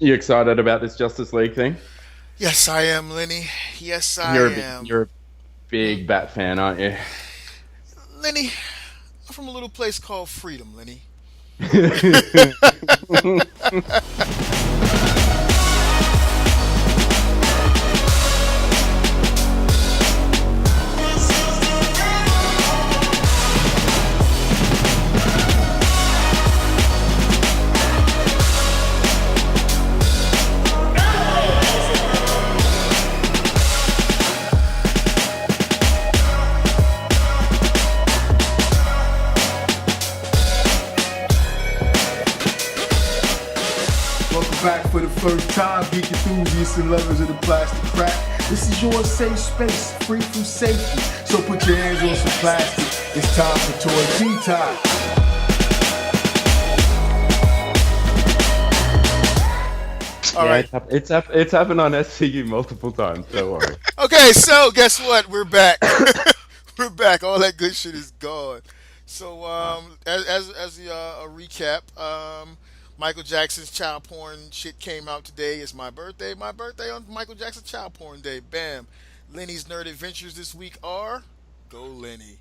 You excited about this Justice League thing? Yes, I am, Lenny. Yes, I You're a big, am. you're a Hmm? big Bat fan, aren't you? Lenny, I'm from a little place called Freedom, Lenny. Welcome back for the first time, geek enthusiasts and lovers of the plastic crack. This is your safe space, free from safety. So put your hands on some plastic. It's time for toy tea time. All right. It's happened on SCU multiple times. Don't worry. Okay, so guess what? We're back. We're back. All that good shit is gone. So, as a recap, Michael Jackson's child porn shit came out today. It's my birthday. My birthday on Michael Jackson child porn day. Bam. Lenny's nerd adventures this week are go Lenny.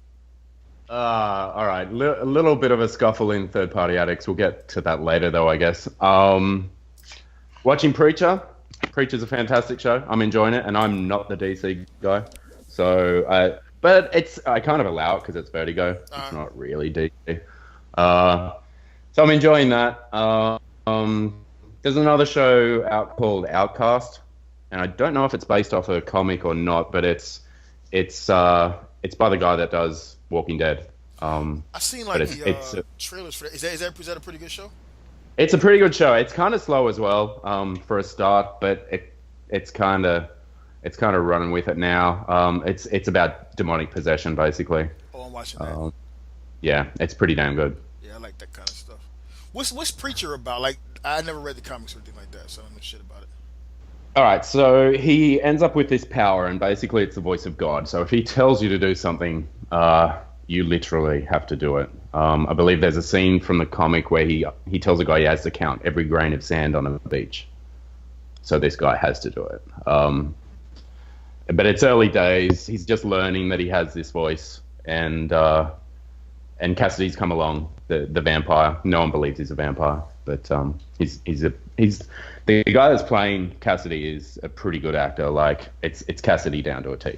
All right. A little bit of a scuffle in third party addicts. We'll get to that later, though, I guess. Watching Preacher. Preacher's a fantastic show. I'm enjoying it, and I'm not the DC guy. So, but I kind of allow it because it's Vertigo. It's not really DC. So I'm enjoying that. There's another show out called Outcast, and I don't know if it's based off a comic or not, but it's by the guy that does Walking Dead. I've seen like it's trailers for that. Is that a pretty good show? It's a pretty good show. It's kind of slow as well for a start, but it's kind of running with it now. It's about demonic possession basically. Oh, I'm watching that. Yeah, it's pretty damn good. Yeah, I like that kind of stuff. What's Preacher about? Like, I never read the comics or anything like that, so I don't know shit about it. All right, so he ends up with this power, and basically it's the voice of God. So if he tells you to do something, you literally have to do it. I believe there's a scene from the comic where he tells a guy he has to count every grain of sand on a beach. So this guy has to do it. But it's early days. He's just learning that he has this voice, and Cassidy's come along, the vampire. No one believes he's a vampire, but he's the guy that's playing Cassidy is a pretty good actor. Like it's Cassidy down to a T.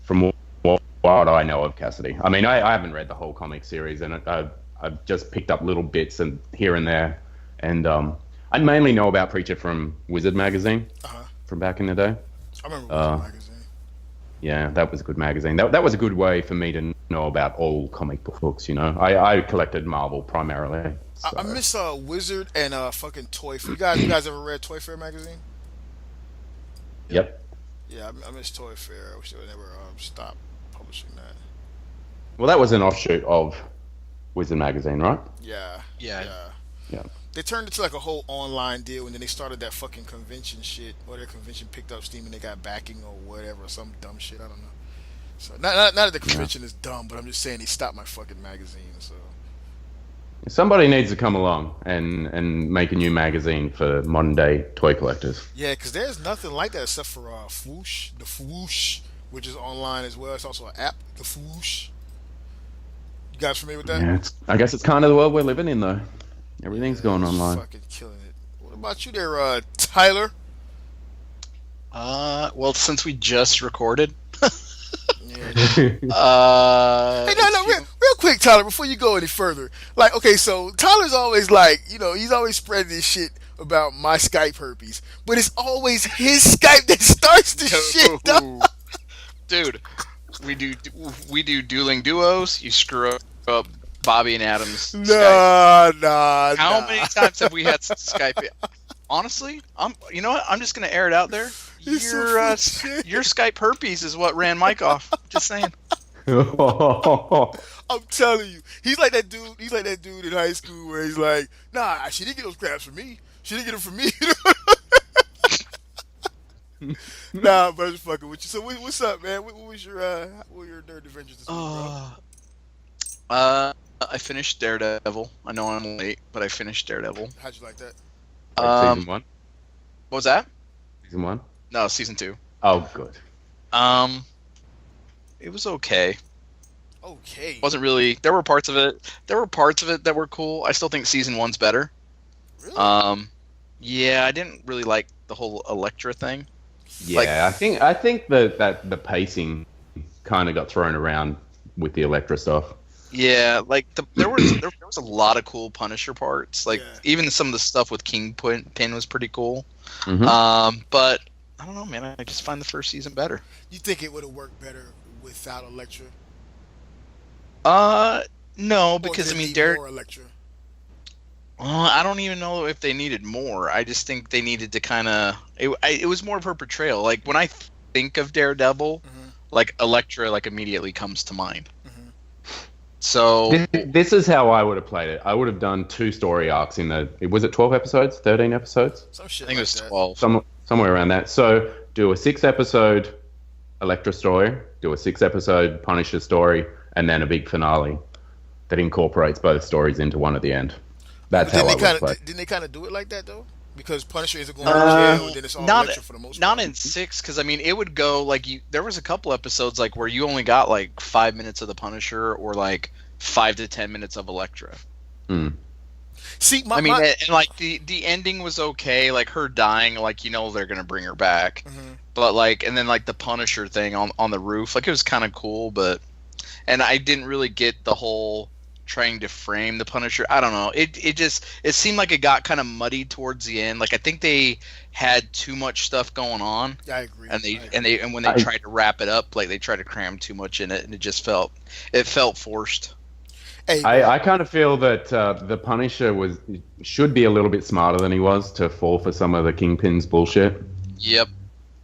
From what I know of Cassidy, I mean, I haven't read the whole comic series, and I've just picked up little bits and here and there, and I mainly know about Preacher from Wizard magazine from back in the day. I remember Wizard magazine. Yeah, that was a good magazine. That was a good way for me to know about all comic books. You know, I collected Marvel primarily. So. I miss Wizard and fucking Toy Fair. You guys ever read Toy Fair magazine? Yep. Yeah, I miss Toy Fair. I wish they would never stop publishing that. Well, that was an offshoot of Wizard magazine, right? Yeah. Yeah. They turned it to like a whole online deal, and then they started that fucking convention shit, or their convention picked up steam and they got backing or whatever, some dumb shit. I don't know. So not that the convention is dumb, but I'm just saying they stopped my fucking magazine. So Somebody needs to come along and make a new magazine for modern day toy collectors. yeah, because there's nothing like that except for the Fwoosh, which is online as well. It's also an app, the Fwoosh. You guys familiar with that? Yeah, I guess it's kind of the world we're living in, though. Everything's going online. Fucking killing it. What about you there, Tyler? Well, since we just recorded. Yeah. Hey, no, real quick, Tyler, before you go any further. Like, okay, so Tyler's always like, he's always spreading this shit about my Skype herpes, but it's always his Skype that starts the shit, dog. Dude, we do dueling duos. You screw up Bobby and Adam's Skype. Nah. How many times have we had Skype? Honestly, you know what? I'm just gonna air it out there. Your Skype herpes is what ran Mike off. Just saying. I'm telling you, he's like that dude. He's like that dude in high school where he's like, "Nah, she didn't get those crabs from me. She didn't get them from me." Nah, but I'm just fucking with you. So what's up, man? What was your nerd adventures this week, bro? I finished Daredevil. I know I'm late, but I finished Daredevil. How'd you like that? Season 1. What was that? Season 1? No, season 2. Oh, good. It was okay. Okay. Wasn't really. There were parts of it. That were cool. I still think season 1's better. Really? Yeah, I didn't really like the whole Elektra thing. Yeah, I think that the pacing kind of got thrown around with the Elektra stuff. Yeah, like there was a lot of cool Punisher parts. Like even some of the stuff with Kingpin was pretty cool. Mm-hmm. But I don't know, man. I just find the first season better. You think it would have worked better without Elektra? No, because I mean, more Elektra. I don't even know if they needed more. I just think they needed to kind of. It was more of her portrayal. Like when I think of Daredevil, like Elektra, like immediately comes to mind. So this is how I would have played it. I would have done 2 story arcs in the. Was it 12 episodes? 13 episodes? Some shit. I think like it was that. 12. Somewhere around that. So do a 6-episode Elektra story, do a 6-episode Punisher story, and then a big finale that incorporates both stories into one at the end. That's how I would play. Didn't they kind of do it like that though? Because Punisher isn't going to jail, and then it's all Elektra for the most part. Not in 6, because I mean it would go like there was a couple episodes like where you only got like 5 minutes of the Punisher or like 5 to 10 minutes of Elektra. See, and like the ending was okay, like her dying, like they're gonna bring her back, but like and then like the Punisher thing on the roof, like it was kind of cool, and I didn't really get the whole trying to frame the Punisher. I don't know. It seemed like it got kind of muddy towards the end. Like I think they had too much stuff going on. I agree. And when they tried to wrap it up, like they tried to cram too much in it, and it felt forced. Hey, I kind of feel that the Punisher should be a little bit smarter than he was to fall for some of the Kingpin's bullshit. Yep.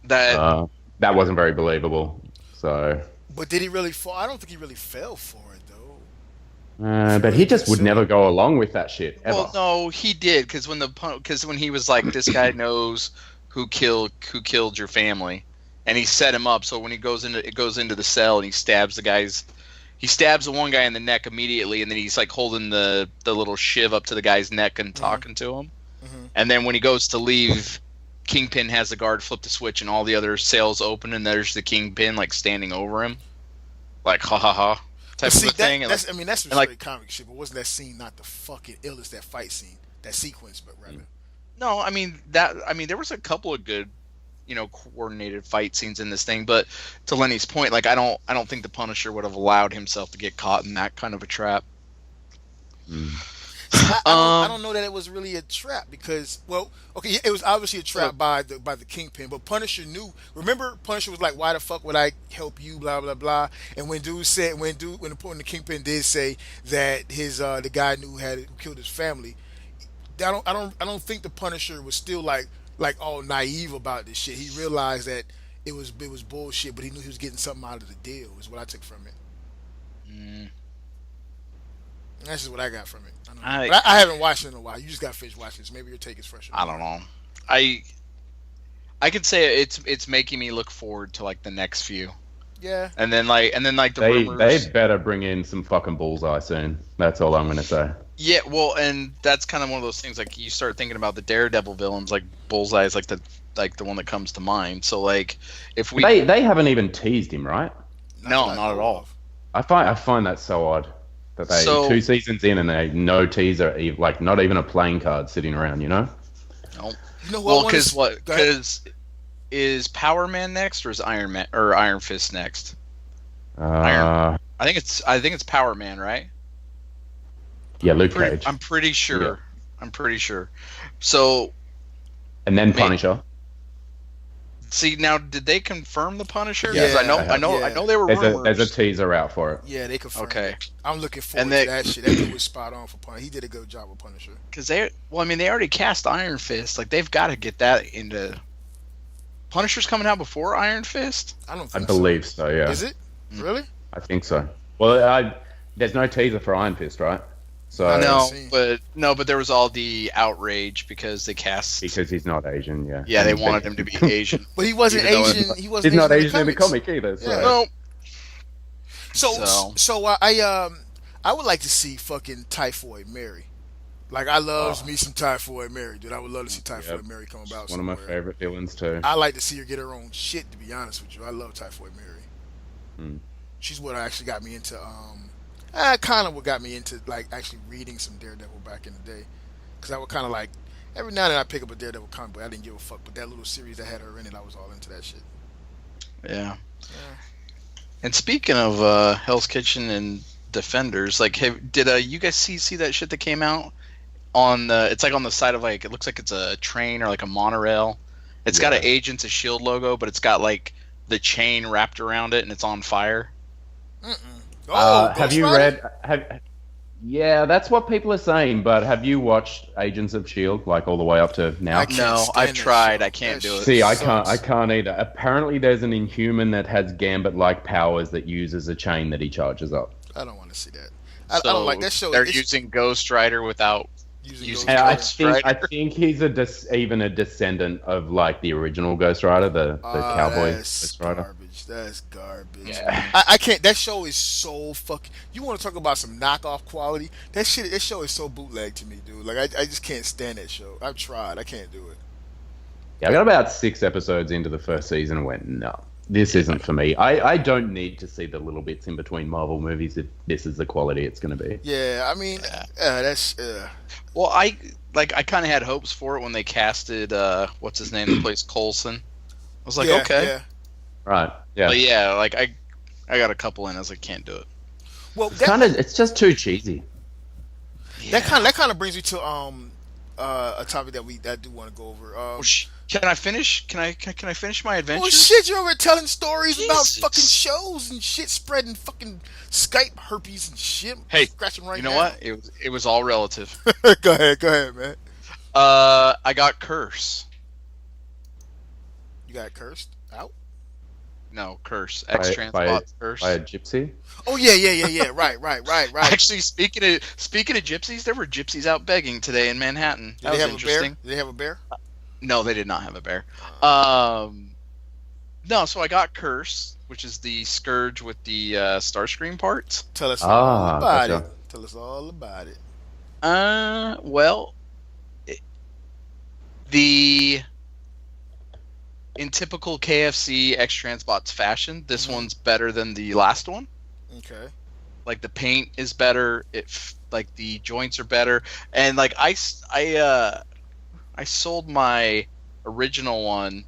That wasn't very believable. So. But did he really fall? I don't think he really fell for it though. But he just would never go along with that shit ever. Well, no, he did because when he was like, this guy knows who killed your family, and he set him up. So when it goes into the cell and he stabs the one guy in the neck immediately, and then he's like holding the little shiv up to the guy's neck and talking to him. And then when he goes to leave, Kingpin has the guard flip the switch, and all the other cells open, and there's the Kingpin like standing over him, like ha ha ha type of thing. That's some straight comic shit. But wasn't that scene not the fucking illest? That fight scene, that sequence, but rather. No, I mean there was a couple of good, coordinated fight scenes in this thing, but to Lenny's point, like I don't think the Punisher would have allowed himself to get caught in that kind of a trap. I don't know that it was really a trap because, well, okay, it was obviously a trap by the Kingpin, but Punisher knew. Remember, Punisher was like, "Why the fuck would I help you?" Blah blah blah. And when the Kingpin did say that the guy who killed his family, I don't think the Punisher was still like all naive about this shit. He realized that it was bullshit, but he knew he was getting something out of the deal. Is what I took from it. That's just what I got from it. I haven't watched it in a while. You just got finished watching this. Maybe your take is fresher. I don't know. I could say it's making me look forward to like the next few. Yeah. And then the rumors. They better bring in some fucking Bullseye soon. That's all I'm gonna say. Yeah, well, and that's kind of one of those things. Like you start thinking about the Daredevil villains, like Bullseye is like the one that comes to mind. So like if we they haven't even teased him, right? No, not at all. I find that so odd. That they 2 seasons in and they no teaser, like not even a playing card sitting around, No. Well, because is Power Man next or is Iron Fist next? I think it's Power Man, right? Yeah, Luke Cage. I'm pretty sure. Yeah. I'm pretty sure. So. And then Punisher. See, now, did they confirm the Punisher? Yeah, I know they were rumors. There's a teaser out for it. Yeah, they confirmed. Okay. I'm looking forward to that shit. That dude was spot on for Punisher. He did a good job with Punisher. Because they already cast Iron Fist. Like, they've got to get that into. Punisher's coming out before Iron Fist? I believe so, yeah. Is it? Really? I think so. Well, there's no teaser for Iron Fist, right? So but there was all the outrage because they cast because he's not Asian, yeah. Yeah, they wanted him to be Asian. But he wasn't Asian. He's not Asian in the comic either. So. Yeah. No. So I would like to see fucking Typhoid Mary. Like I love me some Typhoid Mary, dude. I would love to see Typhoid Yep. Mary come about One of my somewhere. favorite villains too. I like to see her get her own shit. To be honest with you, I love Typhoid Mary. Mm. She's what actually got me into. Kind of what got me into like actually reading some Daredevil back in the day, because I would kind of like every now and then I pick up a Daredevil comic book. I didn't give a fuck, but that little series that had her in it, I was all into that shit. Yeah. Yeah. And speaking of Hell's Kitchen and Defenders, like, did you guys see that shit that came out on the? It's like on the side of like it looks like it's a train or like a monorail. It's got an Agents of Shield logo, but it's got like the chain wrapped around it and it's on fire. Have you read? Yeah, that's what people are saying. But have you watched Agents of Shield, like all the way up to now? No, I've tried. I can't do it. See, I can't either. Apparently, there's an Inhuman that has Gambit-like powers that uses a chain that he charges up. I don't want to see that. I don't like that show. They're using Ghost Rider without using Ghost Rider. I think he's even a descendant of like the original Ghost Rider, the cowboy Ghost Rider. Garbage. That's garbage. Yeah. I can't. That show is so fucking. You want to talk about some knockoff quality? That show is so bootleg to me, dude. Like I just can't stand that show. I've tried. I can't do it. Yeah, I got about 6 episodes into the first season and went, no, this isn't for me. I don't need to see the little bits in between Marvel movies if this is the quality it's going to be. Yeah, I mean, that's. Well, I kind of had hopes for it when they casted what's his name that plays Coulson. I was like, okay, yeah. Right, yeah. But yeah, like I got a couple in. I was like, can't do it. Well, it's just too cheesy. Yeah. That kind of brings me to a topic that I do want to go over. Can I finish? Can I finish my adventure? Well, shit, you're over telling stories about fucking shows and shit, spreading fucking Skype herpes and shit. Hey, scratching right you know now. what? It was all relative. Go ahead, man. I got Curse. You got cursed out? No, Curse. X-Transbot Curse. By a gypsy? Oh yeah. Right. Actually, speaking of gypsies, there were gypsies out begging today in Manhattan. That was interesting. Did they have a bear? No, they did not have a bear. No, so I got Curse, which is the Scourge with the Starscream parts. Tell us all about it. Tell us all about it. Well, in typical KFC X-Transbots fashion, this one's better than the last one. Okay. Like the paint is better. Like the joints are better, and like I sold my original one,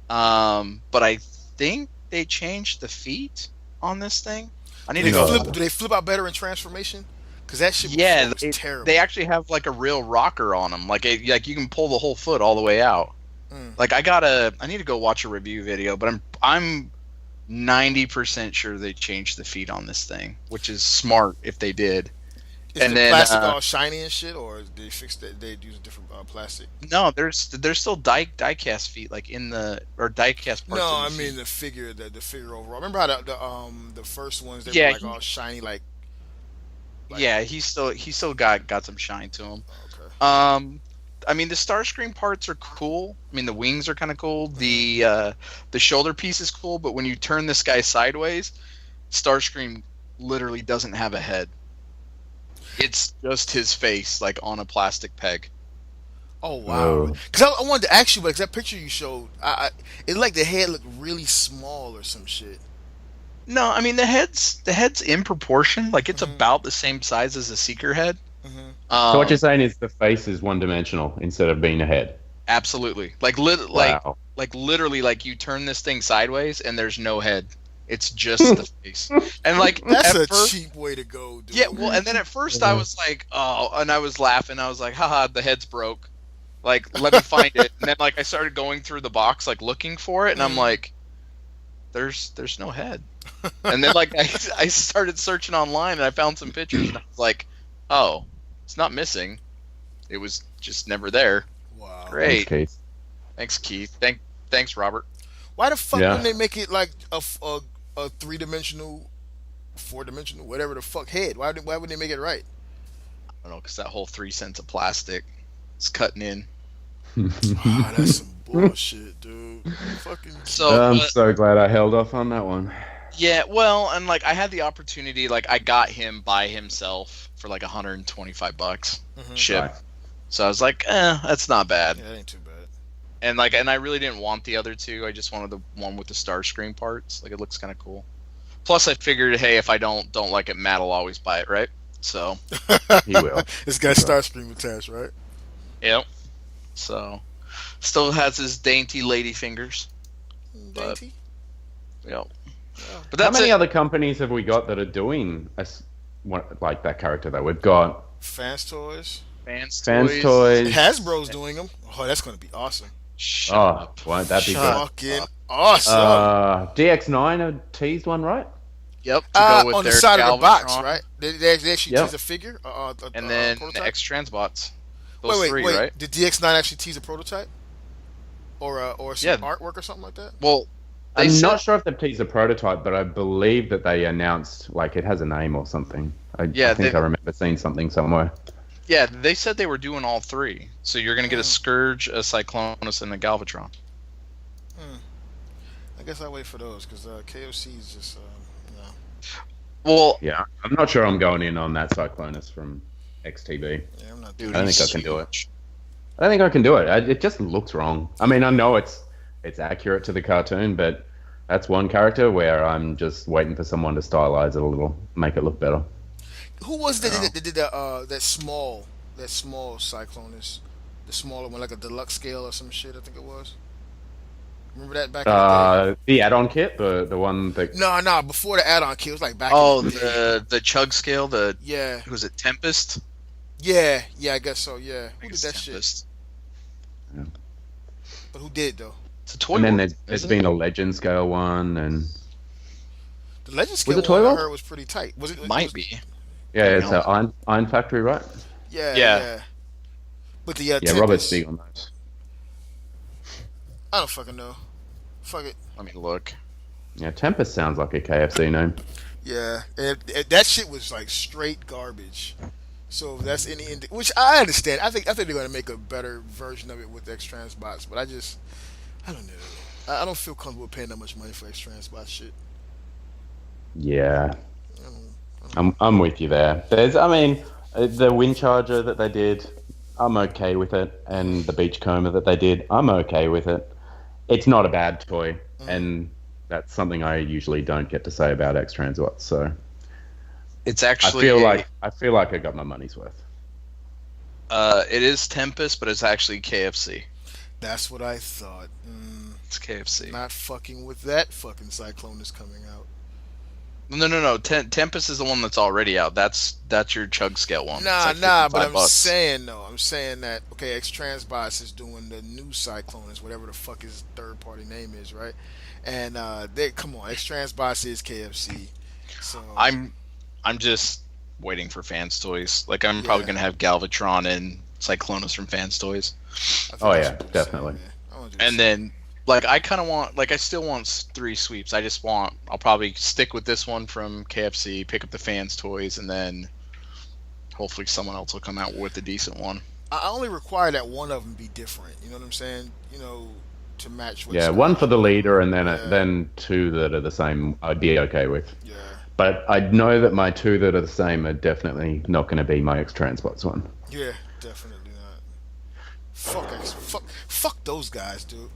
but I think they changed the feet on this thing. I need to go. Do they flip out better in transformation? Because that shit was terrible. They actually have like a real rocker on them. Like you can pull the whole foot all the way out. Like I need to go watch a review video, but I'm 90% sure they changed the feet on this thing, which is smart if they did. Is the plastic all shiny and shit, or did they fix that? They use a different plastic? No, there's still die-cast feet, like in the or die-cast parts. No, I mean the figure overall. Remember how the first ones they were like all shiny, like yeah, he still got some shine to him. Okay. I mean the Starscream parts are cool. I mean the wings are kind of cool. The shoulder piece is cool, but when you turn this guy sideways, Starscream literally doesn't have a head. It's just his face, like on a plastic peg. Oh wow! Because I wanted to ask you, because that picture you showed, it like the head looked really small or some shit. No, I mean the head's in proportion. Like it's about the same size as a Seeker head. So what you're saying is the face is one-dimensional instead of being a head. Absolutely. Like literally, like you turn this thing sideways and there's no head. It's just the face. And like that's cheap way to go, dude. Yeah, well, and then at first I was like, oh, and I was laughing. I was like, haha, the head's broke. Like, let me find it. And then like I started going through the box, like looking for it, and I'm like, there's no head. And then like I started searching online and I found some pictures and I was like, oh, it's not missing. It was just never there. Wow. Great. Thanks, Keith. Thanks, Robert. Why the fuck wouldn't they make it like a 3-dimensional, 4-dimensional, whatever the fuck head? Why wouldn't they make it right? I don't know, because that whole 3 cents of plastic is cutting in. That's some bullshit, dude. Fucking. I'm so glad I held off on that one. Yeah, well, and like I had the opportunity, like I got him by himself for like $125 ship. Right. So I was like, that's not bad. Yeah, that ain't too bad. And I really didn't want the other two. I just wanted the one with the Starscream parts. Like it looks kind of cool. Plus, I figured, hey, if I don't like it, Matt will always buy it, right? So He will. It's got Starscream attached, right? yep. So still has his dainty lady fingers. Dainty. Yep. Yeah. But How that's many it. other companies have we got that are doing like that character though? We've got Fans toys. Fans Toys. Hasbro's doing them. Oh, that's gonna be awesome. Shut Oh, up. won't that be good? Fucking awesome. DX9 have teased one, right? Yep. To go with On the their side of the box, Galvatron, right? They actually Yep. tease a figure. And then prototype? the X-Transbots. Those three, wait. right? Did DX9 actually tease a prototype, or some Yeah. artwork or something like that? Well, I'm said- not sure if they've teased a prototype, but I believe that they announced like it has a name or something. I think I remember seeing something somewhere. Yeah, they said they were doing all three. So you're gonna get a Scourge, a Cyclonus, and a Galvatron. I guess I'll wait for those because KOC is just no. Well, Yeah, I'm not sure I'm going in on that Cyclonus from XTB. Yeah, I'm not dude, doing I don't he's think I can do it. huge. I don't think I can do it. It just looks wrong. I mean, I know it's accurate to the cartoon, but that's one character where I'm just waiting for someone to stylize it a little, make it look better. Who was that did that small Cyclonus, the smaller one, like a deluxe scale or some shit? I think it was. Remember that back in the day? The add-on kit, the one that No, before the add-on kit, it was like back. Oh, in the day. the Chug scale. Yeah, Was it Tempest? yeah, I guess so. Yeah, who I did guess that shit? Tempest. But who did though? It's a toy. and then World, there's isn't been it? a Legend scale one, and The Legend scale it Toy one I World? heard was pretty tight. Was it? Might be. yeah, it's No. an Iron Factory, right? Yeah. But the Yeah, Tempest, Robert's big on those. I don't fucking know. Fuck it. Let me look. Yeah, Tempest sounds like a KFC name. Yeah, that shit was like straight garbage. So if that's which I understand. I think they're gonna make a better version of it with X Transbots, but I don't know. I don't feel comfortable paying that much money for X Transbot shit. Yeah, I don't- I'm with you there. The wind charger that they did, I'm okay with it, and the beachcomber that they did, I'm okay with it. It's not a bad toy, and that's something I usually don't get to say about X Transbots. So It's I actually. feel like I got my money's worth. It is Tempest, but it's actually KFC. That's what I thought. It's KFC. Not fucking with that fucking Cyclonus coming out. No. Tempest is the one that's already out. That's your Chug scale one. Nah, It's like but I'm $55. saying that X Transbots is doing the new Cyclonus, whatever the fuck his third party name is, right? And come on, X Transbots is KFC. So I'm just waiting for Fans Toys. Like I'm probably Yeah. gonna have Galvatron and Cyclonus from Fans Toys, I think Oh, that's yeah, what I'm definitely. saying, man. I wanna do the and same. then I still want 3 sweeps. I'll probably stick with this one from KFC, pick up the Fans Toys, and then hopefully someone else will come out with a decent one. I only require that one of them be different. You know what I'm saying? To match. What's Yeah, one for the leader, and then Yeah. then two that are the same. I'd be okay with. Yeah. But I know that my two that are the same are definitely not going to be my X Transbots one. Yeah, definitely not. Fuck those guys, dude.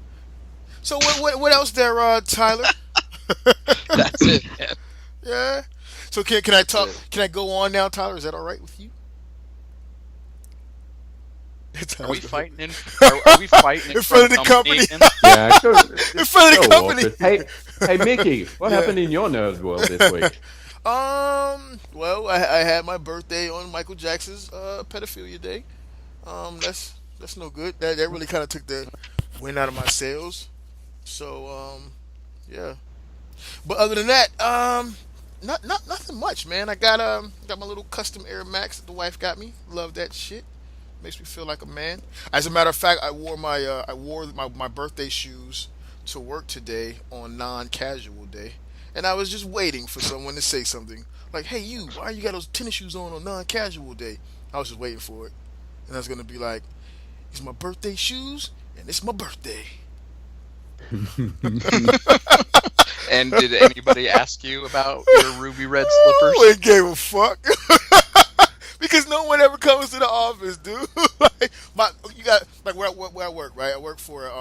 So what else there, Tyler? That's it, man. Yeah. So can I talk? Can I go on now, Tyler? Is that all right with you? Are we fighting are we fighting In front of the company? again? Yeah, In front of the company. Hey, Mickey, what happened in your nerd world this week? Well, I had my birthday on Michael Jackson's pedophilia day. That's no good. That really kind of took the wind out of my sails. So yeah. But other than that, not nothing much, man. I got my little custom Air Max that the wife got me. Love that shit. Makes me feel like a man. As a matter of fact, I wore my birthday shoes to work today on non-casual day, and I was just waiting for someone to say something like, "Hey, why you got those tennis shoes on non-casual day?" I was just waiting for it, and I was gonna be like, "It's my birthday shoes, and it's my birthday." And did anybody ask you about your ruby red slippers? Who ain't gave a fuck? Because no one ever comes to the office, dude. Where I work, right? I work for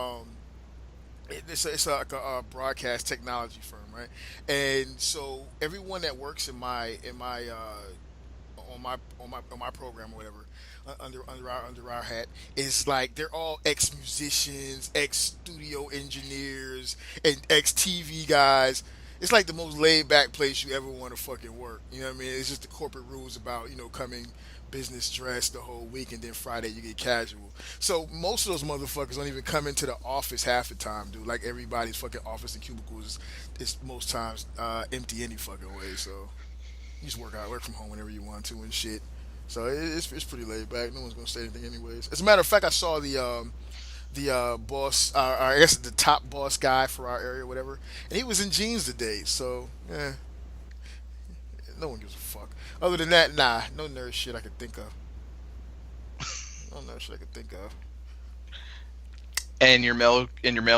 it's like a broadcast technology firm, right? And so everyone that works in my on my program or whatever under our hat is like they're all ex musicians, ex studio engineers, and ex TV guys. It's like the most laid back place you ever want to fucking work. You know what I mean? It's just the corporate rules about coming business dressed the whole week, and then Friday you get casual. So most of those motherfuckers don't even come into the office half the time, dude. Like everybody's fucking office and cubicles is most times empty any fucking way. So you just work from home whenever you want to and shit. So it's pretty laid back. No one's gonna say anything anyways. As a matter of fact, I saw the boss, I guess the top boss guy for our area, whatever, and he was in jeans today. So no one gives a fuck. Other than that, nah, no nerd shit I could think of. No nerd shit I could think of. And your mail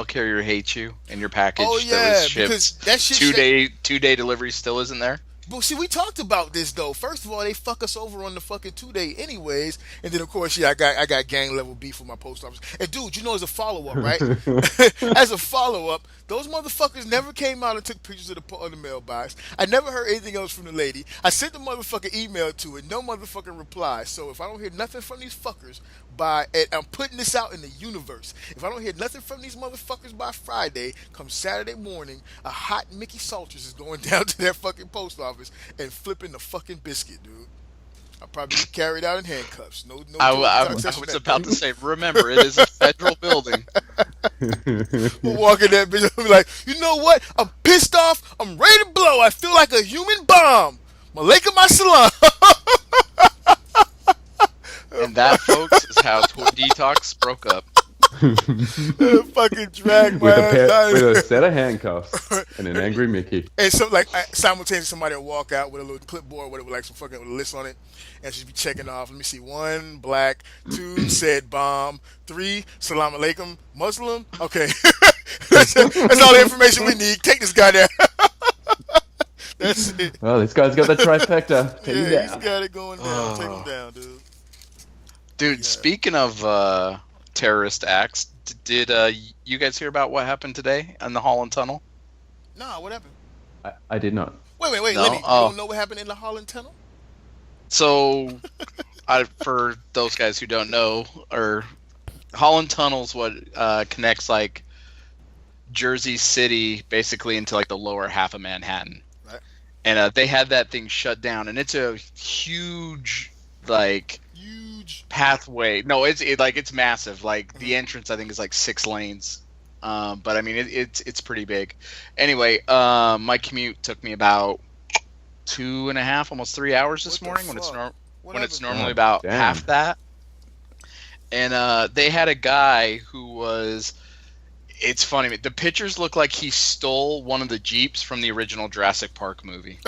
carrier hates you, and your package Oh that yeah, was shipped because that shit. 2-day delivery still isn't there. But see, we talked about this though. First of all, they fuck us over on the fucking 2-day, anyways. And then of course, I got gang level beef with my post office. And dude, as a follow up, right? As a follow up, those motherfuckers never came out and took pictures of the mailbox. I never heard anything else from the lady. I sent the motherfucking email to it, no motherfucking reply. So if I don't hear nothing from these fuckers and I'm putting this out in the universe, if I don't hear nothing from these motherfuckers by Friday, come Saturday morning, a hot Mickey Salters is going down to their fucking post office and flipping the fucking biscuit, dude. I'll probably be carried out in handcuffs. No. I was about to say, remember, it is a federal building. We'll walk in that bitch and be like, you know what? I'm pissed off. I'm ready to blow. I feel like a human bomb. Malaikum assalam. And that, folks, is how Detox broke up. Fucking drag my with ass with a set of handcuffs and an angry Mickey. And so, like, simultaneously, somebody will walk out with a little clipboard with like some fucking list on it, and she'd be checking off. Let me see: 1, black; 2, said bomb; 3, salam alaikum, Muslim. Okay, that's all the information we need. Take this guy there. That's it. Well, this guy's got the trifecta. Take him Yeah, down. he's got it going down. Take him down, dude. Dude, Yeah. speaking of terrorist acts, did you guys hear about what happened today in the Holland Tunnel? Nah, what happened? I did not. Wait, No? Lenny, you Oh. don't know what happened in the Holland Tunnel? So, for those guys who don't know, or Holland Tunnel's what connects like Jersey City basically into like the lower half of Manhattan, Right. and they had that thing shut down, and it's a huge Huge. pathway. No, it's massive. Like the entrance, I think, is like 6 lanes. But I mean, it's pretty big. Anyway, my commute took me about 2.5, almost 3 hours this What the morning when fuck? it's What happened? normally about Damn. half that. And they had a guy who was. It's funny. The pictures look like he stole one of the Jeeps from the original Jurassic Park movie.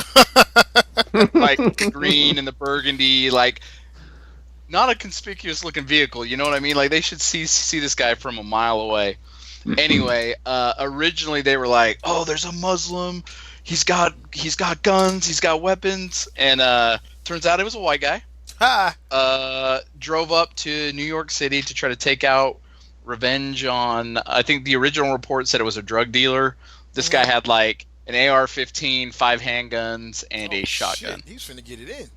Like green and the burgundy, like not a conspicuous looking vehicle. You know what I mean? Like they should see this guy from a mile away. Anyway, originally they were like, "Oh, there's a Muslim. He's got guns. He's got weapons." And turns out it was a white guy. Ha! Drove up to New York City to try to take out revenge on. I think the original report said it was a drug dealer. This guy had like an AR-15, 5 handguns, and a shotgun. Shit. He's finna get it in.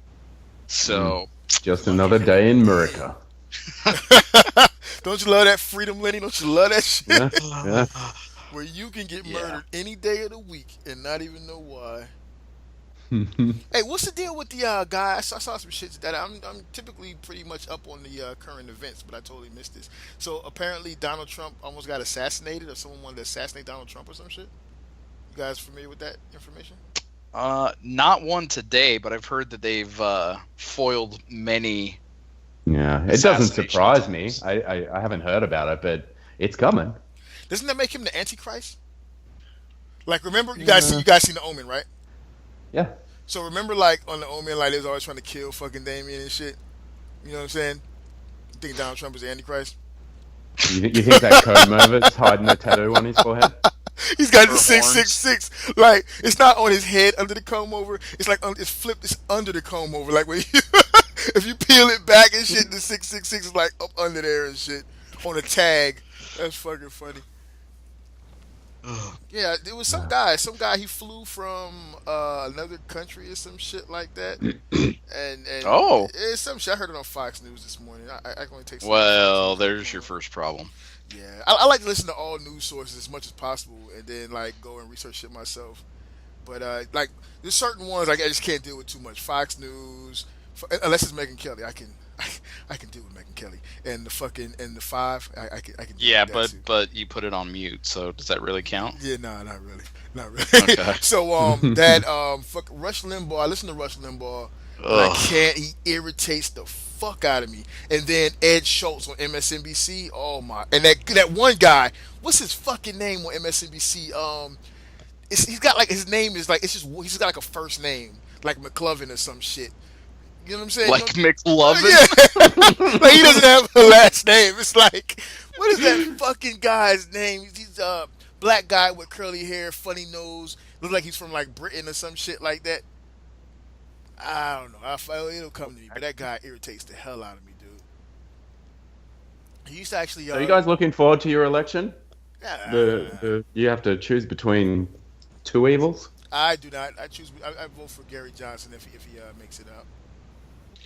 So Just another day in America. Don't you love that freedom, Lenny? Don't you love that shit? Yeah, yeah. Where you can get Yeah. murdered any day of the week and not even know why. Hey, what's the deal with the guy? I saw some shit that I'm typically pretty much up on the current events, but I totally missed this. So apparently Donald Trump almost got assassinated, or someone wanted to assassinate Donald Trump or some shit. You guys familiar with that information? not one today, but I've heard that they've foiled many. Yeah, it doesn't Assassination surprise me. attempts. I haven't heard about it, but it's coming. Doesn't that make him the Antichrist? Like, remember you guys seen the Omen, right? Yeah. So remember, like on the Omen, like they was always trying to kill fucking Damien and shit. You know what I'm saying? You think Donald Trump is the Antichrist? You think that comb over's hiding a tattoo on his forehead? He's got the Or 666. Like it's not on his head under the comb over. It's like it's flipped. It's under the comb over. Like when you, if you peel it back and shit, the 666 is like up under there and shit on a tag. That's fucking funny. Yeah, there was some guy. Some guy he flew from another country or some shit like that. And Oh. it's some shit. I heard it on Fox News this morning. I can only take. Well, there's your first problem. Yeah, I like to listen to all news sources as much as possible, and then like go and research shit myself. But like there's certain ones like I just can't deal with too much. Fox News, unless it's Megyn Kelly, I can deal with Megyn Kelly and the five. I can. Deal Yeah, with that too. but you put it on mute, so does that really count? Yeah, no, not really. Okay. So that fuck Rush Limbaugh. I listen to Rush Limbaugh. And I can't. He irritates the fuck out of me. And then Ed Schultz on MSNBC. Oh my! And that one guy. What's his fucking name on MSNBC? He's got like his name is like it's just he's got like a first name like McLovin or some shit. You know what I'm saying? Like McLovin? Yeah. Like he doesn't have a last name. It's like what is that fucking guy's name? He's a black guy with curly hair, funny nose. Looks like he's from like Britain or some shit like that. I don't know. It'll come to me, but that guy irritates the hell out of me, dude. He used to actually. Are you guys looking forward to your election? Yeah. You have to choose between two evils. I do not. I vote for Gary Johnson if he makes it out.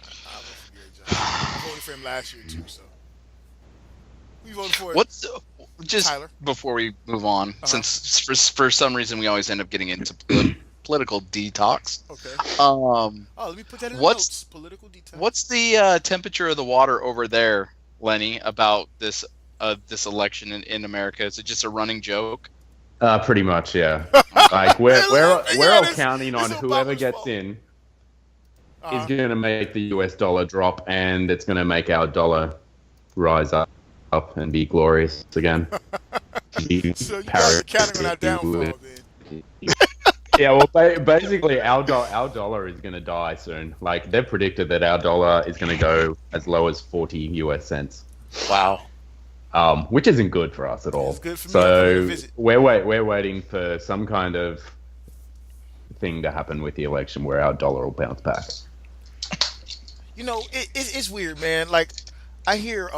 I vote for Gary Johnson. I voted for him last year too. So. We voted for What's just Tyler. Before we move on, since for some reason we always end up getting into political detox. Okay. Let me put that in the notes. Political detox. What's the temperature of the water over there, Lenny, about this election in America? Is it just a running joke? Pretty much, yeah. Like we're all counting on whoever gets in is going to make the US dollar drop, and it's going to make our dollar rise up and be glorious again. So you guys are counting on our downfall, then. Yeah, well, basically, our dollar is going to die soon. Like, they've predicted that our dollar is going to go as low as 40 US cents. Wow. Which isn't good for us at all. It's good for me. So we're waiting for some kind of thing to happen with the election where our dollar will bounce back. You know, it's weird, man. Like, I hear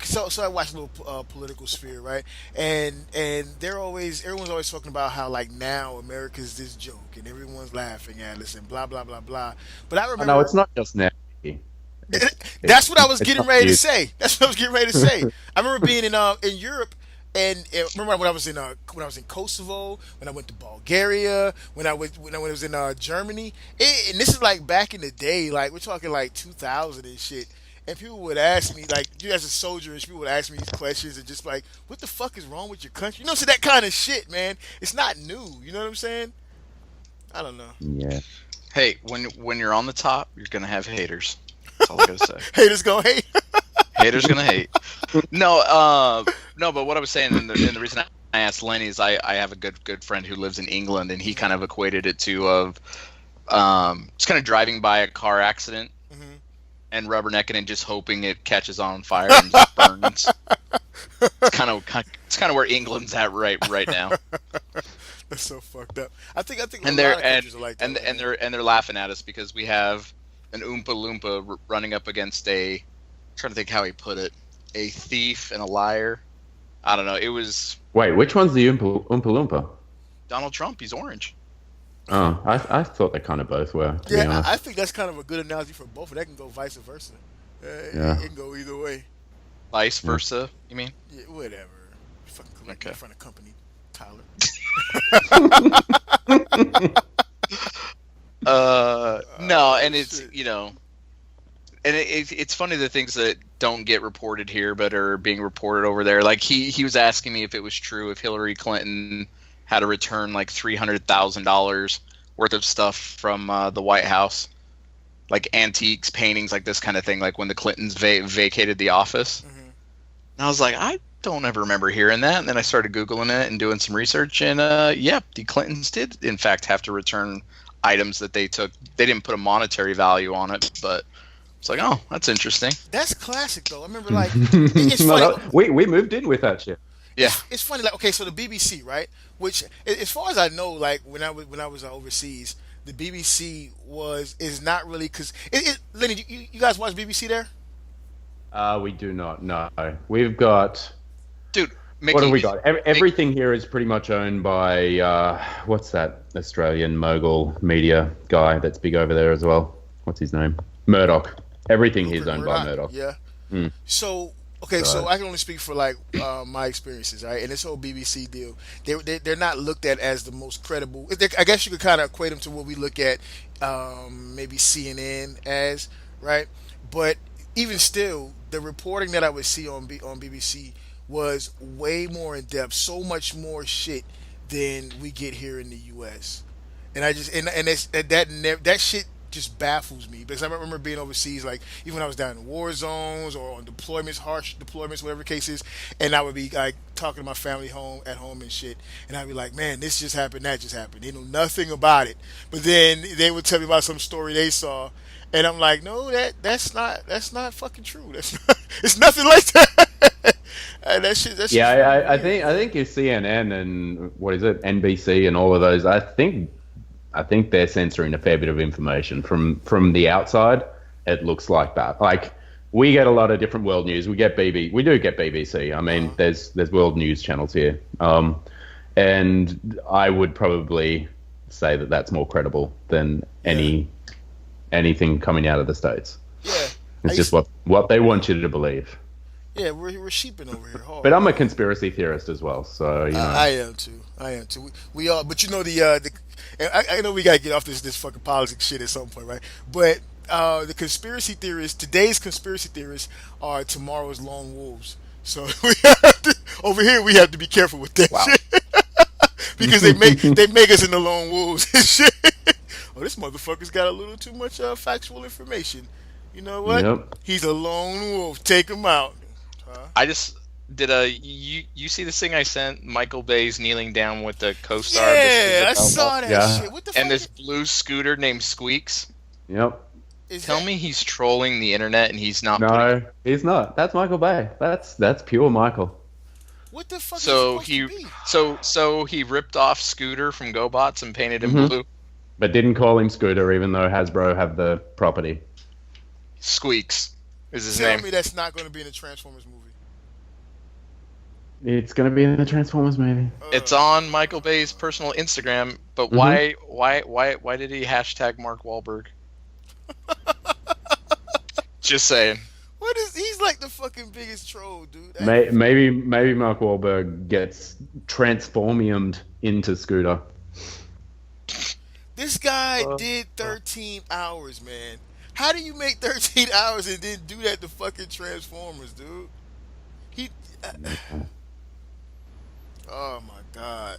so I watch a little political sphere, right? And everyone's always talking about how like now America's this joke and everyone's laughing at us and blah blah blah blah. But I remember No, it's not just now. That's what I was getting ready to say. I remember being in Europe, and remember when I was in Kosovo, when I went to Bulgaria, when I was in Germany, and this is like back in the day, like we're talking like 2000 and shit. And people would ask me, like, you as a soldier, and people would ask me these questions and just like, what the fuck is wrong with your country? You know, so that kind of shit, man. It's not new. You know what I'm saying? I don't know. Yeah. Hey, when you're on the top, you're gonna have haters. That's all I gotta say. Haters gonna hate. Haters gonna hate. No, but what I was saying, and the reason I asked Lenny is I have a good friend who lives in England, and he kind of equated it to just kind of driving by a car accident. And rubbernecking and just hoping it catches on fire and just burns. It's kind of where England's at right now. That's so fucked up. I think and a lot of countries are like that. And they're laughing at us because we have an Oompa Loompa running up against I'm trying to think how he put it, a thief and a liar. I don't know. It was. Wait, which one's the Oompa Loompa? Donald Trump. He's orange. Oh, I thought they kind of both were. Yeah, I think that's kind of a good analogy for both. That can go vice versa. Yeah. It can go either way. Vice versa, you mean? Yeah, whatever. Fucking collect in front of company, Tyler. No, and it's shit. You know, and it's funny the things that don't get reported here but are being reported over there. Like he was asking me if it was true if Hillary Clinton had to return like $300,000 worth of stuff from the White House, like antiques, paintings, like this kind of thing, like when the Clintons vacated the office. Mm-hmm. And I was like, I don't ever remember hearing that. And then I started Googling it and doing some research, and the Clintons did in fact have to return items that they took. They didn't put a monetary value on it, but it's like, oh, that's interesting. That's classic though. I remember like it's funny. We moved in with that shit. Yeah. It's funny. Like, okay, so the BBC, right? Which, as far as I know, like when I was overseas, the BBC is not really because Lenny, you guys watch BBC there? We do not. No, we've got. Dude, What have Mickey, we got? Everything here is pretty much owned by what's that Australian mogul media guy that's big over there as well? What's his name? Murdoch. Everything here is owned by Murdoch. Yeah. Mm. So okay, so I can only speak for like my experiences, right? And this whole BBC deal, they're not looked at as the most credible. I guess you could kind of equate them to what we look at maybe CNN as, right? But even still, the reporting that I would see on BBC was way more in depth, so much more shit than we get here in the U.S. And I just that shit just baffles me because I remember being overseas, like even when I was down in war zones or on deployments, harsh deployments, whatever the case is, and I would be like talking to my family at home and shit, and I'd be like, man, this just happened, that just happened. They know nothing about it, but then they would tell me about some story they saw, and I'm like, no, that's not fucking true. It's nothing like that. And that shit. I think your CNN and what is it, NBC and all of those. I think they're censoring a fair bit of information from the outside. It looks like that. Like we get a lot of different world news. We do get BBC. I mean, there's world news channels here, and I would probably say that that's more credible than anything coming out of the States. Yeah, it's just what they want you to believe. Yeah, we're sheeping over here hard. But I'm a conspiracy theorist as well, so you know. I am too. We all, but you know I know we gotta get off this fucking politics shit at some point, right? But the conspiracy theorists, today's conspiracy theorists are tomorrow's lone wolves. So over here we have to be careful with that shit because they make us into lone wolves and shit. Oh, this motherfucker's got a little too much factual information. You know what? Yep. He's a lone wolf. Take him out. I just did you see this thing I sent? Michael Bay's kneeling down with the co-star. Yeah, I saw that shit. What the fuck? And this blue scooter named Squeaks. Yep. Tell me he's trolling the internet and he's not. No, he's not. That's Michael Bay. That's pure Michael. What the fuck? So he ripped off Scooter from GoBots and painted him blue. But didn't call him Scooter, even though Hasbro have the property. Squeaks is his name. Tell me that's not going to be in the Transformers movie. It's going to be in the Transformers movie. It's on Michael Bay's personal Instagram, but why did he hashtag Mark Wahlberg? Just saying. He's like the fucking biggest troll, dude. Maybe Mark Wahlberg gets transformiumed into Scooter. This guy did 13 hours, man. How do you make 13 hours and then do that to fucking Transformers, dude? Oh my god.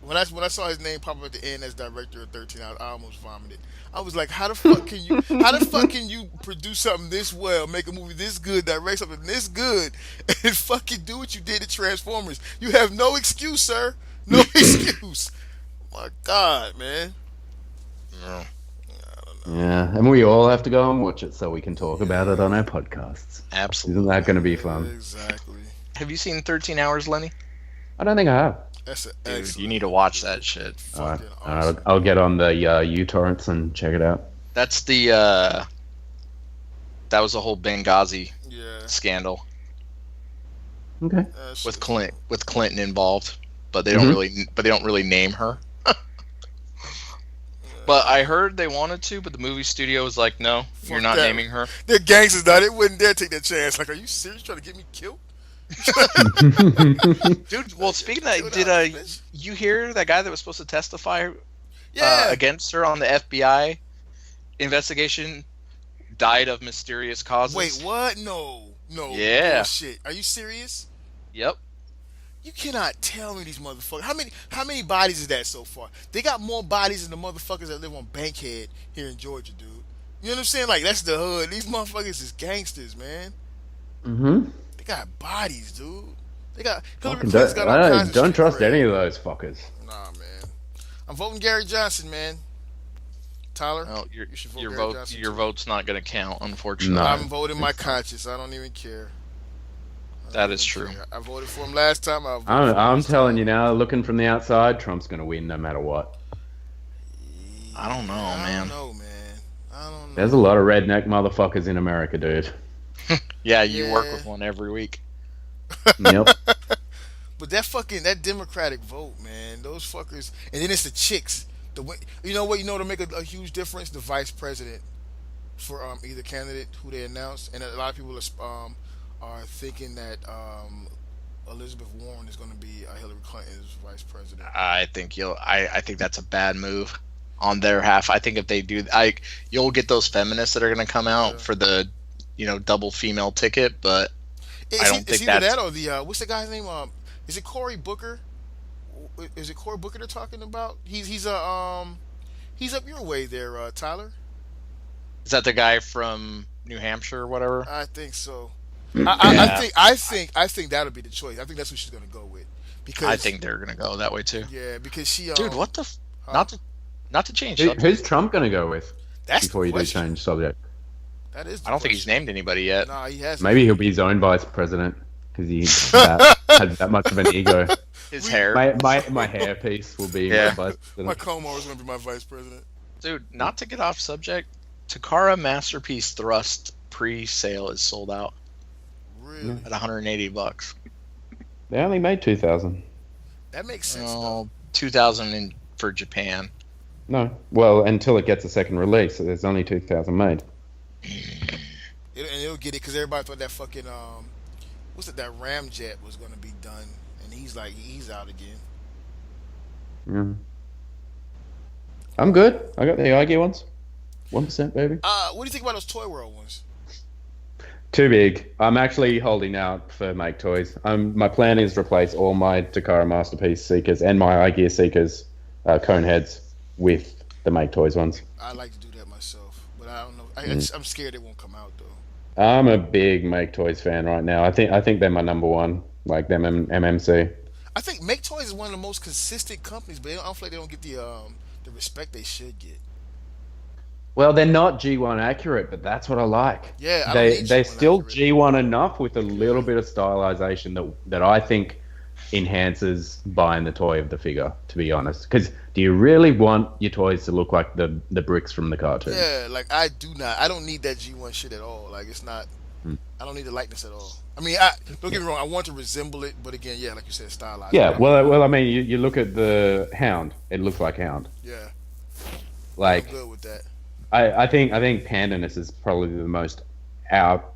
When I saw his name pop up at the end as director of 13 Hours, I almost vomited. I was like, how the fuck can you produce something this well, make a movie this good, direct something this good, and fucking do what you did to Transformers? You have no excuse, sir. No excuse. My god, man. No. Yeah, and we all have to go and watch it so we can talk about it on our podcasts. Absolutely. Isn't that going to be fun? Exactly. Have you seen 13 Hours, Lenny? I don't think I have. That's Dude, you need to watch that shit. Awesome. I'll get on the uTorrents and check it out. That's that was the whole Benghazi scandal. Okay. With Clinton involved, but they don't really name her. But I heard they wanted to, but the movie studio was like, no, you're not naming her. They're gangsters now. They wouldn't dare take that chance. Like, are you serious trying to get me killed? Dude, well, speaking of that, did you hear that guy that was supposed to testify against her on the FBI investigation died of mysterious causes? Wait, what? No. Yeah. Shit. Are you serious? Yep. You cannot tell me these motherfuckers. How many bodies is that so far? They got more bodies than the motherfuckers that live on Bankhead here in Georgia, dude. You know what I'm saying? Like, that's the hood. These motherfuckers is gangsters, man. Mm-hmm. They got bodies, dude. They got Hillary Clinton's got all kinds of don't trust any of those fuckers. Nah, man. I'm voting Gary Johnson, man. Tyler, well, you should vote your Gary vote. Johnson Your too. vote's not going to count, unfortunately. No. I'm voting my conscience. I don't even care. That is true. I voted for him last time. I'm telling you now, looking from the outside, Trump's going to win no matter what. I don't know, man. I don't know, man. I don't know. There's a lot of redneck motherfuckers in America, dude. Yeah, you work with one every week. Yep. But that Democratic vote, man, those fuckers, and then it's the chicks. You know what? You know to make a huge difference. The vice president for either candidate who they announced, and a lot of people are thinking that Elizabeth Warren is going to be Hillary Clinton's vice president. I think that's a bad move on their half. I think if they do, you'll get those feminists that are going to come out for the, double female ticket, but I don't think that's that or the what's the guy's name? Is it Cory Booker? Is it Cory Booker they're talking about? He's up your way there, Tyler. Is that the guy from New Hampshire or whatever? I think so. I think that'll be the choice. I think that's who she's gonna go with. Because I think they're gonna go that way too. Yeah, because she. Dude, what the? Not to change. Who's Trump gonna go with? That's before you do change subject. That is. I don't think he's named anybody yet. Nah, he hasn't. Maybe he'll be his own vice president because he has that much of an ego. His hair. My hair piece will be my vice president. My comb-over is gonna be my vice president. Dude, not to get off subject, Takara Masterpiece Thrust pre-sale is sold out. Really? At $180. They only made 2,000. That makes sense. Though. 2,000 for Japan. No, well, until it gets a second release, there's only 2,000 made. It'll get it because everybody thought that fucking that Ramjet was gonna be done, and he's out again. Yeah. I'm good. I got the IG ones. 1%, baby. What do you think about those Toy World ones? Too big. I'm actually holding out for Make Toys. My plan is to replace all my Takara Masterpiece Seekers and my iGear Seekers cone heads with the Make Toys ones. I like to do that myself, but I don't know. I'm scared it won't come out though. I'm a big Make Toys fan right now. I think they're my number one, like them MMC. I think Make Toys is one of the most consistent companies, but I don't feel like they don't get the respect they should get. Well, they're not G1 accurate, but that's what I like. Yeah, they're still accurate. G1 enough with a little bit of stylization that I think enhances buying the toy of the figure, to be honest. Because do you really want your toys to look like the bricks from the cartoon? Yeah, like I do not. I don't need that G1 shit at all. Like it's not. I don't need the likeness at all. I mean, don't get me wrong. I want to resemble it, but again, yeah, like you said, stylized. Yeah, well, I mean, you look at the Hound. It looks like Hound. Yeah. Like I'm good with that. I think Pandanus is probably the most out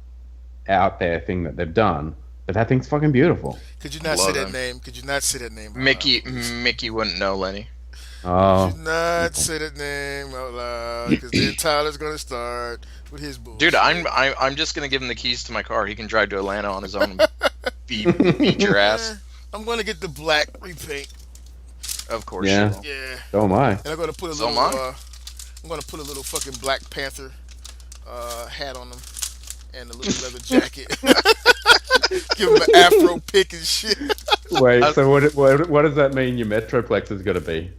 there thing that they've done. But that thing's fucking beautiful. Could you not say that name? Could you not say that name? Mickey wouldn't know, Lenny. Oh. Could you not say that name out loud? Because then Tyler's gonna start with his bullshit. Dude, I'm just gonna give him the keys to my car. He can drive to Atlanta on his own. and beat your ass. I'm gonna get the black repaint. Of course. Yeah. You will. Yeah. So am I. And I'm gonna put a little. I'm gonna put a little fucking Black Panther hat on him and a little leather jacket. Give him an Afro pick and shit. Wait, so what does that mean your Metroplex is gonna be?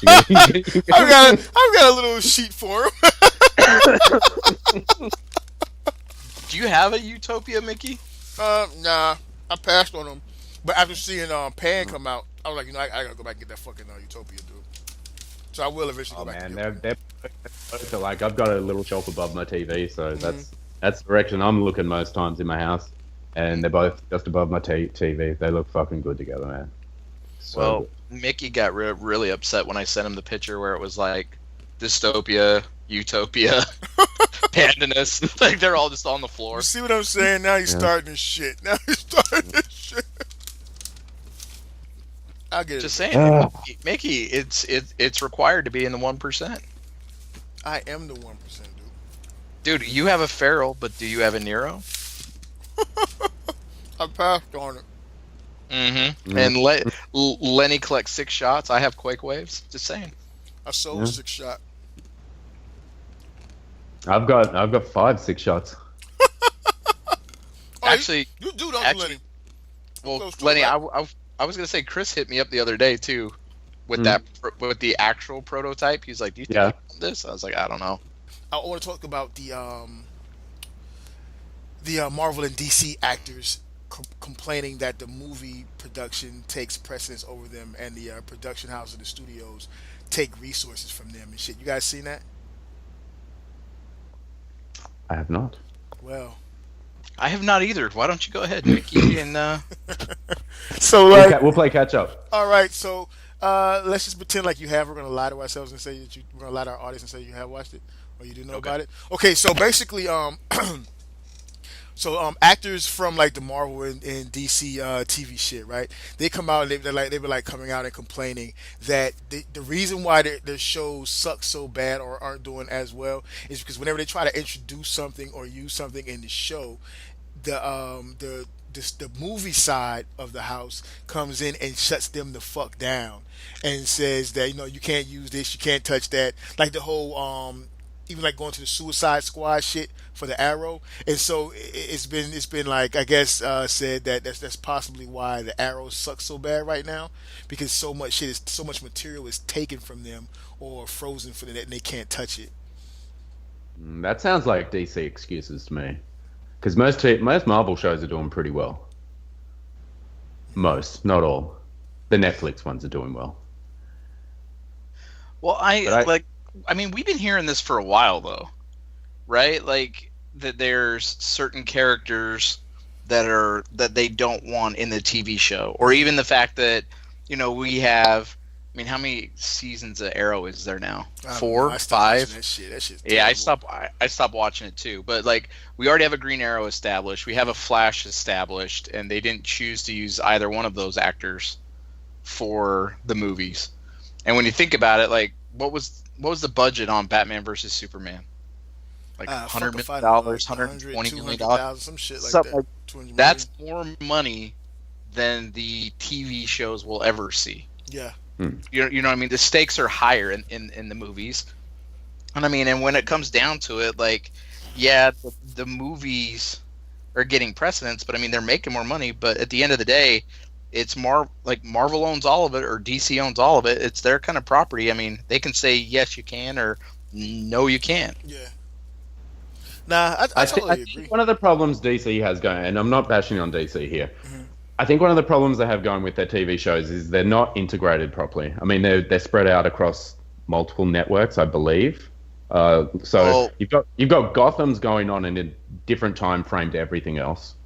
I've got a little sheet for him. Do you have a Utopia, Mickey? Nah, I passed on him. But after seeing Pan come out, I was like, I gotta go back and get that fucking Utopia, dude. So I will eventually go back. They're like I've got a little shelf above my TV, so that's the direction I'm looking most times in my house, and they're both just above my TV. They look fucking good together, man. So good. Mickey got really upset when I sent him the picture where it was like Dystopia, Utopia, Pandanus. Like they're all just on the floor. You see what I'm saying? Now he's starting this shit. I'll get it. Just saying, Mickey, it's required to be in the 1%. I am the 1%, dude. Dude, you have a Feral, but do you have a Nero? I passed on it. Mm-hmm. And Lenny collects 6 shots. I have Quake Waves. Just saying. I sold 6 shot. I've got 5 6 shots. Actually, you do, don't you, Lenny? Well, Lenny, I was gonna say Chris hit me up the other day too, with with the actual prototype. He's like, "Do you think you want this?" I was like, "I don't know." I want to talk about the Marvel and DC actors complaining that the movie production takes precedence over them, and the production house and the studios take resources from them and shit. You guys seen that? I have not. Well, I have not either. Why don't you go ahead, Mickey? And so We'll play catch up. all right, so let's just pretend like you have. We're gonna lie to ourselves and say that we're gonna lie to our audience and say you have watched it or you do know about it. Okay, so basically, so actors from like the Marvel and DC TV shit, right? They come out and they were like coming out and complaining that the reason why their shows suck so bad or aren't doing as well is because whenever they try to introduce something or use something in the show, the movie side of the house comes in and shuts them the fuck down and says that you can't use this, you can't touch that, like the whole even like going to the Suicide Squad shit for the Arrow. And so it's been like, I guess said that that's possibly why the Arrow sucks so bad right now, because so much material is taken from them or frozen for them and they can't touch it. That sounds like DC excuses to me. Because most Marvel shows are doing pretty well. Most, not all. The Netflix ones are doing well. Well, I mean, we've been hearing this for a while, though, right? Like that there's certain characters that they don't want in the TV show, or even the fact that we have. I mean, how many seasons of Arrow is there now? 4, 5? That shit's yeah, I terrible. stopped watching it too. But like, we already have a Green Arrow established. We have a Flash established, and they didn't choose to use either one of those actors for the movies. And when you think about it, like, what was the budget on Batman versus Superman? Like $100 million, $120 million, some shit like something that. Like, that's more money than the TV shows will ever see. Yeah. You know what I mean? The stakes are higher in the movies. And I mean, and when it comes down to it, like, yeah, the movies are getting precedence, but I mean, they're making more money. But at the end of the day, it's like Marvel owns all of it or DC owns all of it. It's their kind of property. I mean, they can say, yes, you can, or no, you can't. Yeah. Nah, I totally agree. One of the problems DC has going, and I'm not bashing on DC here, I think one of the problems they have going with their TV shows is they're not integrated properly. I mean, they're spread out across multiple networks, I believe. You've got Gotham's going on in a different time frame to everything else.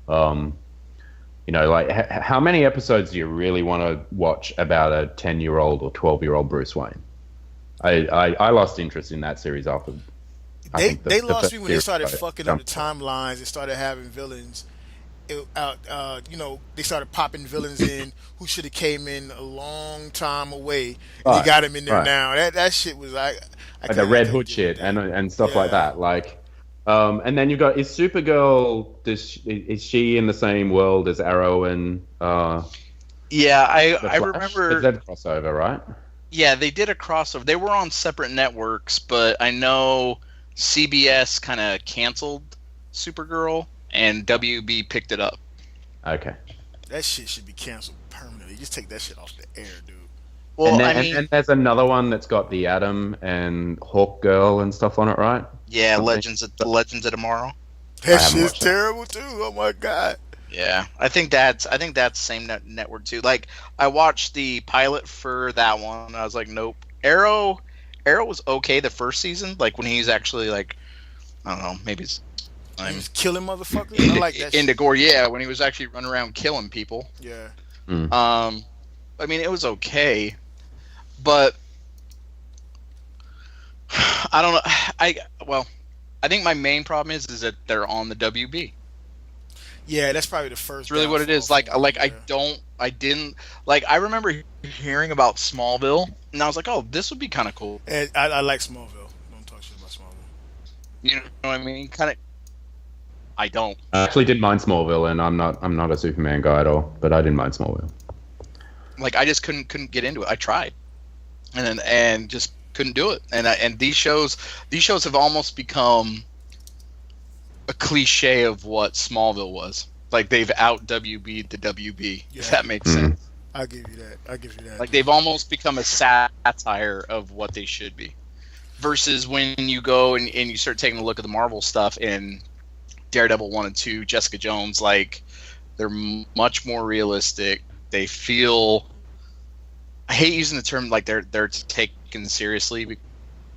Like how many episodes do you really want to watch about a 10-year-old or 12-year-old Bruce Wayne? I lost interest in that series after. They lost me when they started fucking up the timelines and started having villains. They started popping villains in who should have came in a long time away. And they got him in there now. That shit was like the Red Hood shit and stuff like that. Like, and then you've got, is Supergirl? Is she in the same world as Arrow and? Yeah, I remember. Is that a crossover, right? Yeah, they did a crossover. They were on separate networks, but I know CBS kind of canceled Supergirl. And WB picked it up. Okay. That shit should be canceled permanently. Just take that shit off the air, dude. Well, and then there's another one that's got the Atom and Hawk Girl and stuff on it, right? Yeah, Legends of Tomorrow. That shit's terrible too. Oh my god. Yeah, I think that's the same network too. Like, I watched the pilot for that one. And I was like, nope. Arrow was okay the first season. Like when he's actually like, I don't know, maybe it's. He was killing motherfuckers. I like that shit. Into gore, yeah, when he was actually running around killing people. Yeah. I mean, it was okay, but I don't know. I think my main problem is that they're on the WB. Yeah, that's probably the first. It's really what it is. Like I didn't I remember hearing about Smallville, and I was like, oh, this would be kind of cool. And I like Smallville. Don't talk shit about Smallville. You know what I mean? Kind of. I don't. I actually did mind Smallville, and I'm not a Superman guy at all, but I didn't mind Smallville. Like, I just couldn't get into it. I tried, and just couldn't do it. And these shows have almost become a cliche of what Smallville was. Like, they've out WB'd the WB. Yeah. If that makes sense. I'll give you that. Like, they've almost become a satire of what they should be. Versus when you go and you start taking a look at the Marvel stuff and Daredevil 1 and 2, Jessica Jones, like, They're much more realistic. They feel. I hate using the term like they're taken seriously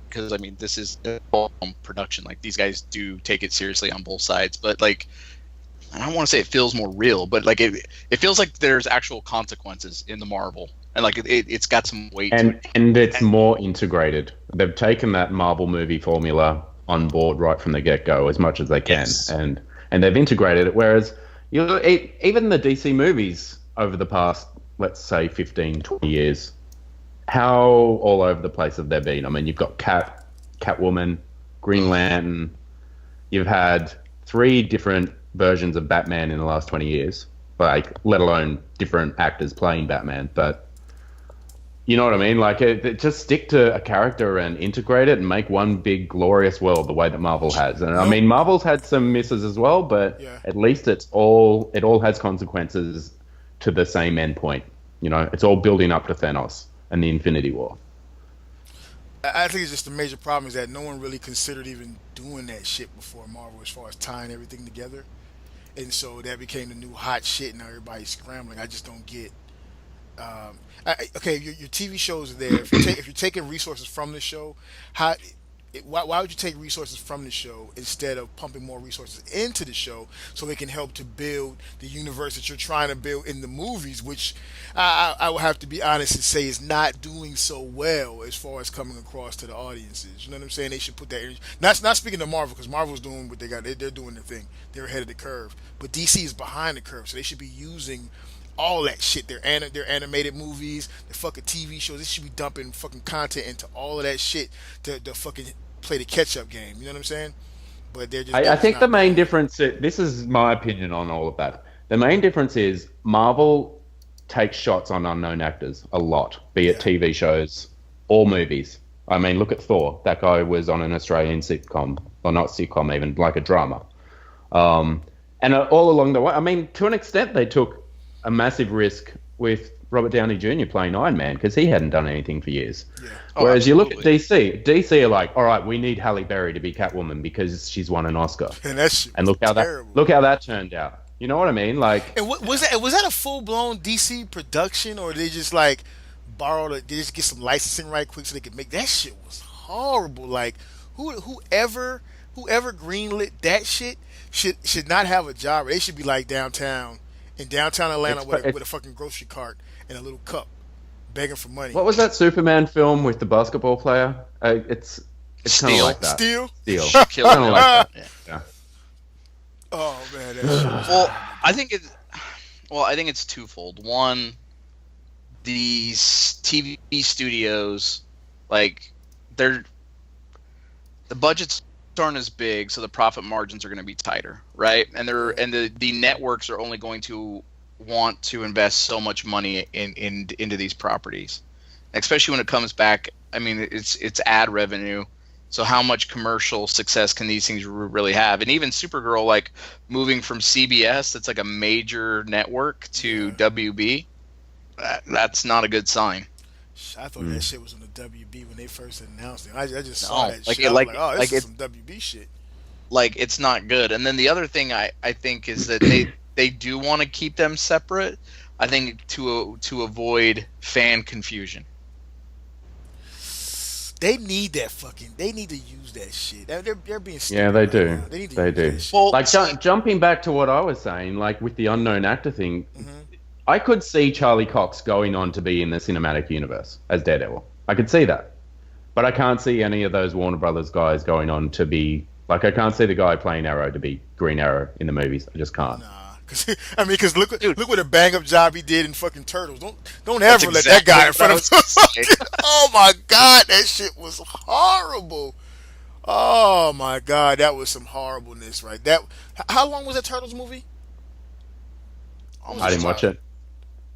because I mean this is all production. Like these guys do take it seriously on both sides, but like I don't want to say it feels more real, but like it feels like there's actual consequences in the Marvel, and like it's got some weight to it. And it's more integrated. They've taken that Marvel movie formula on board right from the get-go as much as they can, Yes. and they've integrated it. Whereas even the DC movies over the past, let's say, 15, 20 years, how all over the place have they been? I mean, you've got Catwoman, Green Lantern. You've had 3 different versions of Batman in the last 20 years, like let alone different actors playing Batman. But you know what I mean? Like, just stick to a character and integrate it and make one big glorious world the way that Marvel has. And I mean, Marvel's had some misses as well, but at least it all has consequences to the same endpoint. You know, it's all building up to Thanos and the Infinity War. I think it's just the major problem is that no one really considered even doing that shit before Marvel, as far as tying everything together, and so that became the new hot shit. Now everybody's scrambling. I just don't get. Okay, your TV shows are there. If you're taking resources from the show, why would you take resources from the show instead of pumping more resources into the show so they can help to build the universe that you're trying to build in the movies, which I will have to be honest and say is not doing so well as far as coming across to the audiences. You know what I'm saying? They should put that energy. Not speaking to Marvel, because Marvel's doing what they got. They're doing their thing. They're ahead of the curve. But DC is behind the curve, so they should be using all that shit, their animated movies, their fucking TV shows. They should be dumping fucking content into all of that shit to fucking play the catch-up game. You know what I'm saying? But they're just. I think the main difference. This is my opinion on all of that. The main difference is Marvel takes shots on unknown actors a lot, be it TV shows or movies. I mean, look at Thor. That guy was on an Australian sitcom, or not sitcom even, like a drama. And all along the way, I mean, to an extent, they took a massive risk with Robert Downey Jr. playing Iron Man because he hadn't done anything for years. Yeah. Whereas you look at DC are like, all right, we need Halle Berry to be Catwoman because she's won an Oscar. And look how that turned out. You know what I mean? Like, and was that a full blown DC production, or did they just like they just get some licensing right quick so they could make that shit? Was horrible. Like whoever greenlit that shit should not have a job. They should be like downtown Atlanta with a fucking grocery cart and a little cup, begging for money. What was that Superman film with the basketball player? It's kind of like that. Steel. Kind of like that. Yeah. Oh man. I think it's twofold. One, these TV studios, like the budgets aren't as big, so the profit margins are going to be tighter, right? And the networks are only going to want to invest so much money into these properties, especially when it comes back. I mean, it's ad revenue. So how much commercial success can these things really have? And even Supergirl, like moving from CBS, that's like a major network, to WB, that's not a good sign. I thought that shit was on the WB when they first announced it. I just saw that shit. This is some WB shit. Like, it's not good. And then the other thing I think is that they do want to keep them separate. I think to avoid fan confusion. They need that fucking. They need to use that shit. They're being stupid. Yeah, they do. Now. They need to do. That shit. Well, like jumping back to what I was saying, like with the unknown actor thing. Mm-hmm. I could see Charlie Cox going on to be in the cinematic universe as Daredevil. I could see that. But I can't see any of those Warner Brothers guys going on to be... Like, I can't see the guy playing Arrow to be Green Arrow in the movies. I just can't. Nah. Because look what a bang-up job he did in fucking Turtles. Don't ever let that guy in front of... Oh, my God. That shit was horrible. Oh, my God. That was some horribleness, right? How long was that Turtles movie? I didn't watch it.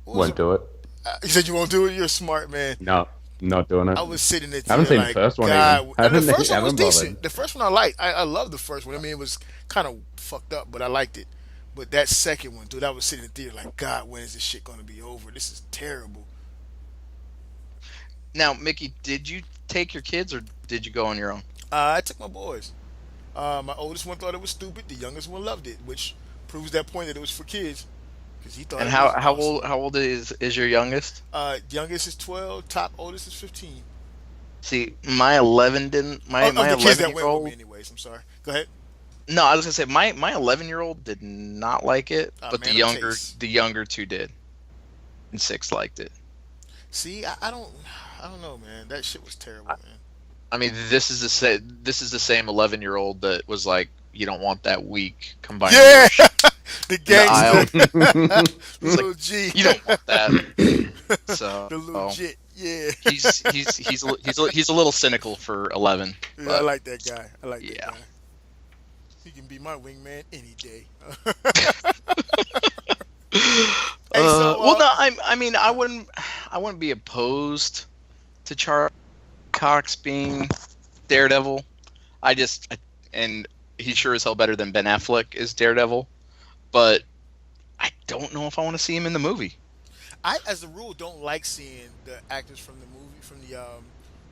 Won't do it. You said you won't do it? You're a smart man. No, not doing it. I was sitting there. I haven't seen the first one even. The first one was decent. The first one I liked. I loved the first one. I mean, it was kind of fucked up, but I liked it. But that second one, dude, I was sitting in the theater like, God, when is this shit going to be over? This is terrible. Now, Mickey, did you take your kids or did you go on your own? I took my boys. My oldest one thought it was stupid. The youngest one loved it, which proves that point that it was for kids. because he thought. And it how was how awesome. old how old is your youngest? Youngest is 12. Oldest is 15. See, my 11 didn't my The kids 11 that year went with me, old. anyways. I'm sorry. Go ahead. No, I was gonna say my 11-year-old did not like it, but Man of taste. the younger two did, and 6 liked it. See, I don't know, man. That shit was terrible, man. I mean, this is the same 11-year-old that was like, you don't want that weak combined. Yeah, the aisle. gangster, little G, You don't want that. So the legit. Yeah, he's a little cynical for 11. yeah, But I like that guy. I like that yeah. guy. He can be my wingman any day. Hey, well, no, I mean, I wouldn't be opposed to Charlie Cox being Daredevil. And he's sure as hell better than Ben Affleck is Daredevil, but I don't know if I want to see him in the movie. I, as a rule, don't like seeing the actors from the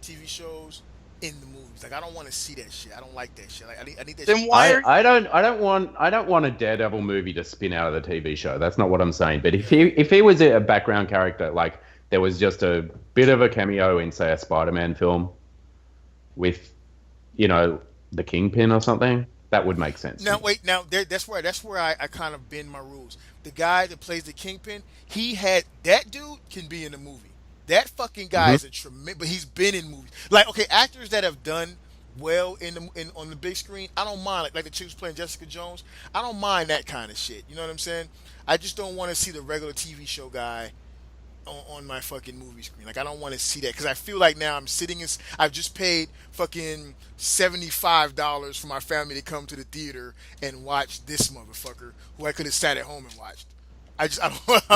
TV shows in the movies. Like, I don't want to see that shit. I don't like that shit. Like, I need that. Then shit. why? I don't want a Daredevil movie to spin out of the TV show. That's not what I'm saying. But if he was a background character, like there was just a bit of a cameo in, say, a Spider-Man film with, the Kingpin or something, that would make sense. Now wait, that's where I kind of bend my rules. The guy that plays the Kingpin, that dude can be in a movie. That fucking guy is a tremendous, but he's been in movies. Like, okay, actors that have done well on the big screen, I don't mind. Like the chick who's playing Jessica Jones, I don't mind that kind of shit. You know what I'm saying? I just don't want to see the regular TV show guy on my fucking movie screen. Like, I don't want to see that because I feel like now I've just paid fucking $75 for my family to come to the theater and watch this motherfucker who I could have sat at home and watched. I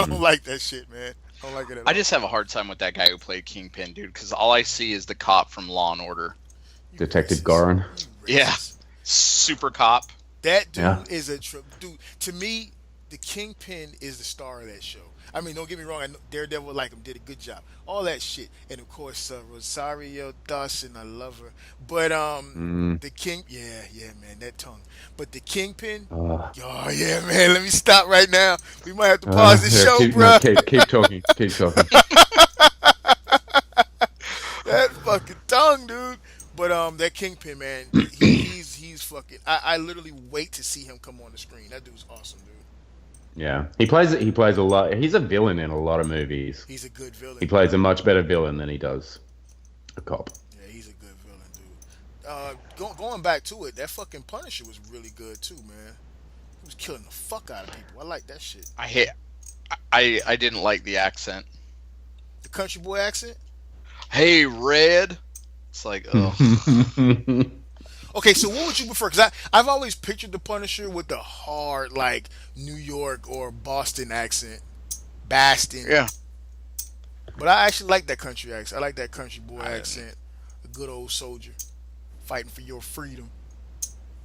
don't like that shit, man. I don't like it at all. I just have a hard time with that guy who played Kingpin, dude, because all I see is the cop from Law and Order. You Detective racist. Gorin. You Yeah, racist. super cop. That dude Yeah. is dude. To me, the Kingpin is the star of that show. I mean, don't get me wrong. I know Daredevil, like him, did a good job. All that shit, and of course Rosario Dawson, I love her. But the King, yeah, man, that tongue. But the Kingpin, oh yeah, man. Let me stop right now. We might have to pause this show, bro. Keep talking. Keep talking. That fucking tongue, dude. But that Kingpin, man, he's fucking. I literally wait to see him come on the screen. That dude's awesome, dude. Yeah, he plays a lot. He's a villain in a lot of movies. He's a good villain. He plays a much better villain than he does a cop. Yeah, he's a good villain, dude. Going back to it, that fucking Punisher was really good too, man. He was killing the fuck out of people. I like that shit. I didn't like the accent. The country boy accent. Hey, Red. It's like, oh. Okay, so what would you prefer? Because I've always pictured the Punisher with the hard, like, New York or Boston accent. Boston. Yeah. But I actually like that country accent. I like that country boy accent. A good old soldier. Fighting for your freedom.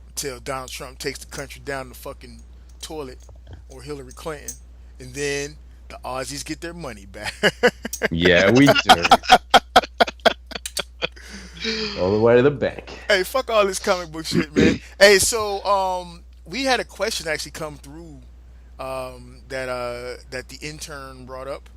Until Donald Trump takes the country down the fucking toilet. Or Hillary Clinton. And then the Aussies get their money back. Yeah, we do. All the way to the bank. Hey, fuck all this comic book shit, man. Hey, so we had a question actually come through that the intern brought up,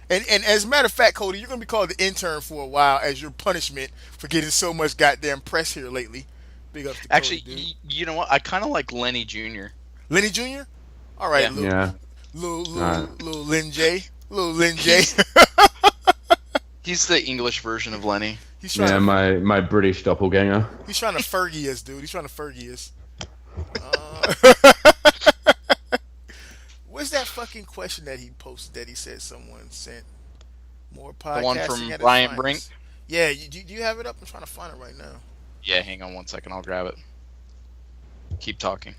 and as a matter of fact, Kodie, you're gonna be called the intern for a while as your punishment for getting so much goddamn press here lately. Big up to Kodie, Actually, dude. you know what? I kind of like Lenny Jr. Lenny Jr. All right, Yeah. little Lin J, little Lin J. He's the English version of Lenny. He's trying to, my British doppelganger. he's trying to Fergie us, dude. He's trying to Fergie us. What's that fucking question that he posted that he said someone sent? More podcasting. The one from at its Ryan finest. Brink? Yeah, do you have it up? I'm trying to find it right now. Yeah, hang on one second. I'll grab it. Keep talking.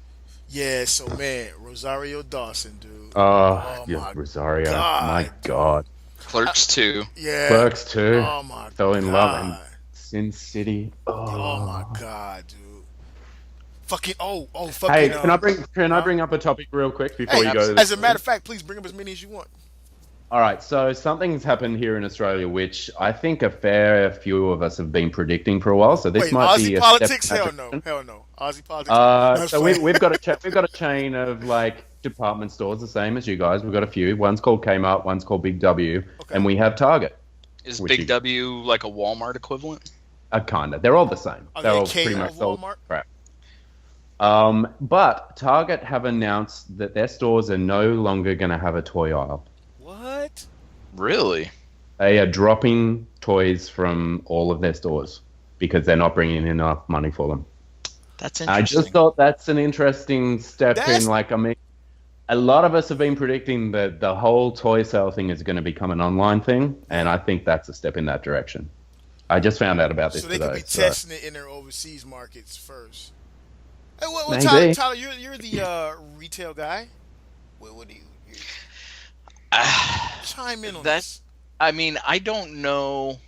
Yeah, so man, Rosario Dawson, dude. Oh, my yeah, Rosario. God, My God. Clerks 2. Yeah. Clerks too. Oh my Fell in love in God. Sin City. Oh my God, dude. Fucking fucking. Hey, can I bring up a topic real quick before Hey, you go to as the a matter of fact, please bring up as many as you want. All right, so something's happened here in Australia, which I think a fair few of us have been predicting for a while. So this Wait, might Aussie be a politics? step Hell in that no, direction. hell no. Aussie politics. That's So funny. we've got a chain of like department stores the same as you guys. We've got a few. One's called Kmart, one's called Big W, Okay. and we have Target. Is Big W like a Walmart equivalent? Kinda. They're all the same. Are They're they all K pretty of much sold Walmart? crap. But Target have announced that their stores are no longer going to have a toy aisle. What? Really? They are dropping toys from all of their stores because they're not bringing in enough money for them. That's I interesting. just thought that's an interesting step That's- in. Like, I mean, a lot of us have been predicting that the whole toy sale thing is going to become an online thing, and I think that's a step in that direction. I just found out about this So they today. could be testing it in their overseas markets first. Hey, well, Maybe. Tyler, you're the retail guy. What do you chime in on this? I mean, I don't know.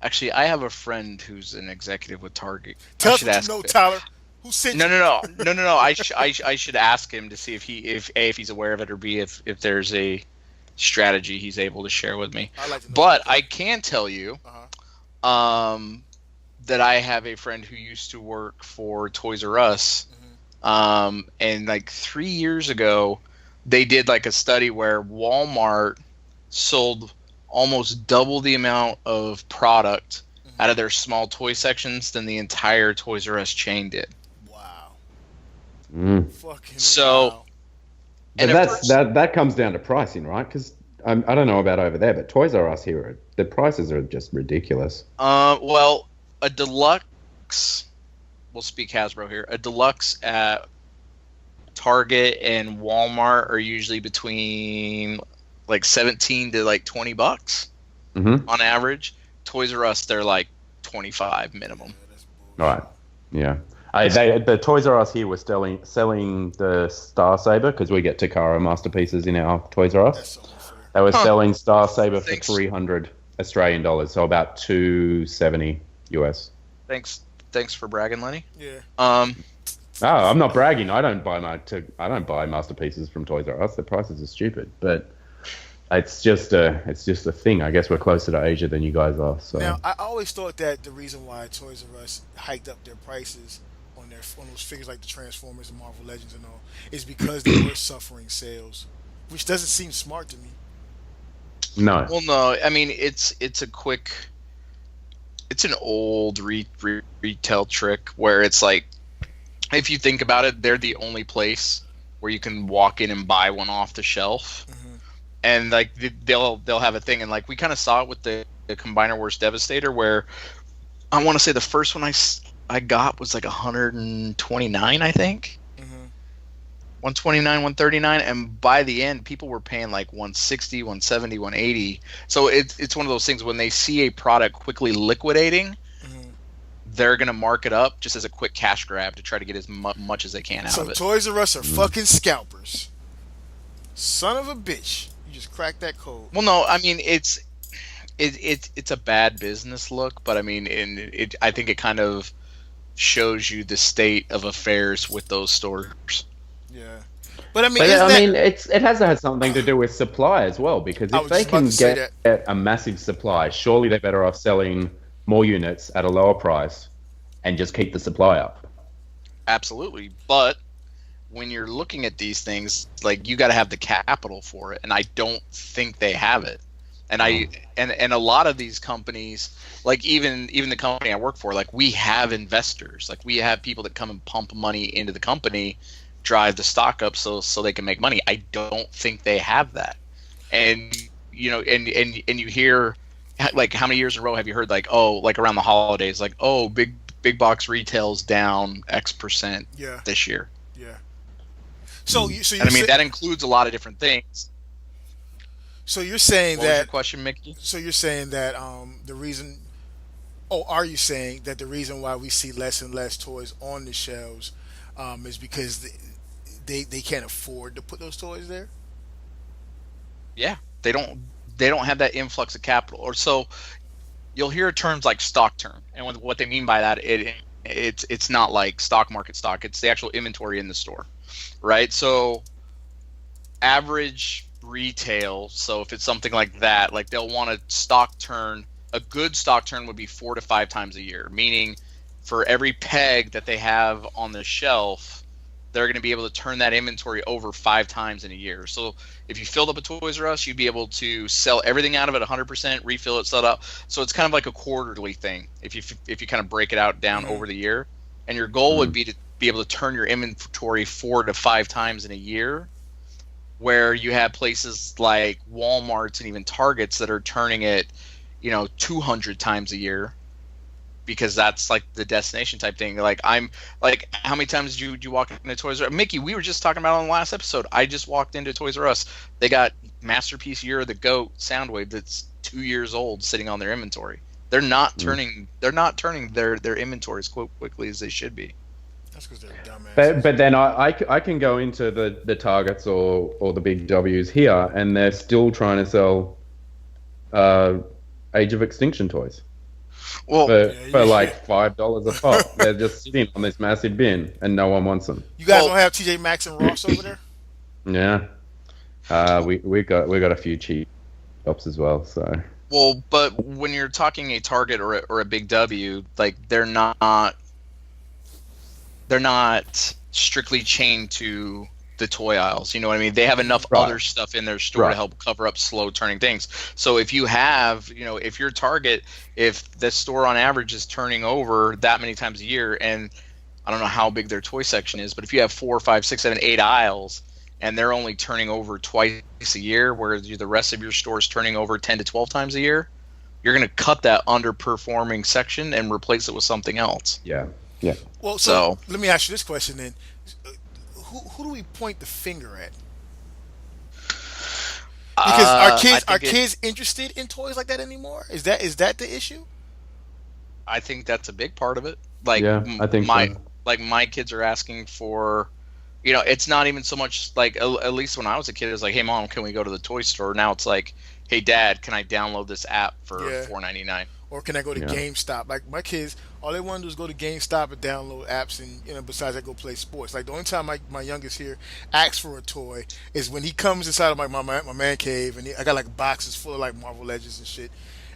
Actually, I have a friend who's an executive with Target. Tell I us should what ask you know, him. Tyler. Who sent you? No. I should ask him to see if he's aware of it, or B, if there's a strategy he's able to share with me. I'd like to know But about I can tell you Uh-huh. that I have a friend who used to work for Toys R Us, and like 3 years ago, they did like a study where Walmart sold almost double the amount of product out of their small toy sections than the entire Toys R Us chain did. Wow. Mm. Fucking So- wow. But And at first- that comes down to pricing, right? Because I don't know about over there, but Toys R Us here, the prices are just ridiculous. Well, a deluxe, we'll speak Hasbro here, a deluxe at Target and Walmart are usually between like 17 to like $20 Mm-hmm. on average. Toys R Us, they're like 25 minimum. All right. Yeah. The Toys R Us here was selling the Star Saber because we get Takara masterpieces in our Toys R Us. That's so unfair. They were selling Star Saber for Thanks. 300 Australian dollars, so about 270 US. Thanks for bragging, Lenny. Yeah. Oh, I'm not bragging. I don't buy masterpieces from Toys R Us. The prices are stupid, but it's just a thing. I guess we're closer to Asia than you guys are. So Now, I always thought that the reason why Toys R Us hiked up their prices on those figures like the Transformers and Marvel Legends and all is because they were suffering sales, which doesn't seem smart to me. no. Well, no, I mean it's an old retail trick where it's like, if you think about it, they're the only place where you can walk in and buy one off the shelf, and like they'll have a thing, and like we kind of saw it with the Combiner Wars Devastator, where I want to say the first one I got was like 129, I think. 129, 139, and by the end, people were paying like 160, 170, 180. So it's one of those things when they see a product quickly liquidating, they're gonna mark it up just as a quick cash grab to try to get as much as they can out of So it. Toys R Us are fucking scalpers. Son of a bitch. You just cracked that code. Well, no, I mean it's a bad business look, but I mean, I think it kind of shows you the state of affairs with those stores. Yeah. But I mean, But isn't I that- mean, it has to have something to do with supply as well. Because I if was they just about can to say get a massive supply, surely they're better off selling more units at a lower price and just keep the supply up. Absolutely, but when you're looking at these things, like you got to have the capital for it, and I don't think they have it. And and a lot of these companies, like even the company I work for, like we have investors, like we have people that come and pump money into the company, drive the stock up so they can make money. I don't think they have that. And you know, and you hear, like, how many years in a row have you heard, like, oh, like around the holidays, like, oh, big box retail's down X% this year. Yeah. So you're And I mean, that includes a lot of different things. So you're saying What was your that question, Mickey? So you're saying that the reason are you saying that the reason why we see less and less toys on the shelves is because they can't afford to put those toys there? Yeah, they don't have that influx of capital. Or so you'll hear terms like stock turn, and what they mean by that, it's not like stock market stock. It's the actual inventory in the store, right? So average retail. So if it's something like that, like they'll want a stock turn. A good stock turn would be 4 to 5 times a year, meaning for every peg that they have on the shelf, they're going to be able to turn that inventory over 5 times in a year. So if you filled up a Toys R Us, you'd be able to sell everything out of it 100%, refill it, sell it out. So it's kind of like a quarterly thing if you kind of break it out down over the year. And your goal would be to be able to turn your inventory 4 to 5 times in a year, where you have places like Walmarts and even Targets that are turning it, 200 times a year, because that's like the destination type thing. Like how many times did you walk into Toys R Us? Mickey, we were just talking about on the last episode. I just walked into Toys R Us. They got Masterpiece Year of the Goat Soundwave that's 2 years old sitting on their inventory. They're not turning their inventories quickly as they should be. That's because they're dumbasses. But then I can go into the Targets or the big W's here, and they're still trying to sell Age of Extinction toys. Well, for like $5 a pop. They're just sitting on this massive bin, and no one wants them. You guys don't have TJ Maxx and Ross over there? Yeah, we got a few cheap shops as well. So. Well, but when you're talking a Target or a big W, like they're not strictly chained to the toy aisles. You know what I mean? They have enough other stuff in their store to help cover up slow turning things. So if you have, if your Target, if the store on average is turning over that many times a year, and I don't know how big their toy section is, but if you have 4, 5, 6, 7, 8 aisles and they're only turning over twice a year, whereas the rest of your store is turning over 10 to 12 times a year, you're going to cut that underperforming section and replace it with something else. Yeah. Well, so let me ask you this question then. Who do we point the finger at? Because are kids interested in toys like that anymore? Is that the issue? I think that's a big part of it. Like, I think my kids are asking for, it's not even so much like, at least when I was a kid, it was like, hey mom, can we go to the toy store? Now it's like, hey dad, can I download this app for $4.99? Or can I go to GameStop? Like my kids, all they want to do is go to GameStop and download apps, and besides I go play sports. Like the only time my youngest here asks for a toy is when he comes inside of my man cave, and I got like boxes full of like Marvel Legends and shit,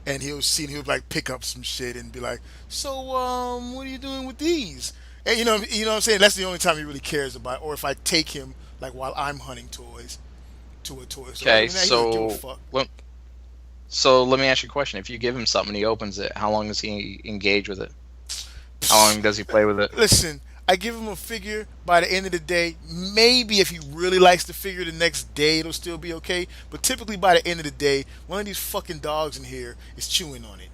and he'll like pick up some shit and be like, so what are you doing with these? And you know what I'm saying? That's the only time he really cares about. Or if I take him like while I'm hunting toys to a toy store. Okay, he doesn't give a fuck. So let me ask you a question. If you give him something and he opens it, how long does he engage with it? How long does he play with it? Listen, I give him a figure. By the end of the day, maybe if he really likes the figure, the next day it'll still be okay. But typically by the end of the day, one of these fucking dogs in here is chewing on it.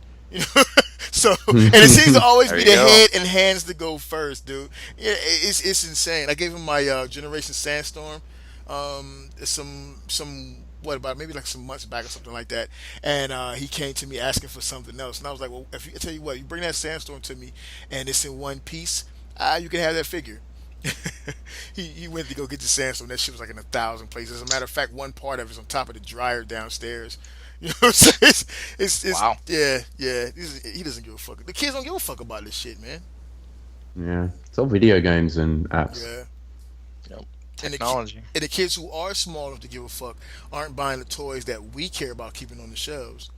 So, and it seems to always be the head and hands that go first, dude. Yeah, it's insane. I gave him my Generation Sandstorm. About maybe like some months back or something like that, and he came to me asking for something else, and I was like, well, I tell you what, you bring that Sandstorm to me and it's in one piece, you can have that figure. he went to go get the Sandstorm. That shit was like in 1,000 places. As a matter of fact, one part of it's on top of the dryer downstairs. You know what I'm saying? It's wow. Yeah. He doesn't give a fuck. The kids don't give a fuck about this shit, man. Yeah, it's all video games and apps. Yeah. Technology. And the kids who are small enough to give a fuck aren't buying the toys that we care about keeping on the shelves.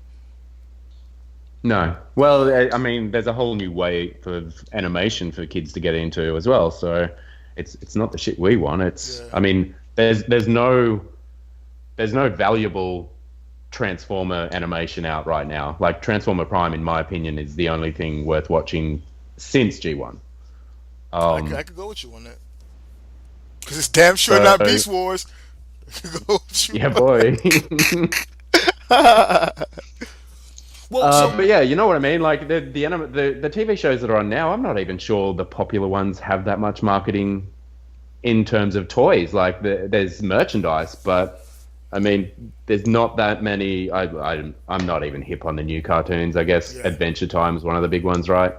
No. Well, I mean, there's a whole new way of animation for kids to get into as well. So it's not the shit we want. I mean, there's no valuable Transformer animation out right now. Like Transformer Prime, in my opinion, is the only thing worth watching since G1. I could go with you on that. Because it's damn sure not Beast Wars. Yeah, boy. But yeah, you know what I mean? Like the TV shows that are on now, I'm not even sure the popular ones have that much marketing in terms of toys. Like there's merchandise, but I mean, there's not that many. I'm not even hip on the new cartoons. I guess Adventure Time is one of the big ones, right?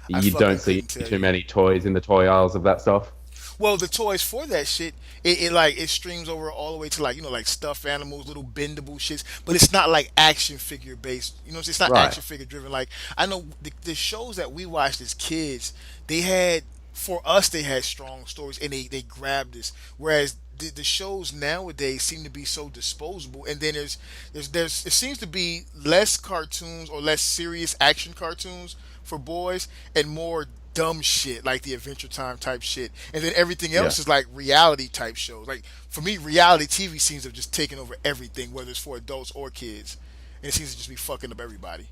You don't see too many toys in the toy aisles of that stuff. Well, the toys for that shit, it streams over all the way to like stuffed animals, little bendable shits, but it's not like action figure based. You know, it's not action figure driven. Like I know the shows that we watched as kids, they had strong stories and they grabbed us. Whereas the shows nowadays seem to be so disposable, and then it seems to be less cartoons or less serious action cartoons for boys and more dumb shit, like the Adventure Time type shit, and then everything else is like reality type shows. Like for me, reality TV seems to have just taken over everything, whether it's for adults or kids, and it seems to just be fucking up everybody.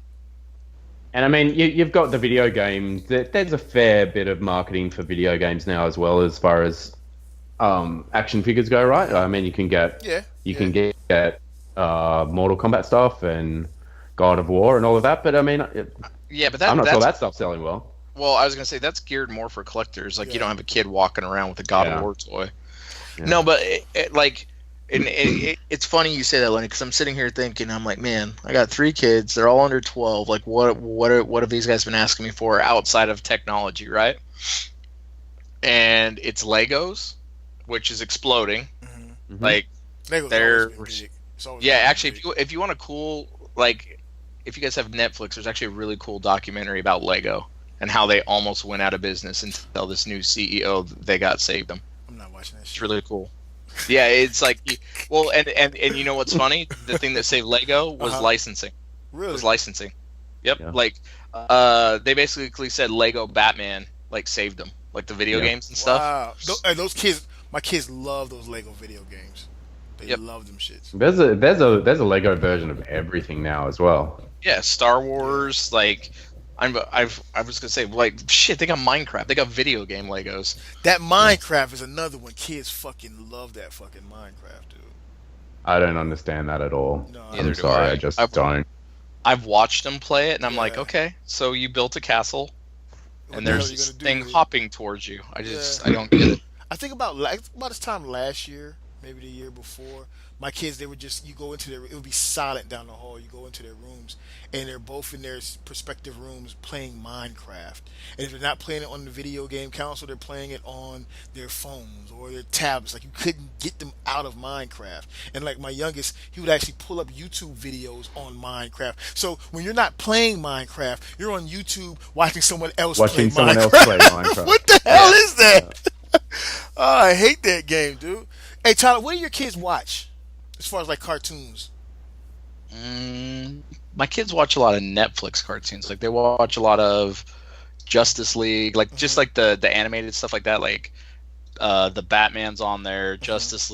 And I mean, you've got the video game. There's a fair bit of marketing for video games now, as well as far as action figures go, right? I mean, you can get Mortal Kombat stuff and God of War and all of that. But I mean, but I'm not sure that stuff's selling well. Well, I was gonna say that's geared more for collectors. Like you don't have a kid walking around with a God of War toy. Yeah. No, but it's funny you say that, Lenny, because I'm sitting here thinking, I'm like, man, I got 3 kids. They're all under 12. Like, what have these guys been asking me for outside of technology, right? And it's Legos, which is exploding. Mm-hmm. Like, Legos actually, if you want a cool, like, if you guys have Netflix, there's actually a really cool documentary about Lego and how they almost went out of business until this new CEO they got saved them. I'm not watching that shit. It's really cool. Yeah, it's like, well, and you know what's funny? The thing that saved Lego was licensing. Really? It was licensing. Yep. Yeah. Like, they basically said Lego Batman like saved them, like the video games and stuff. Wow. Those kids, my kids love those Lego video games. They love them shits. There's a Lego version of everything now as well. Yeah, Star Wars. Like, I was gonna say, like, shit. They got Minecraft. They got video game Legos. That Minecraft is another one. Kids fucking love that fucking Minecraft, dude. I don't understand that at all. No, I'm sorry, I just don't. I've watched them play it, and I'm like, okay, so you built a castle, and there's this thing hopping towards you. I don't get it. I think about this time last year, maybe the year before, my kids, they would just, you go into it would be silent down the hall. You go into their rooms, and they're both in their respective rooms playing Minecraft. And if they're not playing it on the video game console, they're playing it on their phones or their tablets. Like, you couldn't get them out of Minecraft. And like my youngest, he would actually pull up YouTube videos on Minecraft. So when you're not playing Minecraft, you're on YouTube watching someone else play Minecraft. What the hell is that? Oh, I hate that game, dude. Hey, Tyler, what do your kids watch as far as like cartoons? My kids watch a lot of Netflix cartoons. Like, they watch a lot of Justice League, like just like the animated stuff like that. Like the Batman's on there, Justice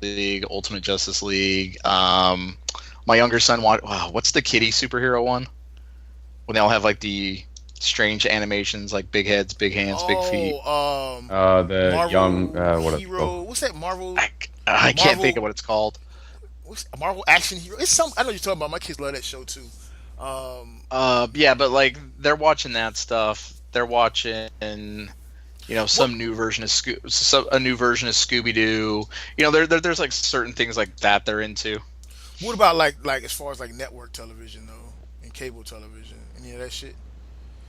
League, Ultimate Justice League. My younger son what's the kitty superhero one? When they all have like the strange animations, like big heads, big hands, big feet. The Marvel young Hero. What's that Marvel? I can't think of what it's called. What's a Marvel Action Hero? It's some. I know you're talking about. My kids love that show too. Yeah, but like they're watching that stuff. They're watching, some new version of Scooby Doo. There's like certain things like that they're into. What about like as far as like network television though, and cable television, any of that shit?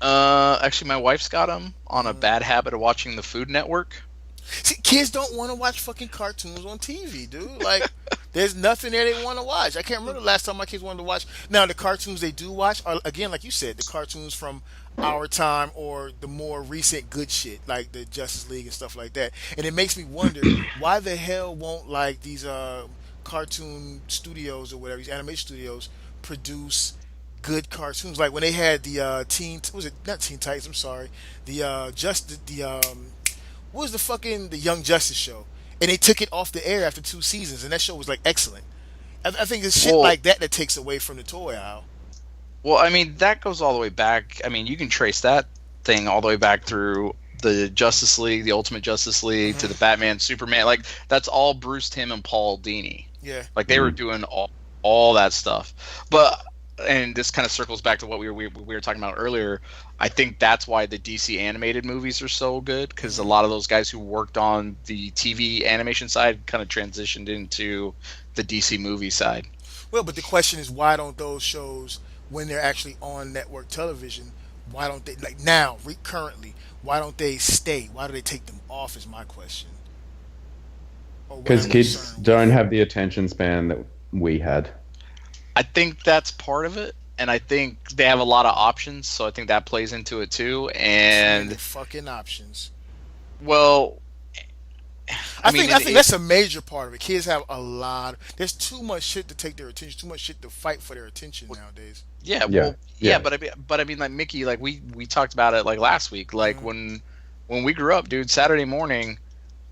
Actually, my wife's got them on a bad habit of watching the Food Network. See, kids don't want to watch fucking cartoons on TV, dude. Like, there's nothing there they want to watch. I can't remember the last time my kids wanted to watch. Now, the cartoons they do watch are, again, like you said, the cartoons from our time or the more recent good shit, like the Justice League and stuff like that. And it makes me wonder, why the hell won't, like, these cartoon studios or whatever, these animation studios, produce good cartoons? Like, when they had the not Teen Titans, I'm sorry. What was the Young Justice show? And they took it off the air after 2 seasons, and that show was like excellent. I think it's shit like that takes away from the toy aisle. Well, I mean, that goes all the way back. I mean, you can trace that thing all the way back through the Justice League, the Ultimate Justice League, to the Batman, Superman. Like, that's all Bruce Timm and Paul Dini. Yeah. Like, they were doing all that stuff. But, and this kind of circles back to what we were talking about earlier. I think that's why the DC animated movies are so good, because a lot of those guys who worked on the TV animation side kind of transitioned into the DC movie side. Well, but the question is, why don't those shows, when they're actually on network television, why don't they, like now, currently, why don't they stay? Why do they take them off is my question. Because kids don't have the attention span that we had. I think that's part of it. And I think they have a lot of options, so I think that plays into it too. And fucking options. Well, I think that's a major part of it. Kids have a lot. There's too much shit to take their attention. Too much shit to fight for their attention nowadays. Yeah, Yeah. well, Yeah. but I mean, like Mickey, like we talked about it like last week. Like when we grew up, dude, Saturday morning,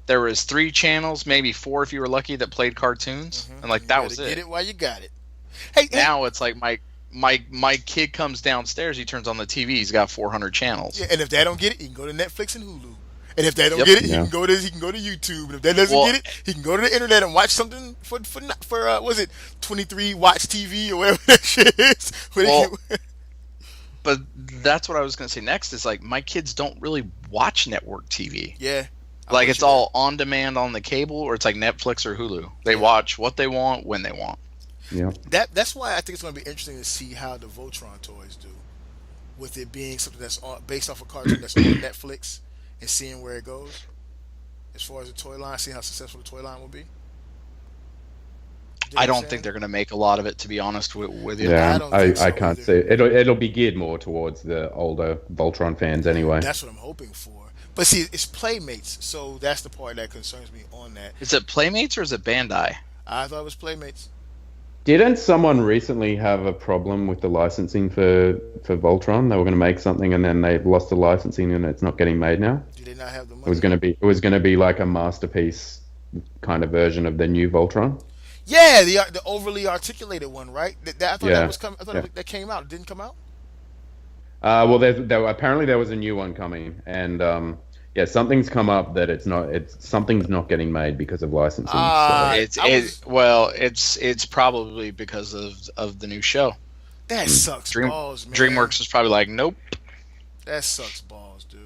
there was 3 channels, maybe 4 if you were lucky, that played cartoons, and like that was it. Get it while you got it. Hey, Now it's like my kid comes downstairs, he turns on the TV, he's got 400 channons. Yeah, and if they don't get it, he can go to Netflix and Hulu. And if they don't get it, he can go to YouTube. And if that doesn't get it, he can go to the internet and watch something for was it 23 Watch TV or whatever that shit is. But that's what I was going to say next is like my kids don't really watch network TV. Yeah. Like it's all on demand on the cable, or it's like Netflix or Hulu. They watch what they want when they want. Yeah. That's why I think it's going to be interesting to see how the Voltron toys do, with it being something that's based off a cartoon that's on Netflix, and seeing where it goes. As far as the toy line, seeing how successful the toy line will be. I don't think they're going to make a lot of it, to be honest with you. Yeah, I can't see it. It'll be geared more towards the older Voltron fans anyway. That's what I'm hoping for. But see, it's Playmates, so that's the part that concerns me on that. Is it Playmates or is it Bandai? I thought it was Playmates. Didn't someone recently have a problem with the licensing for Voltron? They were going to make something and then they lost the licensing and it's not getting made now. Do they not have the money? It was going to be like a masterpiece kind of version of the new Voltron. Yeah, the overly articulated one, right? I thought that was coming. I thought that came out. It didn't come out. Well, apparently there was a new one coming, and something's come up that something's not getting made because of licensing. It's probably because of the new show. That sucks balls, man. DreamWorks is probably like, nope. That sucks balls, dude.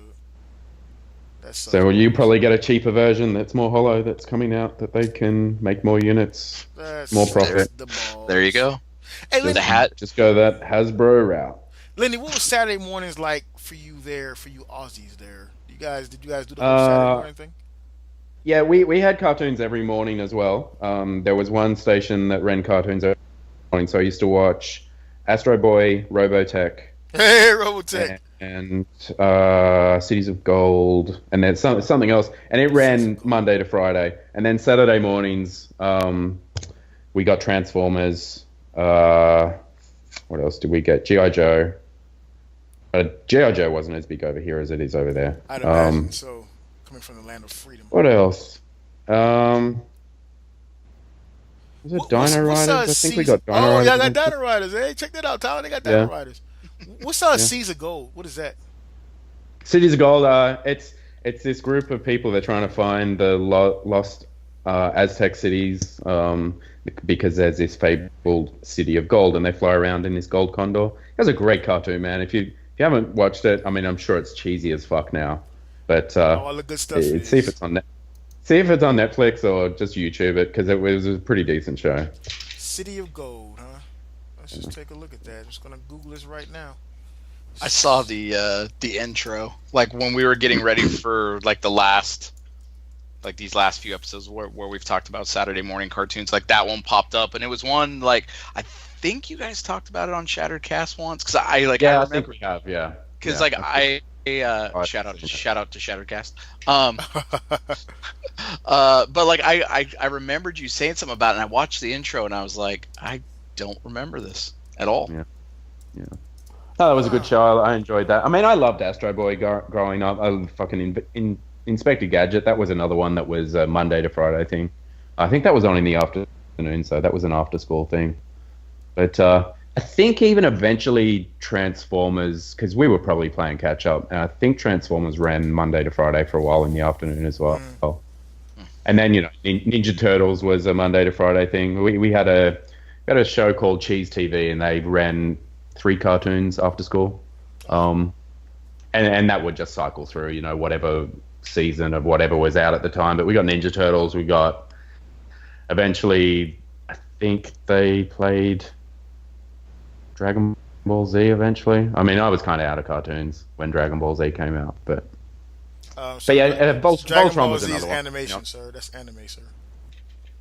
So you probably get a cheaper version that's more hollow that's coming out that they can make more units, more profit. There you go. Hey, just go that Hasbro route. Lenny, what was Saturday mornings like for you Aussies there? Did you guys do the whole Saturday morning thing? Yeah, we had cartoons every morning as well. There was one station that ran cartoons every morning, so I used to watch Astro Boy, Robotech. Hey, Robotech. And Cities of Gold, and then something else, and it ran Monday to Friday, and then Saturday mornings we got Transformers. What else did we get? G.I. Joe. G.I. Joe wasn't as big over here as it is over there. I'd imagine so, coming from the land of freedom. What else? Was it Dino Riders? I think we got Dino Riders. Oh, yeah, I got Dino Riders. Hey, check that out, Tyler. They got Dino Riders. What's Seas of Gold? What is that? Cities of Gold. It's this group of people that are trying to find the lost Aztec cities because there's this fabled city of gold, and they fly around in this gold condor. It was a great cartoon, man. If you haven't watched it, I mean, I'm sure it's cheesy as fuck now, but all the good stuff. See if it's on Netflix or just YouTube it, because it was a pretty decent show. City of Gold, huh? Let's just take a look at that. I'm just gonna Google this right now. I saw the intro, like when we were getting ready for like these last few episodes where we've talked about Saturday morning cartoons. Like that one popped up, and it was one like I think you guys talked about it on Shattered Cast once, because I remember, I think we have, yeah. Because shout out to Shattered Cast. But like I remembered you saying something about it, and I watched the intro, and I was like, I don't remember this at all. Yeah. Oh, that was a good show. I enjoyed that. I mean, I loved Astro Boy growing up. I fucking Inspector Gadget. That was another one that was a Monday to Friday thing. I think that was on in the afternoon, so that was an after-school thing. But I think even eventually Transformers, because we were probably playing catch-up, and I think Transformers ran Monday to Friday for a while in the afternoon as well. And then, Ninja Turtles was a Monday to Friday thing. We had a show called Cheese TV, and they ran 3 cartoons after school. And that would just cycle through, whatever season of whatever was out at the time. But we got Ninja Turtles. We got, eventually, I think they played Dragon Ball Z eventually. I mean, I was kind of out of cartoons when Dragon Ball Z came out. But Voltron was another one. Animation, sir. That's anime, sir.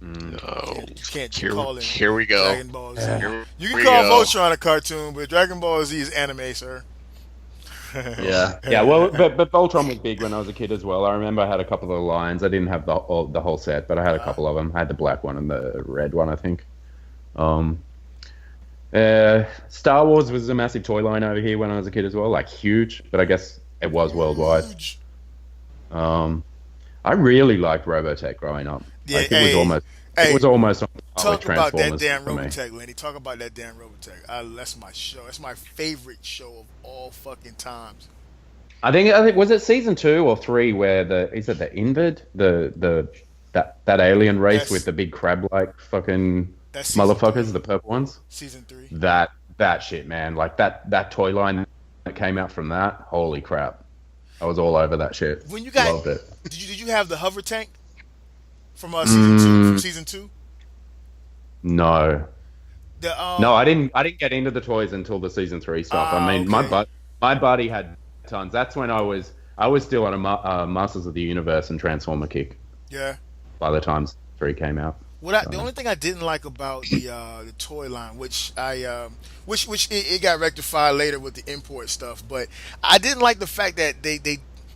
Oh, you can't call it. Here we go. Dragon Ball Z. You can call Voltron a cartoon, but Dragon Ball Z is anime, sir. Yeah, yeah. Well, but Voltron was big when I was a kid as well. I remember I had a couple of the lions. I didn't have the whole set, but I had a couple of them. I had the black one and the red one, I think. Um, Star Wars was a massive toy line over here when I was a kid as well, like huge. But I guess it was worldwide. Huge. Um, I really liked Robotech growing up. Yeah, Like it hey, was almost on par with talk about that Transformers damn for me. Robotech, Lenny. Talk about that damn Robotech. That's my show. That's my favorite show of all fucking times. I think was it season 2 or 3 where is it the Invid that alien race That's with the big crab like fucking that's season motherfuckers, three. the purple ones. Season three. That shit, man. Like that toy line that came out from that. Holy crap! I was all over that shit. When you got, Loved it. did you have the hover tank from season two? From Mm, season two, no, the no, I didn't get into the toys until the season 3 stuff. I mean, okay, my buddy had tons. That's when I was still on a Masters of the Universe and Transformer kick yeah. by the time 3 came out. The only thing I didn't like about the toy line, which it got rectified later with the import stuff, but I didn't like the fact that they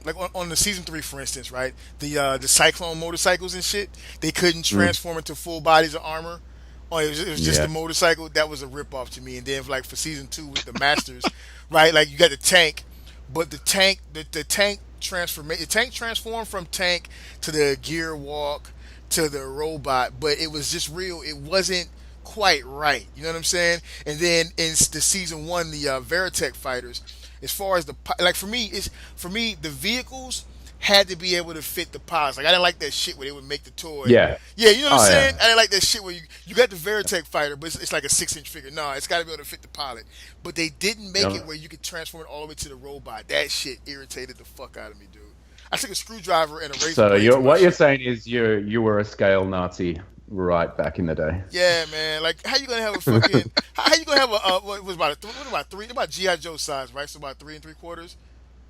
like on the season 3, for instance, right? The Cyclone motorcycles and shit, they couldn't transform into full bodies of armor. Oh, it was just Yeah. the motorcycle. That was a rip off to me. And then like for season 2 with the Masters, right? Like you got the tank, but the tank transformation, the tank transformed from tank to the gear walk to the robot, but it was just real. It wasn't quite right. You know what I'm saying? And then in the season 1, the Veritech fighters, as far as like for me the vehicles had to be able to fit the pilots. Like I didn't like that shit where they would make the toy. Yeah. Yeah, you know what I'm Oh saying? yeah. I didn't like that shit where you got the Veritech fighter, but it's like a 6-inch figure. No, it's got to be able to fit the pilot. But they didn't make Yep. it where you could transform it all the way to the robot. That shit irritated the fuck out of me, dude. I took a screwdriver and a razor So blade to my what you're shit. saying is you were a scale Nazi right back in the day. Yeah, man. Like, how you gonna have a fucking? How you gonna have what was about about GI Joe size, right? So about 3 3/4,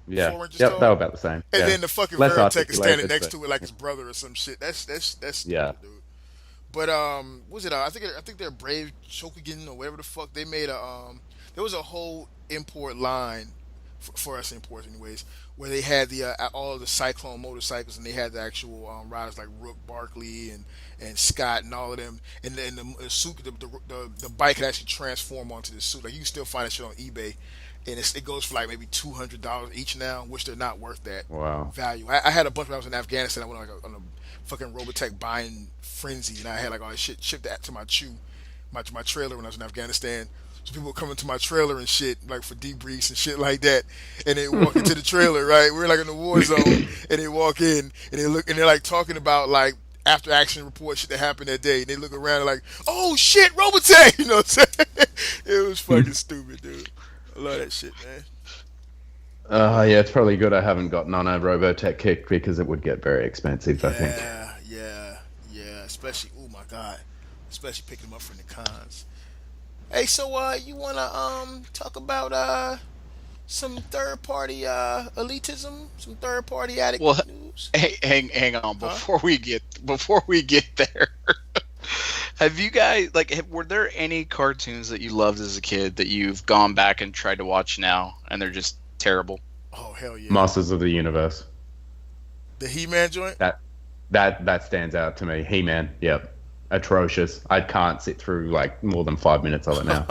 Yeah. 4 inches Yep. They tall. were about the same. And Yeah. then the fucking Less Veritech is standing articulated, next but to it like his brother or some shit. That's yeah. stupid, dude. But what was it? I think they're Brave Shokugan or whatever the fuck they made there was a whole import line for us imports anyways, where they had the all of the Cyclone motorcycles and they had the actual riders like Rook Barkley and Scott and all of them, and then the suit the bike could actually transform onto the suit. Like you can still find that shit on eBay, and it goes for like maybe $200 each now, which they're not worth that Wow. value. I had a bunch when I was in Afghanistan. I went on a fucking Robotech buying frenzy, and I had like all this shit shipped to my trailer when I was in Afghanistan. So people would come into my trailer and shit, like for debriefs and shit like that, and they walk into the trailer, right? We're like in the war zone, and they walk in and they look and they're like talking about like after action report shit that happened that day, and they look around and like, oh shit, Robotech, you know what I'm saying? It was fucking stupid, dude. I love that shit, man. Yeah, it's probably good I haven't gotten on a Robotech kick because it would get very expensive, I think. Yeah. Especially, oh my god, especially picking them up from the cons. Hey, so you wanna talk about some third party elitism, some third party addict Well, news? hang on Huh? before we get there. Have you guys were there any cartoons that you loved as a kid that you've gone back and tried to watch now and they're just terrible? Oh hell yeah, Masters of the Universe. the He-Man joint. That stands out to me. He-Man. Yep. Atrocious. I can't sit through like more than 5 minutes of it now.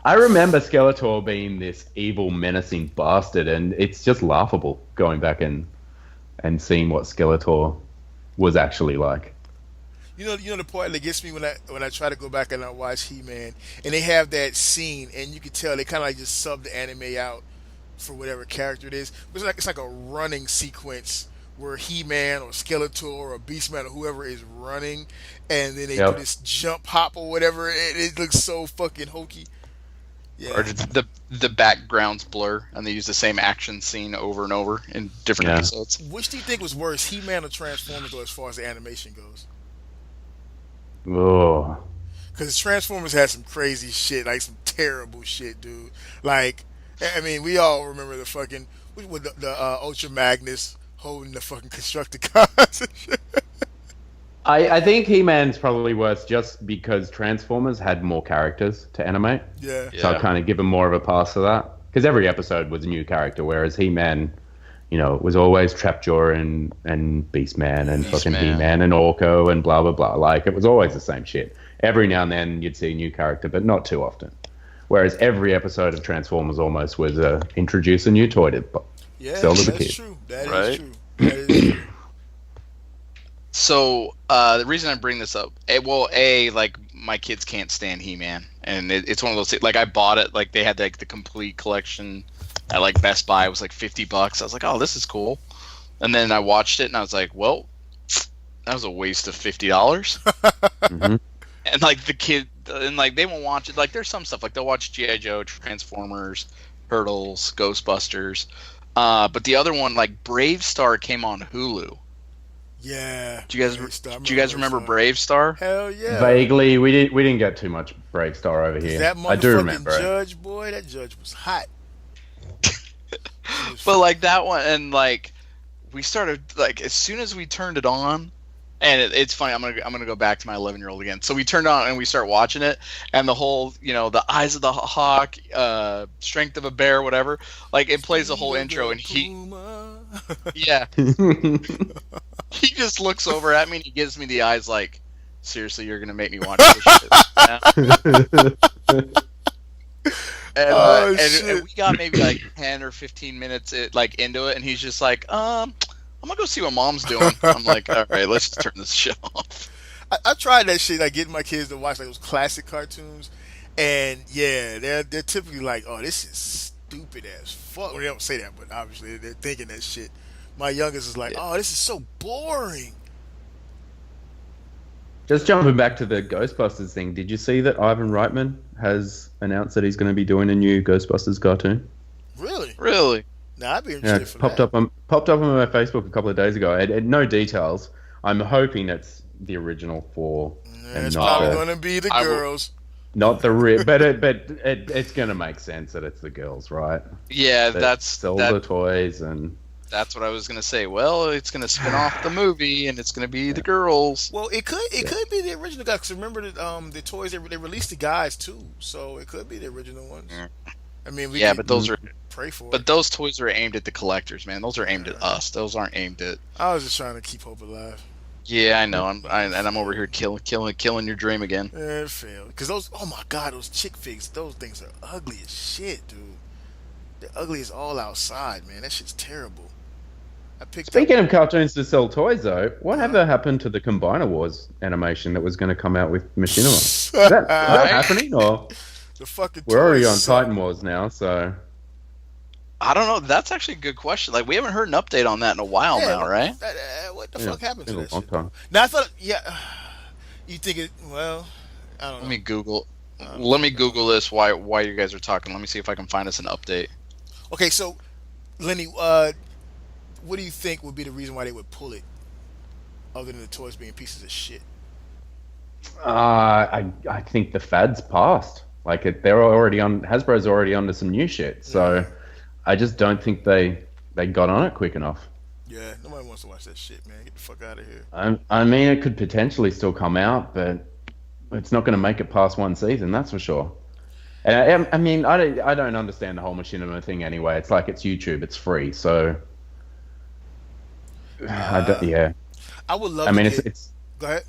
I remember Skeletor being this evil, menacing bastard, and it's just laughable going back and seeing what Skeletor was actually like. You know the part that gets me when I try to go back and I watch He-Man, and they have that scene, and you can tell they kind of like just sub the anime out for whatever character it is. But it's like a running sequence where He-Man or Skeletor or Beastman or whoever is running, and then they do Yep. this jump hop or whatever. It looks so fucking hokey. Or Yeah, did the backgrounds blur and they use the same action scene over and over in different Yeah. episodes? which do you think was worse, He-Man or Transformers, though, as far as the animation goes? Oh. Because Transformers had some crazy shit, like some terrible shit, dude. Like, I mean, we all remember the fucking with the Ultra Magnus holding the fucking Constructicons and shit. I think He-Man's probably worse just because Transformers had more characters to animate. Yeah. So I kind of give him more of a pass to that. Because every episode was a new character, whereas He-Man, it was always Trapjaw and Beastman and fucking He-Man and Orko and blah, blah, blah. Like, it was always the same shit. Every now and then you'd see a new character, but not too often. Whereas every episode of Transformers almost was introduce a new toy to sell to the kids. True. That is true. That is true. So the reason I bring this up, like my kids can't stand He-Man, and it's one of those like I bought it, like they had like the complete collection at like Best Buy. It was like $50. I was like, oh, this is cool. And then I watched it and I was like, well, that was a waste of $50. Mm-hmm. And like the kid, and like they won't watch it. Like there's some stuff like they'll watch G.I. Joe, Transformers, Turtles, Ghostbusters. But the other one, like Brave Star, came on Hulu. Yeah. Do you guys remember Brave Star? Hell yeah. Vaguely, we didn't get too much Brave Star over here. That I do remember judge, boy, that judge was hot. But like that one, and like we started like as soon as we turned it on, and it's funny. I'm gonna go back to my 11-year-old again. So we turned on and we start watching it, and the whole the eyes of the hawk, strength of a bear, whatever. Like it plays the whole intro, and yeah. He just looks over at me and he gives me the eyes like, seriously, you're gonna make me watch this shit right now? And we got maybe like 10 or 15 minutes into it, and he's just like, I'm gonna go see what mom's doing. I'm like, all right, let's just turn this shit off. I tried that shit, like getting my kids to watch like those classic cartoons, and yeah, they're typically like, oh, this is stupid as fuck. Well, they don't say that, but obviously they're thinking that shit. My youngest is like, oh, this is so boring. Just jumping back to the Ghostbusters thing, did you see that Ivan Reitman has announced that he's going to be doing a new Ghostbusters cartoon? Really? Nah, I'd be interested for popped that. Popped up on my Facebook a couple of days ago. It had no details. I'm hoping it's the original 4. And it's not probably going to be the girls. Not the real, but it's going to make sense that it's the girls, right? Yeah, that sell the toys and. That's what I was gonna say. Well, it's gonna spin off the movie, and it's gonna be the girls. Well, it could be the original guys. Because remember the toys they released the guys too, so it could be the original ones. I mean, but those are pray for. But those toys are aimed at the collectors, man. Those are aimed at us. Those aren't aimed at. I was just trying to keep hope alive. Yeah, I know. I'm over here killing your dream again. Yeah, it failed. Because oh my god, those chick figs, those things are ugly as shit, dude. They're ugly as all outside, man. That shit's terrible. Speaking of cartoons to sell toys, though, whatever happened to the Combiner Wars animation that was going to come out with Machinima? Is that happening, or we're already on Titan Wars now? So I don't know. That's actually a good question. Like we haven't heard an update on that in a while now, right? What the fuck happened to that shit? Time. Now I thought, you think it? Well, I don't know. Let me Google this. Why you guys are talking? Let me see if I can find us an update. Okay, so Lenny, what do you think would be the reason why they would pull it, other than the toys being pieces of shit? I think the fad's passed. Like they're already on. Hasbro's already onto some new shit. So I just don't think they got on it quick enough. Yeah, nobody wants to watch that shit, man. Get the fuck out of here. I mean, it could potentially still come out, but it's not going to make it past one season. That's for sure. And I mean, I don't understand the whole Machinima thing anyway. It's like it's YouTube. It's free, so. I would love. It's. Go ahead.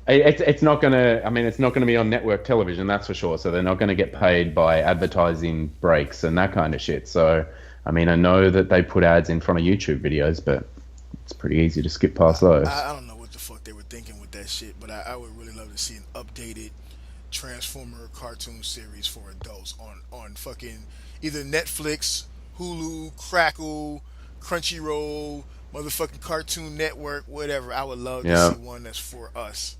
It's not gonna. I mean, it's not gonna be on network television. That's for sure. So they're not gonna get paid by advertising breaks and that kind of shit. So, I mean, I know that they put ads in front of YouTube videos, but it's pretty easy to skip past those. I don't know what the fuck they were thinking with that shit, but I would really love to see an updated Transformer cartoon series for adults on fucking either Netflix, Hulu, Crackle, Crunchyroll, motherfucking Cartoon Network, whatever. I would love to see one that's for us.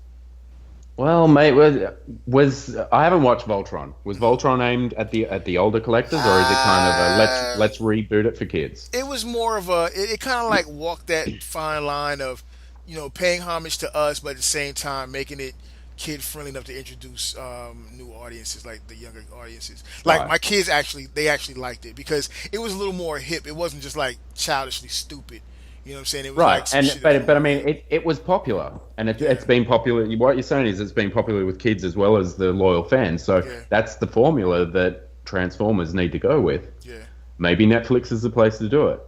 Well, mate, was I haven't watched Voltron. Was Voltron aimed at the older collectors, or is it kind of a let's reboot it for kids? It was more of a it kind of like walked that fine line of, paying homage to us, but at the same time making it kid friendly enough to introduce new audiences, like the younger audiences. Like my kids actually liked it because it was a little more hip. It wasn't just like childishly stupid. You know what I'm saying? It was Right, like some and shit but I mean, it was popular, and it's been popular. What you're saying is it's been popular with kids as well as the loyal fans. So Yeah. that's the formula that Transformers need to go with. Yeah. Maybe Netflix is the place to do it.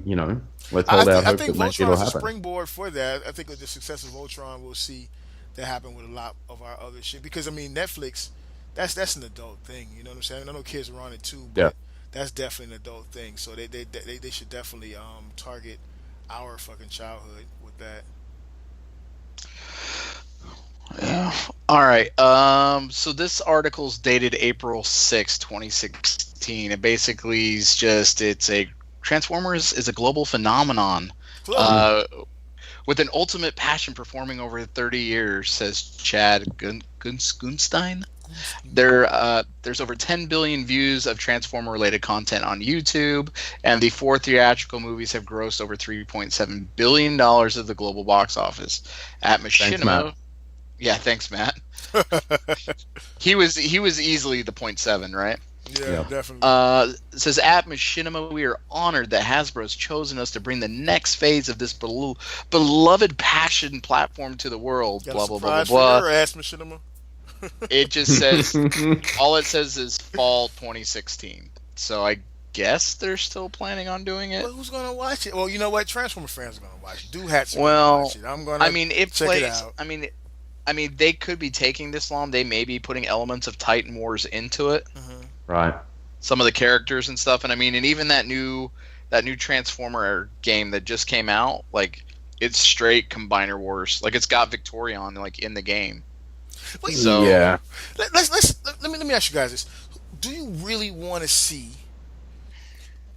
You know, let's hold out I hope think that maybe Voltron it'll is a happen. springboard for that. I think with the success of Voltron, we'll see that happen with a lot of our other shit. Because I mean, Netflix, that's an adult thing. You know what I'm saying? I know kids are on it too, Yeah. but that's definitely an adult thing. So they should definitely target our fucking childhood with that. Yeah. All right. So this article's dated April 2016. It basically is just Transformers is a global phenomenon. With an ultimate passion performing over 30 years, says Chad Gunstein. There's over 10 billion views of Transformer-related content on YouTube, and the 4 theatrical movies have grossed over $3.7 billion at the global box office. At Machinima, Thanks, Matt. Yeah, thanks, Matt. He was easily the 0.7, right? Yeah, definitely. It says at Machinima, we are honored that Hasbro's chosen us to bring the next phase of this beloved passion platform to the world. Got Blah a blah blah blah surprise blah. for your ass, Machinima. It just says all it says is fall 2016. So I guess they're still planning on doing it. Well, who's gonna watch it? Well, you know what? Transformer fans are gonna watch it. Do hats are Well, gonna watch it. I'm gonna. I mean, it check plays. it out. I mean, they could be taking this long. They may be putting elements of Titan Wars into it. Right. Some of the characters and stuff, and I mean, and even that new Transformer game that just came out, like it's straight Combiner Wars. Like it's got Victorion like in the game. Wait, So Yeah. let me ask you guys this: do you really want to see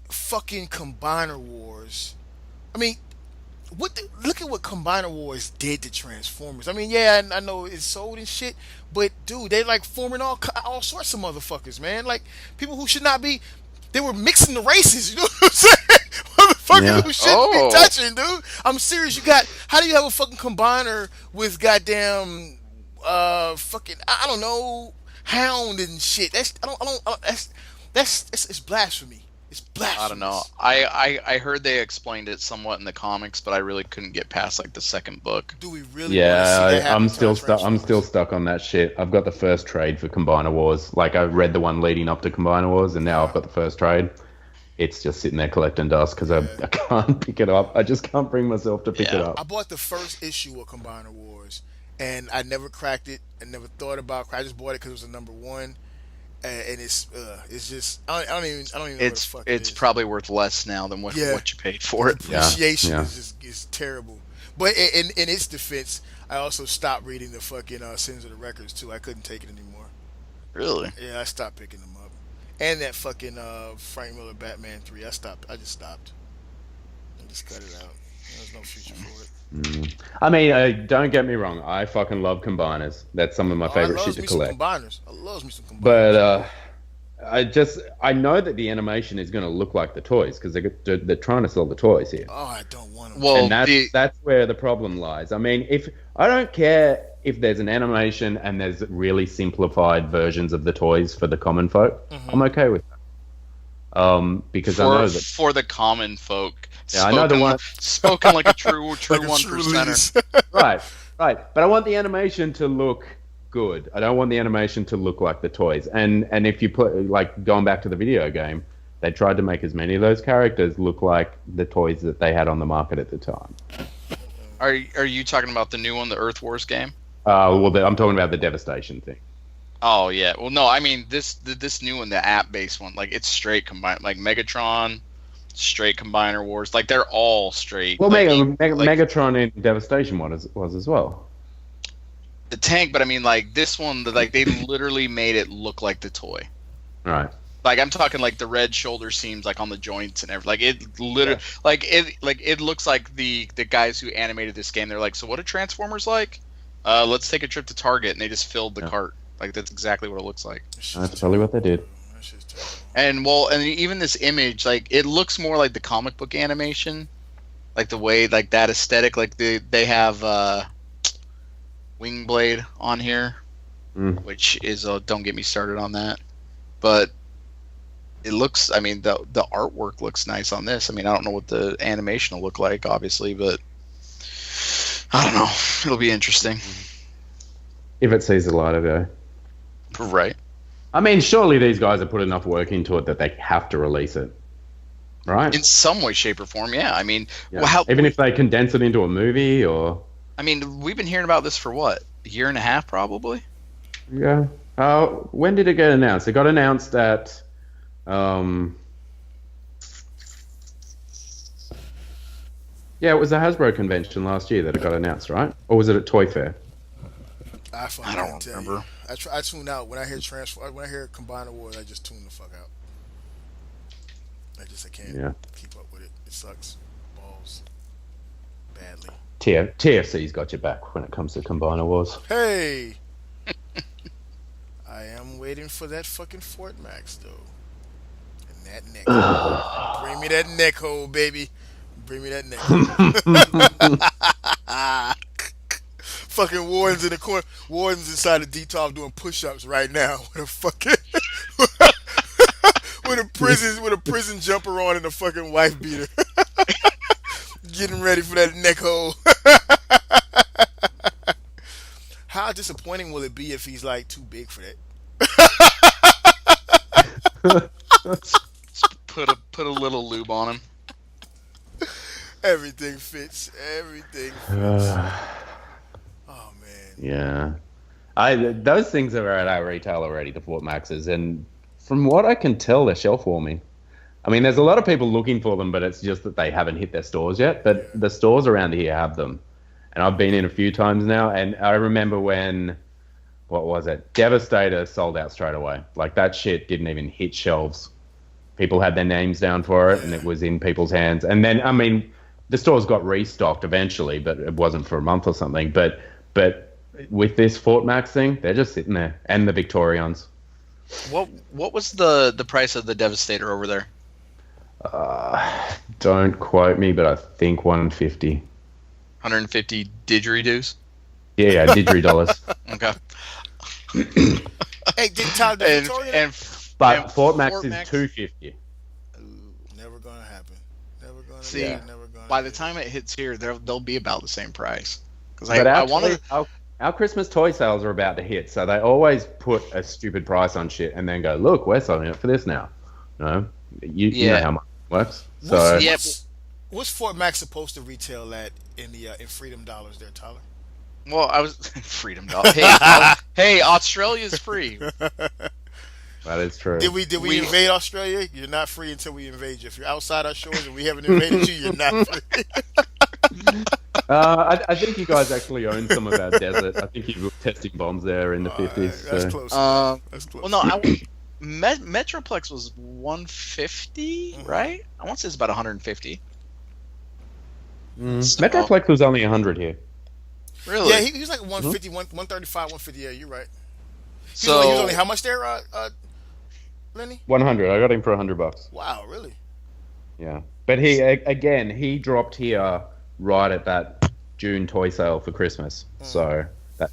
fucking Combiner Wars? I mean, look at what Combiner Wars did to Transformers. I mean, yeah, I know it's sold and shit, but dude, they like forming all sorts of motherfuckers, man. Like people who should not be. They were mixing the races. You know what I'm saying? Motherfuckers who shouldn't be touching, dude. I'm serious. How do you have a fucking combiner with goddamn fucking I don't know Hound and shit? It's blasphemy. It's blasphemy. I don't know. I heard they explained it somewhat in the comics, but I really couldn't get past like the second book. Do we really? Want to see that happen I'm still to stuck. I'm still stuck on that shit. I've got the first trade for Combiner Wars. Like I read the one leading up to Combiner Wars, and now I've got the first trade. It's just sitting there collecting dust because I can't pick it up. I just can't bring myself to pick it up. I bought the first issue of Combiner Wars, and I never cracked it. I never thought about. I just bought it because it was a number one. And it's just I don't even know what the fuck it is. It's probably worth less now than what you paid for it. Appreciation is terrible. But in its defense, I also stopped reading the fucking Sins of the Records too. I couldn't take it anymore. Really? Yeah, I stopped picking them up. And that fucking Frank Miller Batman 3. I just stopped. I just cut it out. There's no future for it. I mean, don't get me wrong. I fucking love combiners. That's some of my favorite shit to collect. I love me some combiners. But I know that the animation is going to look like the toys because they're trying to sell the toys here. Oh, I don't want them. Well, and that's where the problem lies. I mean, if I don't care if there's an animation and there's really simplified versions of the toys for the common folk, I'm okay with that. Because I know that for the common folk. Yeah, I know the one spoken like a true like one percenter. Right. But I want the animation to look good. I don't want the animation to look like the toys. And if you put like going back to the video game, they tried to make as many of those characters look like the toys that they had on the market at the time. Are you talking about the new one, the Earth Wars game? Well, I'm talking about the Devastation thing. Oh yeah. Well, no, I mean this new one, the app-based one, like it's straight combined, like Megatron. Straight Combiner Wars, like they're all straight. Well, like, Megatron in Devastation was as well. The tank, but I mean, like this one, like they literally made it look like the toy. Right. Like I'm talking like the red shoulder seams, like on the joints and everything. Like it literally, it looks like the guys who animated this game. They're like, so what are Transformers like? Let's take a trip to Target, and they just filled the cart. Like that's exactly what it looks like. That's probably what they did. And even this image, like it looks more like the comic book animation, like the way, like that aesthetic. Like they have Wingblade on here, which is don't get me started on that. But it looks. I mean, the artwork looks nice on this. I mean, I don't know what the animation will look like, obviously, but I don't know. It'll be interesting. If it sees the light of day. Right. I mean, surely these guys have put enough work into it that they have to release it, right? In some way, shape, or form, yeah. I mean, Yeah. well, Even if they condense it into a movie, or I mean, we've been hearing about this for what, a year and a half, probably. yeah. When did it get announced? It got announced at yeah, it was the Hasbro convention last year that it got announced, right? Or was it at Toy Fair? I don't remember. I tune out when I hear when I hear Combine Awards. I just tune the fuck out. I can't keep up with it. It sucks balls badly. TFC's got your back when it comes to Combiner Wars. Hey, I am waiting for that fucking Fort Max though, and that neck. Bring me that neck hole, baby. Bring me that neck hole. Fucking Warden's in the corner. Warden's inside the Detox doing push-ups right now with a fucking with a prison jumper on and a fucking wife beater, getting ready for that neck hole. How disappointing will it be if he's like too big for that? Put a little lube on him. Everything fits. Oh man. Yeah. Those things are at our retail already, the Fort Maxes, and from what I can tell, they're shelf warming. I mean, there's a lot of people looking for them, but it's just that they haven't hit their stores yet. But the stores around here have them. And I've been in a few times now, and I remember when, what was it? Devastator sold out straight away. Like, that shit didn't even hit shelves. People had their names down for it, and it was in people's hands. And then, I mean, the stores got restocked eventually, but it wasn't for a month or something. But with this Fort Max thing, they're just sitting there, and the Victorians. What was the price of the Devastator over there? Don't quote me, but I think 150. 150 didgeridoos? Yeah, didgeridoo. Okay. Hey, did Tyler the Victorian? But Fort Max is 250. Never gonna happen. Never gonna. See, never gonna. By the time it hits here, they'll be about the same price. Because I want to. Our Christmas toy sales are about to hit, so they always put a stupid price on shit and then go, "Look, we're selling it for this now." No, you know how much it works. So what's Fort Max supposed to retail at in Freedom Dollars there, Tyler? Well, I was Freedom Dollars. Hey, Australia's free. That is true. Did we invade Australia? You're not free until we invade you. If you're outside our shores and we haven't invaded you, you're not free. I think you guys actually own some of our desert. I think you were testing bombs there in the 50s. That's close. That's close. Well, no, Metroplex was 150, right? I want to say it's about 150. So, Metroplex was only 100 here. Really? Yeah, he was like 150, 135, 150. Yeah, you're right. He was only how much there, Lenny? 100. I got him for $100. Wow, really? Yeah, but he dropped here right at that June toy sale for Christmas. So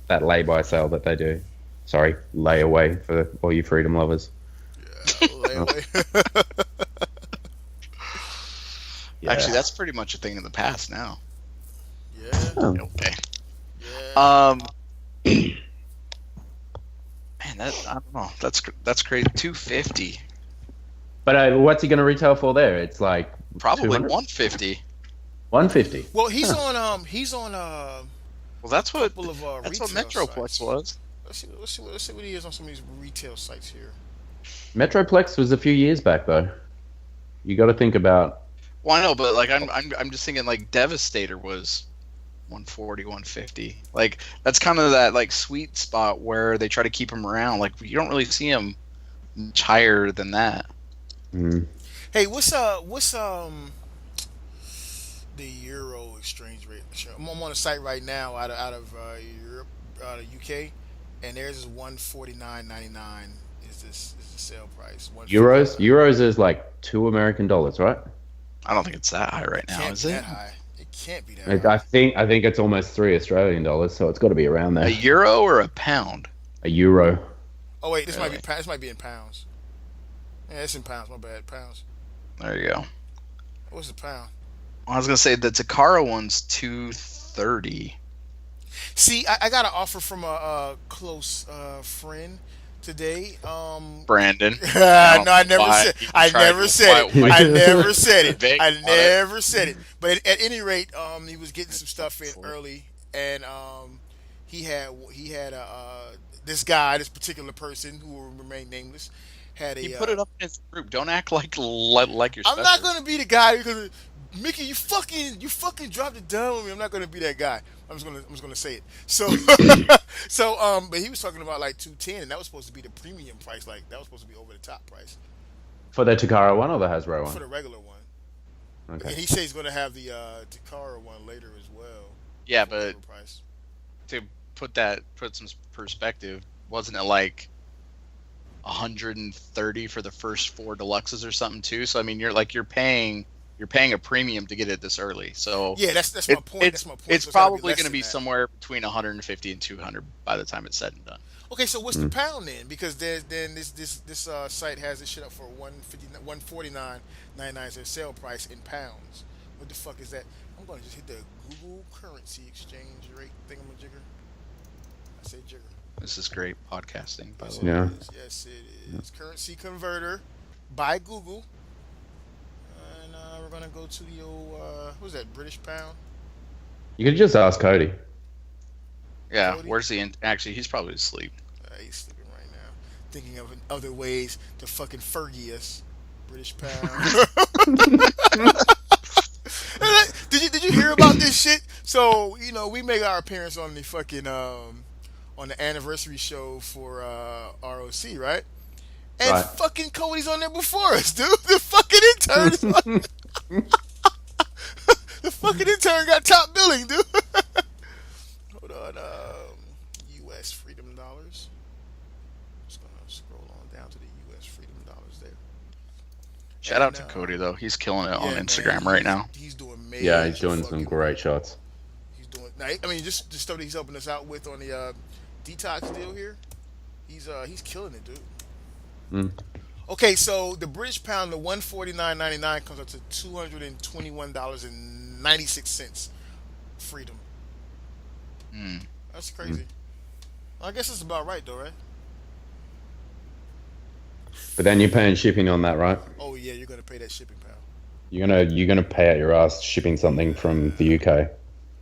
that lay-by sale that they do. Sorry, layaway for all you freedom lovers. Yeah, layaway. Yeah. Actually, that's pretty much a thing in the past now. Yeah. Okay. Yeah. Man, I don't know. That's crazy. 250. But what's he going to retail for there? It's like Probably 200? 150. 150. Well, he's on. Well, that's what. Couple of, That's what retail Metroplex sites. was. Let's see what he is on some of these retail sites here. Metroplex was a few years back, though. You got to think about. Well, I know, but like I'm just thinking like Devastator was 140, 150. Like that's kind of that like sweet spot where they try to keep him around. Like you don't really see him much higher than that. Mm. Hey, what's the euro exchange rate? I'm on a site right now out of Europe, out of UK, and theirs is 149.99. Is the sale price? Euros is like $2 American, right? I don't think it's that high right now, is it? That high. It can't be that high. I think it's almost $3 Australian, so it's got to be around there. A euro or a pound? A euro. Oh wait, this Really? might be in pounds. Yeah, it's in pounds. My bad. Pounds. There you go. What's a pound? I was gonna say the Takara one's 230. See, I got an offer from a close friend today. Brandon. No, I never said. I never said it. I never said it. Vague I on it. never said it. But at any rate, he was getting some stuff in early, and he had this guy, this particular person who will remain nameless, had a. He put it up in his group. Don't act like you're special. I'm not gonna be the guy because Mickey, you fucking dropped it down with me. I'm not gonna be that guy. I'm just gonna say it. So but he was talking about like 210, and that was supposed to be the premium price. Like that was supposed to be over the top price For the Takara one or the Hasbro one? for the regular one. Okay. And he says he's gonna have the Takara one later as well. Yeah, for but regular price. to put some perspective, wasn't it like 130 for the first 4 deluxes or something too? So I mean, you're paying a premium to get it this early. So Yeah, that's my point. That's my point. It's So probably going to be somewhere between 150 and 200 by the time it's said and done. Okay, so what's the pound then? Because then this site has this shit up for 149.99 as their sale price in pounds. What the fuck is that? I'm going to just hit the Google currency exchange rate thingamajigger. I say jigger. This is great podcasting, by the Yes, way. it Yeah. is. Yes, it is. Currency converter by Google. And we're going to go to the old, what's that, British pound? You could just ask Kodie. Yeah, Kodie? where's the actually? He's probably asleep. He's sleeping right now. Thinking of other ways to fucking Fergie us. British pound. Did you hear about this shit? So, we make our appearance on the fucking, on the anniversary show for ROC, right? And Right. fucking Kodie's on there before us, dude. The fucking intern is on. The fucking intern got top billing, dude. Hold on. U.S. Freedom Dollars. Just gonna scroll on down to the U.S. Freedom Dollars there. Shout out to Kodie though. He's killing it on Yeah, Instagram man, right now. He's doing major. Yeah, he's doing some fucking great work. shots. He's doing. I mean, just the stuff that he's helping us out with on the Detox deal here. He's killing it, dude. Mm. Okay, so the British pound, the $149.99 comes up to $221.96. Freedom. Mm. That's crazy. I guess it's about right, though, right? But then you're paying shipping on that, right? Oh yeah, you're gonna pay that shipping pound. You're gonna pay out your ass shipping something from the UK.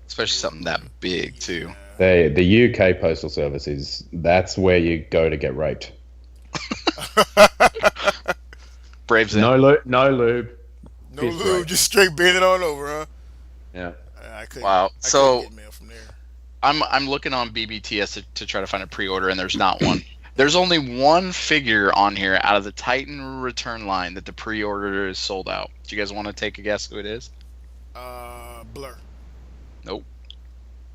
Especially something that big too. The UK postal service that's where you go to get raped. Braves in. No lube. No Fist lube, rape. just straight bend it on over, huh? Yeah. I couldn't. Wow. I So couldn't get mail from there. I'm looking on BBTS to try to find a pre-order, and there's not one. There's only one figure on here out of the Titan return line that the pre-order is sold out. Do you guys want to take a guess who it is? Blur. Nope.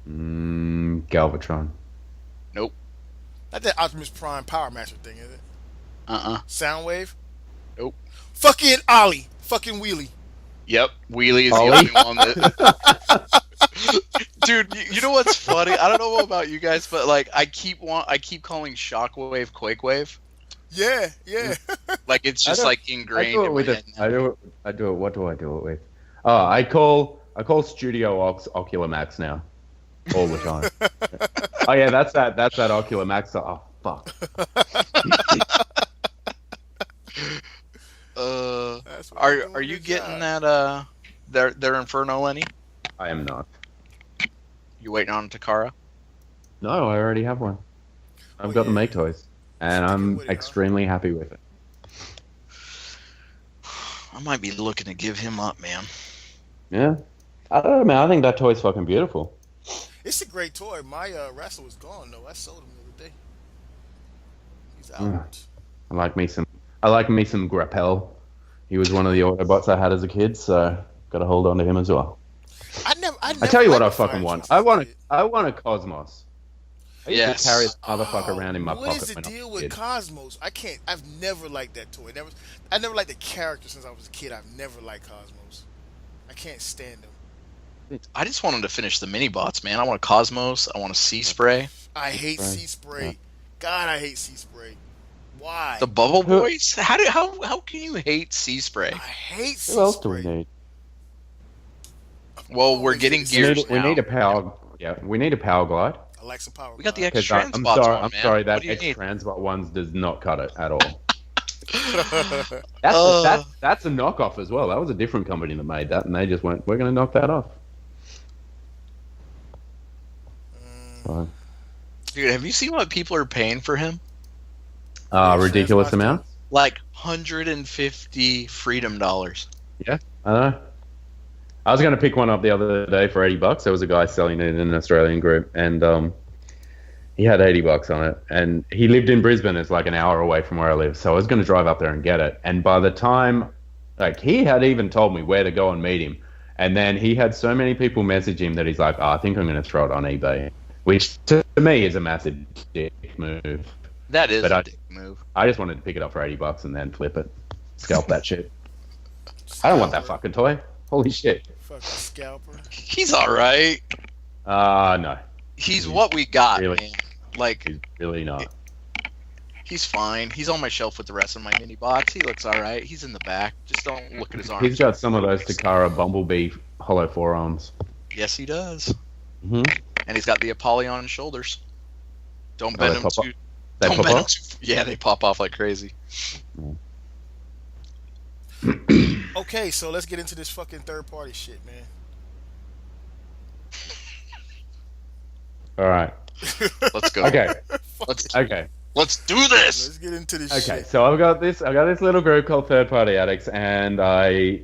Galvatron. Nope. Not that Optimus Prime Power Master thing, is it? Soundwave. Nope. Fucking Ollie. Fucking Wheelie. Yep. Wheelie is Ollie? the only one that. Dude, you know what's funny? I don't know about you guys, but like I keep calling Shockwave Quakewave. Yeah. Like it's just like ingrained I do it in with my it. head now. I do it. What do I do it with? Oh, I call Studio Ocular Max now, all the time. Oh yeah, that's that Ocular Max. Oh fuck. That's what I'm doing Are you good getting job. that their Inferno, Lenny? I am not. You waiting on Takara? No, I already have one. I've got the Make Toys, and I'm extremely happy with it. I might be looking to give him up, man. Yeah. I don't know, man. I think that toy's fucking beautiful. It's a great toy. My wrestler was gone though. I sold him the other day. He's out. Mm. I like me some Grappel. He was one of the Autobots I had as a kid, so got to hold on to him as well. I never I tell you what, I liked the fucking Fire want. Trophy. I want a Cosmos. I used Yes. to carry that motherfucker around in my pocket. What is the when I was deal a with kid. Cosmos? I've never liked that toy. I never liked the character since I was a kid. I've never liked Cosmos. I can't stand him. I just want him to finish the mini bots, man. I want a Cosmos. I want a Sea Spray. I hate Spray. Sea Spray. Yeah. God, I hate Sea Spray. Why? The Bubble Boys? How can you hate Sea Spray? I hate sea Who else do we spray. need? Well, we're getting gears We now. need a power. Yeah, we need a power glide. Alexa Power. We got the Because extra I'm transpots sorry, on, I'm man. sorry What that do you X need? Transbot ones does not cut it at all. Uh. That's a knockoff as well. That was a different company that made that, and they just went, "We're going to knock that off." So, Dude, have you seen what people are paying for him? ridiculous amount. Like 150 freedom dollars. Yeah, I know. I was going to pick one up the other day for $80. There was a guy selling it in an Australian group, and he had $80 on it. And he lived in Brisbane. It's like an hour away from where I live. So I was going to drive up there and get it. And by the time, like, he had even told me where to go and meet him. And then he had so many people message him that he's like, I think I'm going to throw it on eBay, which to me is a massive dick move. That is But a dick move. I just wanted to pick it up for $80 and then flip it, scalp that shit. I don't want that fucking toy. Holy shit. Fucking scalper. He's all right. No. He's what we got, Really? man. Like, He's really not. he's fine. He's on my shelf with the rest of my mini box. He looks all right. He's in the back. Just don't look at his arms. He's got some of those Takara Bumblebee hollow forearms. Yes, he does. Mm-hmm. And he's got the Apollyon shoulders. Don't Oh, bend they him pop too. up? They Don't pop bend him off? too. Yeah, they pop off like crazy. Okay, so let's get into this fucking third party shit, man. All right. Let's go. Okay. Let's Okay. do this. Let's get into this Okay. shit. So I've got this little group called Third Party Addicts, and I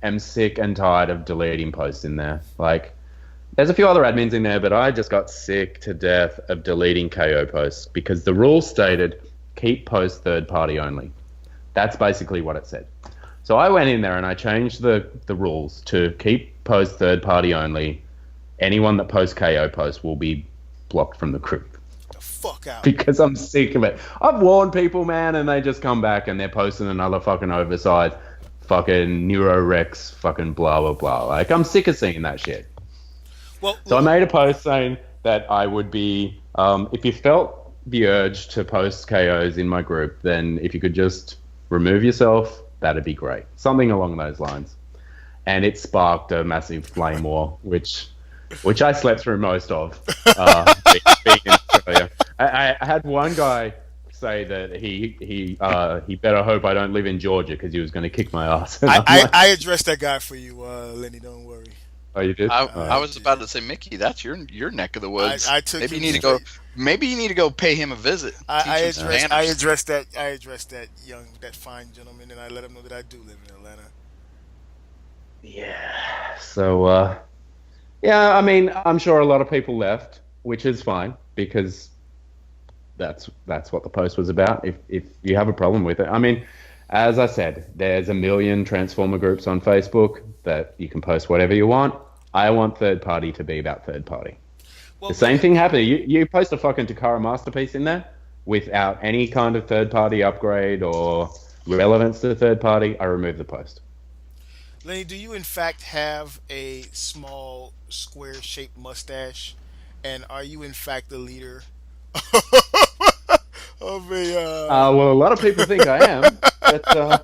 am sick and tired of deleting posts in there. Like, there's a few other admins in there, but I just got sick to death of deleting KO posts because the rule stated keep posts third party only. That's basically what it said. So I went in there and I changed the rules to keep posts third party only. Anyone that posts KO posts will be blocked from the group The fuck out. because I'm sick of it. I've warned people, man, and they just come back and they're posting another fucking oversized fucking Neurorex fucking blah, blah, blah. Like, I'm sick of seeing that shit. Well, So I made a post saying that I would be, if you felt the urge to post KOs in my group, then if you could just remove yourself, that'd be great. Something along those lines. And it sparked a massive flame war, which I slept through most of, being in Australia. I had one guy say that he better hope I don't live in Georgia because he was going to kick my ass. And I'm like, I addressed that guy for you, Lenny. Don't worry. oh, you did? I was about to say, Mickey, that's your neck of the woods. I took maybe him you need to go. Maybe you need to go pay him a visit. I Teach him some addressed manners. that fine gentleman, and I let him know that I do live in Atlanta. Yeah. So, yeah, I mean, I'm sure a lot of people left, which is fine because that's what the post was about. If you have a problem with it, I mean, as I said, there's a million Transformer groups on Facebook that you can post whatever you want. I want third party to be about third party. Well, The same thing happened. You post a fucking Takara masterpiece in there without any kind of third party upgrade or relevance to the third party, I remove the post. Lenny, do you in fact have a small square-shaped mustache, and are you in fact the leader of a? Well, a lot of people think I am, but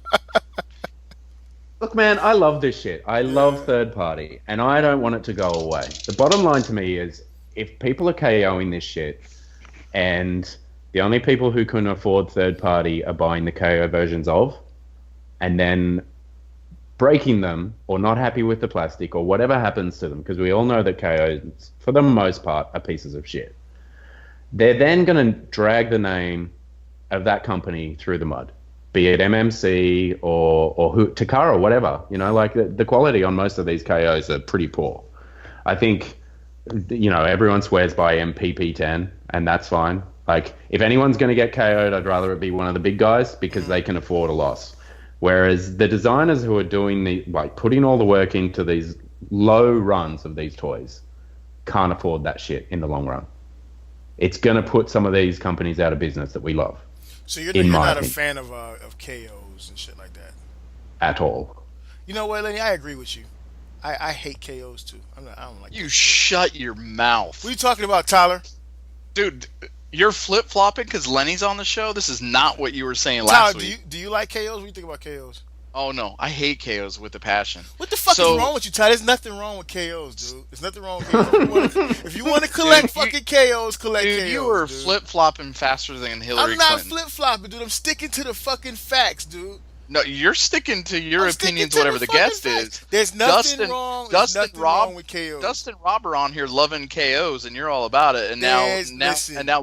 look, man, I love this shit. I love third party, and I don't want it to go away. The bottom line to me is, if people are KOing this shit, and the only people who can afford third party are buying the KO versions of, and then breaking them or not happy with the plastic or whatever happens to them, because we all know that KOs, for the most part, are pieces of shit. They're then going to drag the name of that company through the mud, be it MMC or Takara or whatever. You know, like the quality on most of these KOs are pretty poor. I think, you know, everyone swears by MPP10, and that's fine. Like, if anyone's going to get KO'd, I'd rather it be one of the big guys because they can afford a loss. Whereas the designers who are doing putting all the work into these low runs of these toys can't afford that shit in the long run. It's going to put some of these companies out of business that we love. So you're not a fan of KOs and shit like that at all. You know what, Lenny? I agree with you. I hate KOs too. I don't like. You shut your mouth. What are you talking about, Tyler? Dude, You're flip flopping because Lenny's on the show. This is not what you were saying Tyler, last week. do you like KOs? What do you think about KOs? Oh no, I hate KOs with a passion. What the fuck is wrong with you, Ty? There's nothing wrong with KOs, dude. There's nothing wrong with KOs. If you want to collect fucking KOs, collect KOs. You were flip flopping faster than Hillary I'm not Clinton. flip flopping, dude. I'm sticking to the fucking facts, dude. No, you're sticking to your opinions, whatever the guest is. There's nothing wrong. There's nothing wrong with KOs. Dustin Rob are on here loving KOs, and you're all about it. And now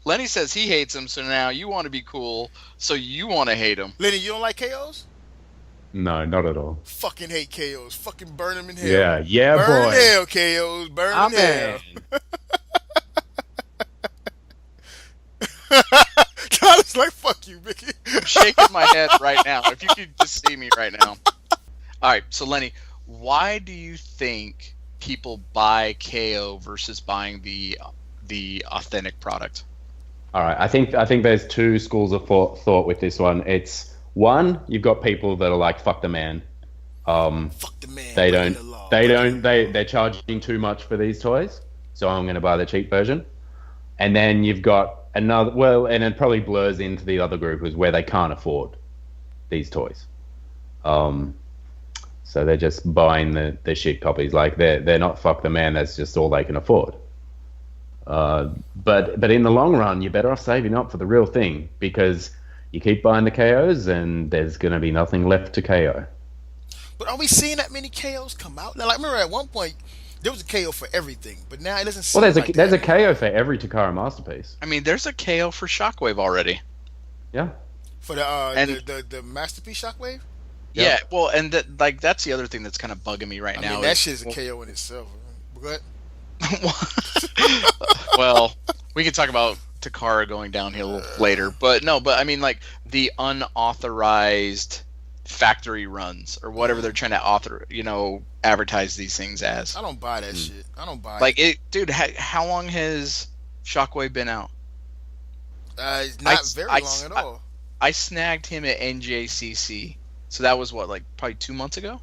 Lenny says he hates them, so now you want to be cool, so you want to hate them. Lenny, you don't like KOs? No, not at all. Fucking hate KOs. Fucking burn them in hell. Yeah, burn boy. in hell, KOs. Burn in hell. Tyler's like, fuck you, Mickey. I'm shaking my head right now. If you could just see me right now. All right, so Lenny, why do you think people buy KO versus buying the authentic product? All right, I think there's two schools of thought with this one. It's one, you've got people that are like, fuck the man. Fuck the man. They're charging too much for these toys, so I'm going to buy the cheap version. And then you've got another, well, and it probably blurs into the other group is where they can't afford these toys. So they're just buying the shit copies. Like they're not fuck the man. That's just all they can afford. But in the long run, you're better off saving up for the real thing, because you keep buying the KOs and there's going to be nothing left to KO. But are we seeing that many KOs come out? Now, like, remember at one point there was a KO for everything, but now it doesn't seem there's like a KO for every Takara masterpiece. I mean, there's a KO for Shockwave already. Yeah. For the masterpiece Shockwave. Yeah, well, and that's the other thing that's kind of bugging me right now. I mean, that shit is a KO in itself. What? Well, we can talk about Takara going downhill later, but I mean, like the unauthorized factory runs or whatever they're trying to advertise these things as. I don't buy that shit. I don't buy it. Dude, how long has Shockwave been out? It's not very long at all. I snagged him at NJCC, so that was probably 2 months ago,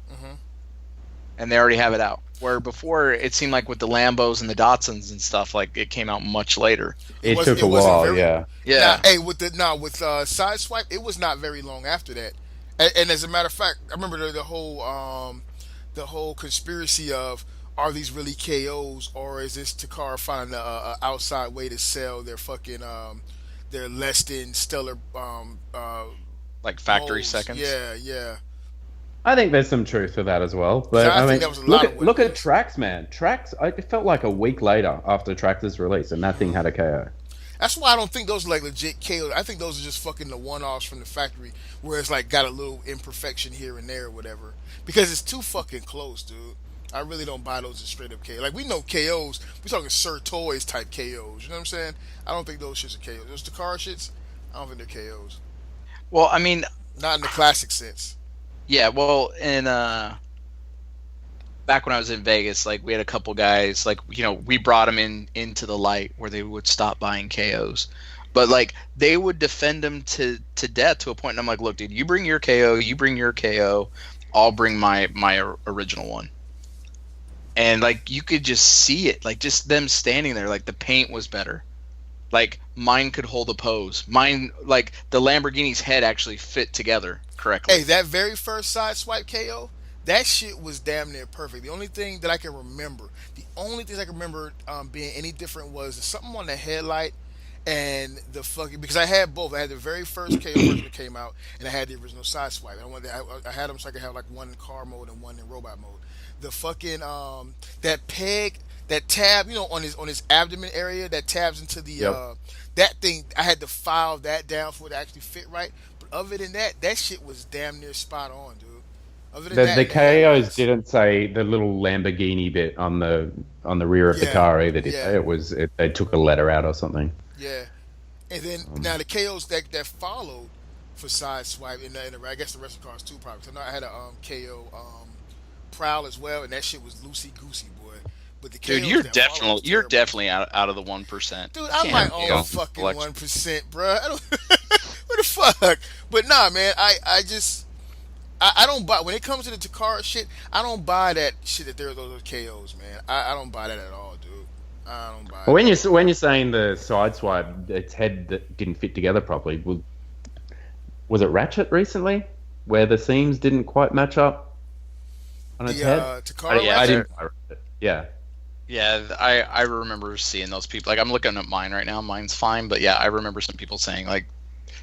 and they already have it out. Where before it seemed like with the Lambos and the Datsuns and stuff, like it came out much later. It took a while, yeah. Now, hey, with Sideswipe, it was not very long after that. And as a matter of fact, I remember the whole conspiracy of, are these really KOs, or is this Takara finding a outside way to sell their fucking their less than stellar like factory molds. seconds? Yeah. I think there's some truth to that as well. But I mean, look at Trax, man. Trax, it felt like a week later after Trax's release, and that thing had a KO. That's why I don't think those are like legit KOs. I think those are just fucking the one-offs from the factory, where it's like got a little imperfection here and there or whatever. Because it's too fucking close, dude. I really don't buy those as straight up KOs. Like, we know KOs. We're talking Sir Toys type KOs. You know what I'm saying? I don't think those shits are KOs. Those Takara shits, I don't think they're KOs. Well, I mean, not in the classic sense. Yeah, well, and back when I was in Vegas, like, we had a couple guys, like, we brought them into the light where they would stop buying KOs. But, like, they would defend them to death to a point, and I'm like, look, dude, you bring your KO, I'll bring my original one. And, like, you could just see it, like, just them standing there, like, the paint was better. Like, mine could hold a pose. Mine, like, the Lamborghini's head actually fit together correctly. Hey, that very first Sideswipe KO, that shit was damn near perfect. The only thing that I can remember, being any different was something on the headlight and the fucking, because I had both. I had the very first KO version that came out, and I had the original Sideswipe. I had them so I could have like one in car mode and one in robot mode. The fucking that peg, that tab, on his abdomen area that tabs into the that thing, I had to file that down for it to actually fit right. But other than that shit was damn near spot on, dude. Other than the KOs didn't say the little Lamborghini bit on the rear of the car either, did they? They took a letter out or something. Yeah. And then now the KOs that followed for Sideswipe, and I guess the rest of the cars too, probably. So I had a KO Prowl as well, and that shit was loosey goosey, boy. But the KOs, dude, you're definitely out of the 1%. Dude, I'm my own fucking 1%, bro. I don't. What the fuck? But nah, man, I don't buy, when it comes to the Takara shit, I don't buy that shit that those KOs, man. I don't buy that at all, dude. I don't buy Well, it. when you're saying the sideswipe, its head that didn't fit together properly, was it Ratchet recently, where the seams didn't quite match up on its head? Takara Yeah, I Ratchet? didn't. Yeah. Yeah, I remember seeing those people. Like I'm looking at mine right now. Mine's fine, but yeah, I remember some people saying like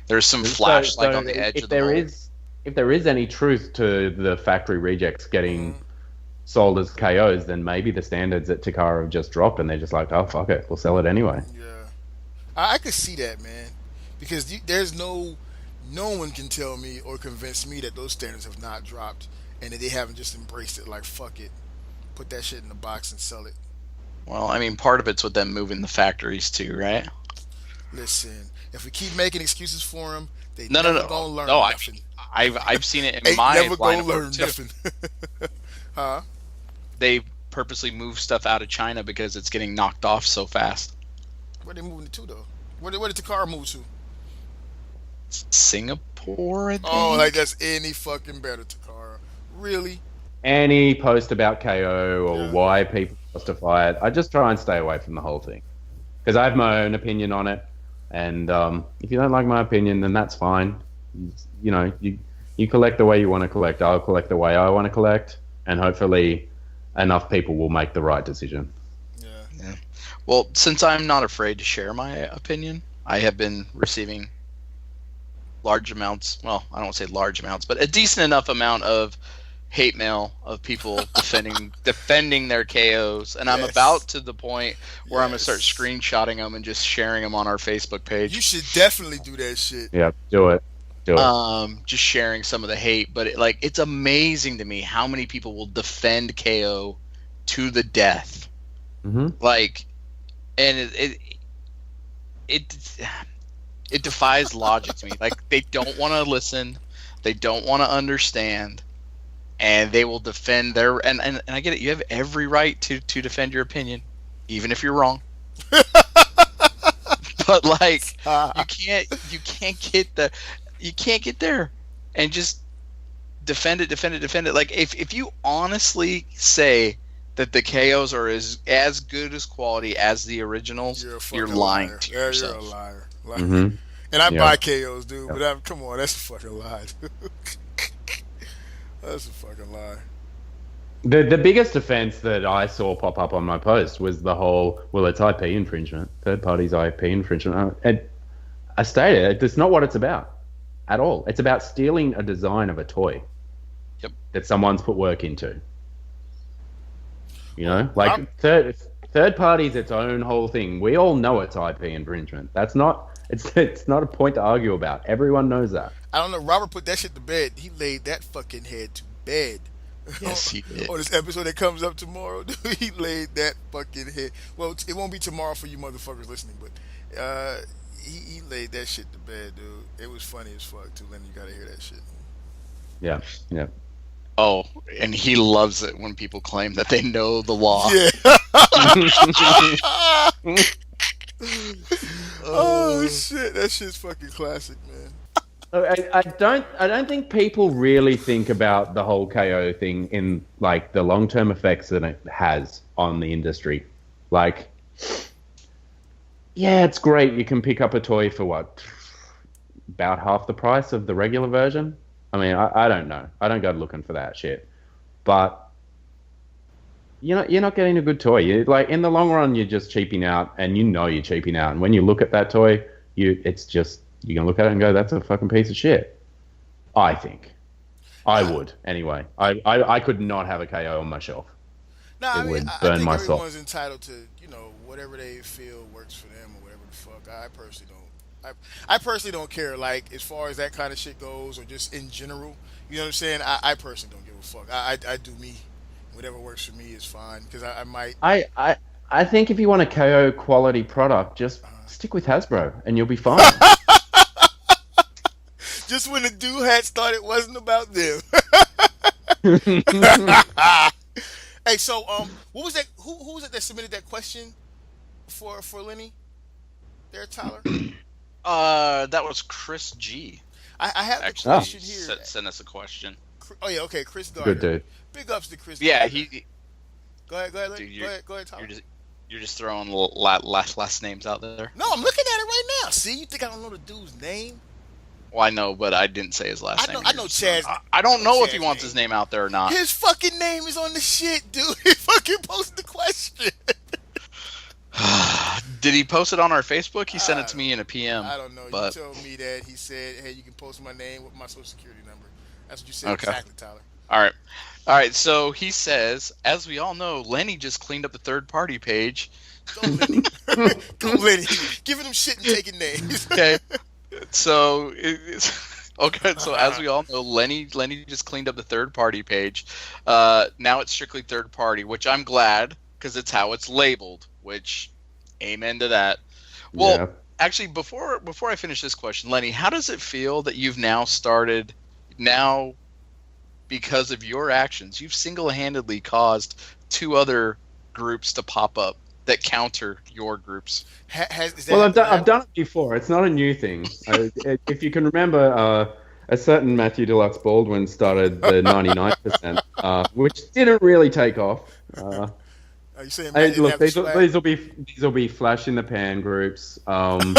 there's some flash like on the edge of the mold. If there is any truth to the factory rejects getting sold as KOs, then maybe the standards at Takara have just dropped, and they're just like, oh fuck it, we'll sell it anyway. Yeah, I could see that, man, because there's no one can tell me or convince me that those standards have not dropped and that they haven't just embraced it. Like fuck it, put that shit in the box and sell it. Well, I mean, part of it's with them moving the factories too, right? Listen, if we keep making excuses for them, they No, never no, no, gonna learn no. nothing. I've seen it in Ain't my never line gonna of learn work too. nothing. Huh? They purposely move stuff out of China because it's getting knocked off so fast. Where they moving to though? Where did Takara move to? Singapore, I think. Oh, like that's any fucking better, Takara. Really? Any post about KO or Yeah. why people justify it, I just try and stay away from the whole thing because I have my own opinion on it, and if you don't like my opinion, then that's fine. You collect the way you want to collect. I'll collect the way I want to collect, and hopefully, enough people will make the right decision. Yeah. Well, since I'm not afraid to share my opinion, I have been receiving large amounts. Well, I don't want to say large amounts, but a decent enough amount of hate mail of people defending their KOs, and I'm Yes. about to the point where I'm gonna Yes. start screenshotting them and just sharing them on our Facebook page. You should definitely do that shit. Yeah, do it. Just sharing some of the hate, but it's amazing to me how many people will defend KO to the death. Mm-hmm. Like, and it defies logic to me. Like, they don't want to listen, they don't want to understand, and they will defend their and I get it. You have every right to defend your opinion, even if you're wrong. But like, you can't get there and just defend it. Like, if you honestly say that the KOs are as good as quality as the originals, you're lying liar. to Yeah, yourself. You're a liar. Like, Mm-hmm. And I Yeah. buy KOs, dude. But come on, that's a fucking lie, dude. That's a fucking lie. The biggest offense that I saw pop up on my post was the whole, well, it's IP infringement, third parties IP infringement. And I stated that's not what it's about at all. It's about stealing a design of a toy. Yep. That someone's put work into. You know, like third party's its own whole thing. We all know it's IP infringement. It's not a point to argue about. Everyone knows that. I don't know. Robert put that shit to bed. He laid that fucking head to bed. Yes, he did. On this episode that comes up tomorrow, dude, he laid that fucking head. Well, it won't be tomorrow for you motherfuckers listening, but he laid that shit to bed, dude. It was funny as fuck too. Lenny, you gotta hear that shit. Yeah. Oh, and he loves it when people claim that they know the law. Yeah. Oh shit, that shit's fucking classic, man. I don't think people really think about the whole KO thing in like the long-term effects that it has on the industry. Like, yeah, it's great. You can pick up a toy for what, about half the price of the regular version. I mean, I don't know. I don't go looking for that shit. But you're not getting a good toy. Like, in the long run, you're just cheaping out, and you know you're cheaping out. And when you look at that toy, you're gonna look at it and go, "That's a fucking piece of shit." I think. I would anyway. I could not have a KO on my shelf. No, I mean, would I burn think my soul. everyone's entitled to, whatever they feel works for them or whatever the fuck. I personally don't. I personally don't care, like, as far as that kind of shit goes, or just in general. You know what I'm saying? I personally don't give a fuck. I do me. Whatever works for me is fine, because I might. I think if you want a KO quality product, just stick with Hasbro and you'll be fine. Just when the do hat started, it wasn't about them. Hey, so what was that? Who was it that submitted that question for Lenny? There, Tyler. That was Chris G. I have Actually, the question here. sent us a question. Oh yeah, okay, Chris Gardner. Good dude. Big ups to Chris. Yeah, Gardner. Go ahead, Dude, go ahead, Tyler. You're just throwing last names out there. No, I'm looking at it right now. See, you think I don't know the dude's name? Well, I know, but I didn't say his last name. I know Chaz. I don't know if he Chaz's wants name. his name out there or not. His fucking name is on the shit, dude. He fucking posted the question. Did he post it on our Facebook? He sent it to me in a PM. I don't know. But... You told me that he said, "Hey, you can post my name with my social security number." That's what you said exactly, Tyler. All right. So he says, as we all know, Lenny just cleaned up the third-party page. Go Lenny. Go Lenny. Giving him shit and taking names. Okay. So as we all know, Lenny just cleaned up the third-party page. Now it's strictly third-party, which I'm glad because it's how it's labeled. Which, amen to that. Well, actually, before I finish this question, Lenny, how does it feel that you've now started because of your actions, you've single-handedly caused 2 other groups to pop up that counter your groups? I've done it before. It's not a new thing. If you can remember, a certain Matthew Deluxe Baldwin started the 99%, which didn't really take off. Are you saying look, these will be flash in the pan groups. I've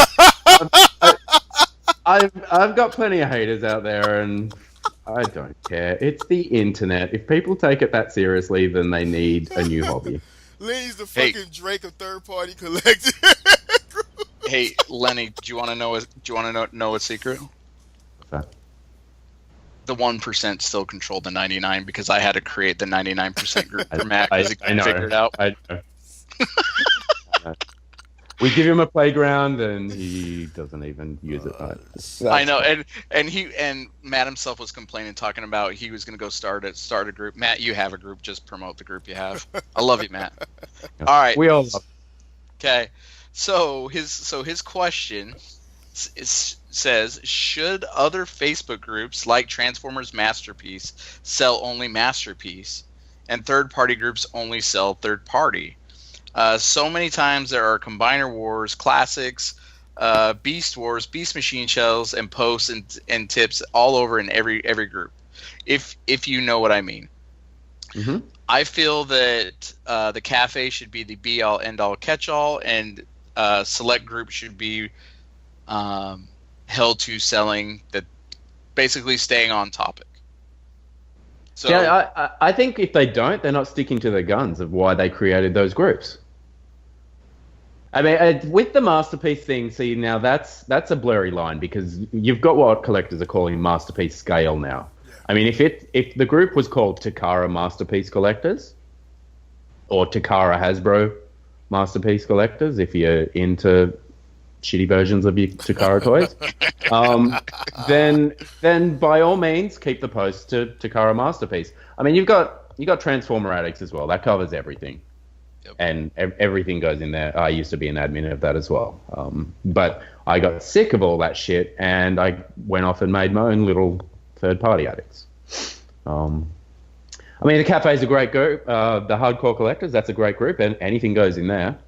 got plenty of haters out there, and I don't care. It's the internet. If people take it that seriously, then they need a new hobby. Lenny's the fucking Drake of third-party collectors. Hey, Lenny, do you want to know a secret? What's that? The 1% still control the 99 because I had to create the 99% group for Matt because he couldn't figure it out. I know. We give him a playground and he doesn't even use it. I know, and Matt himself was complaining, talking about he was going to go start a group. Matt, you have a group. Just promote the group you have. I love you, Matt. All right, we all love. Okay, so his question says, should other Facebook groups like Transformers Masterpiece sell only Masterpiece, and third-party groups only sell third-party? So many times there are Combiner Wars, Classics, Beast Wars, Beast Machine Shells, and posts and tips all over in every group. If you know what I mean. Mm-hmm. I feel that the cafe should be the be-all, end-all, catch-all, and select groups should be held to selling that, basically staying on topic. So, yeah, I think if they don't, they're not sticking to their guns of why they created those groups. I mean, with the Masterpiece thing, see, now that's a blurry line because you've got what collectors are calling Masterpiece scale now. Yeah. I mean, if the group was called Takara Masterpiece Collectors or Takara Hasbro Masterpiece Collectors, if you're into shitty versions of your Takara toys, then by all means keep the post to Takara Masterpiece. I mean, you've got Transformer Addicts as well. That covers everything. Yep. And everything goes in there. I used to be an admin of that as well. But I got sick of all that shit, and I went off and made my own little third-party addicts. I mean, the cafe's a great group. The Hardcore Collectors, that's a great group, and anything goes in there.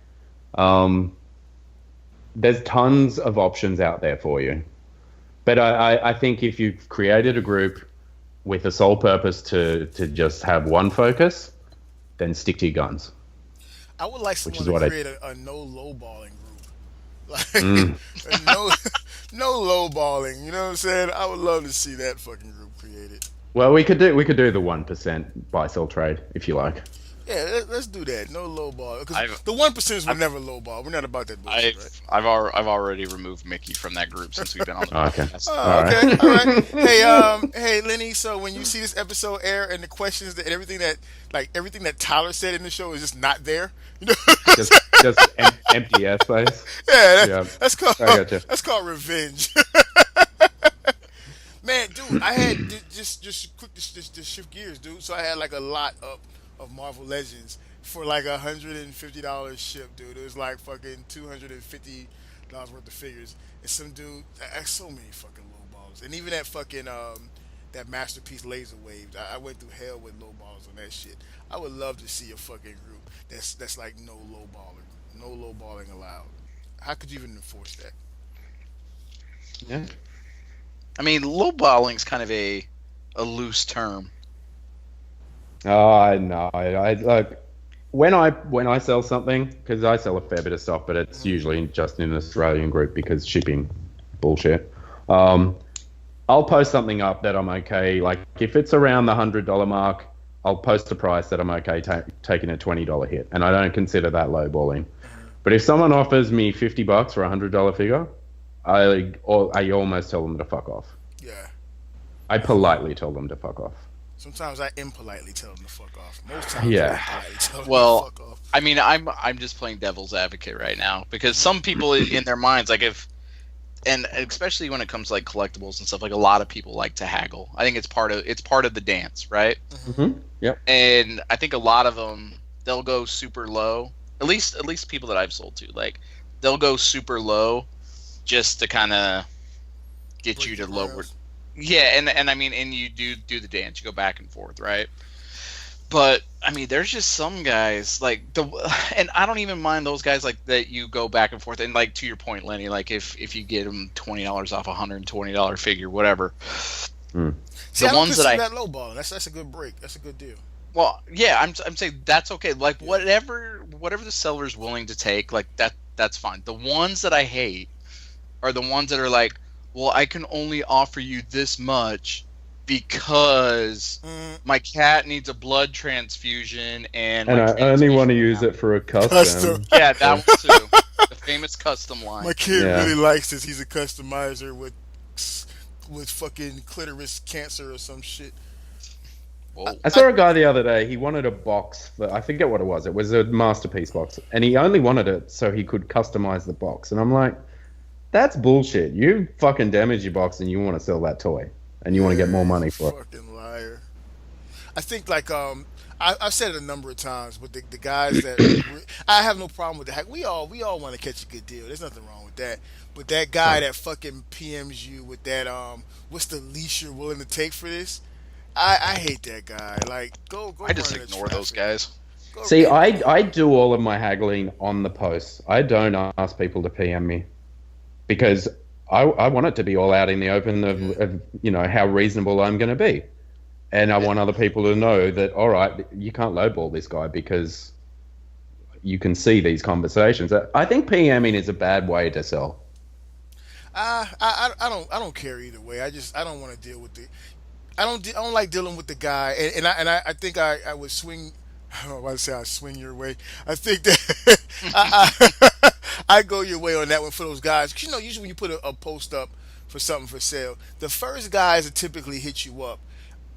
There's tons of options out there for you. But I think if you've created a group with a sole purpose to just have one focus, then stick to your guns. I would like someone to create a no lowballing group. Like, no lowballing, you know what I'm saying? I would love to see that fucking group created. Well, we could do the 1% buy sell trade if you like. Yeah, let's do that. No lowball, because the 1%ers will never lowball. We're not about that bullshit, right? I've already removed Mickey from that group since we've been on the podcast. Okay, all right. Hey, Lenny. So when you see this episode air and the questions and everything that Tyler said in the show is just not there, you know, just empty airspace. Yeah, that's called revenge. Man, dude, I had just quick to shift gears, dude. So I had like a lot of Marvel Legends for like $150 ship, dude. It was like fucking $250 worth of figures. And some dude, so many fucking lowballers. And even that fucking that Masterpiece Laser Wave, I went through hell with lowballers on that shit. I would love to see a fucking group that's like no lowballing allowed. How could you even enforce that? Yeah. I mean, lowballing's kind of a loose term. Oh, no. when I sell something, because I sell a fair bit of stuff, but it's usually just in an Australian group because shipping bullshit. I'll post something up that I'm okay. Like if it's around the $100 mark, I'll post a price that I'm okay taking a $20 hit, and I don't consider that lowballing. But if someone offers me $50 for a $100 figure, I almost tell them to fuck off. Yeah. I politely tell them to fuck off. Sometimes I impolitely tell them to fuck off. Most times Yeah. I impolitely tell them Well, to fuck off. I mean, I'm just playing devil's advocate right now because some people in their minds, like and especially when it comes to like collectibles and stuff, like a lot of people like to haggle. I think it's part of the dance, right? Mm-hmm. Yep. And I think a lot of them, they'll go super low. At least people that I've sold to, like they'll go super low just to kind of get Break you to the lower. rails. Yeah, and I mean, and you do the dance, you go back and forth, right? But I mean, there's just some guys like and I don't even mind those guys like that you go back and forth. And like to your point, Lenny, like if you get them $20 off a $120 figure, whatever. See, The I don't ones that consider that lowballing. That's a good break. That's a good deal. Well, yeah, I'm saying that's okay. Like whatever the seller's willing to take, like that's fine. The ones that I hate are the ones that are like, well, I can only offer you this much because my cat needs a blood transfusion and I only want to use it for a custom. Yeah, that one too. The famous custom line. My kid Yeah. really likes this. He's a customizer with fucking clitoris cancer or some shit. Whoa. I saw a guy the other day. He wanted a box for, I forget what it was. It was a masterpiece box, and he only wanted it so he could customize the box. And I'm like, that's bullshit. You fucking damage your box, and you want to sell that toy, and you want to get more money for it. Fucking liar. I think like I've said it a number of times, but the guys that I have no problem with the hack. We all want to catch a good deal. There's nothing wrong with that. But that guy that fucking PMs you with that what's the least you're willing to take for this? I hate that guy. Like go. I just run the ignore those traffic. guys. See, I do all of my haggling on the posts. I don't ask people to PM me because I want it to be all out in the open of how reasonable I'm going to be. And I want other people to know that, all right, you can't lowball this guy because you can see these conversations. I think PMing is a bad way to sell. I don't care either way. I don't want to deal with the. I don't like dealing with the guy, and I think I would swing. I don't know why to say I swing your way. I think that I go your way on that one for those guys. 'Cause usually when you put a post up for something for sale, the first guys that typically hit you up.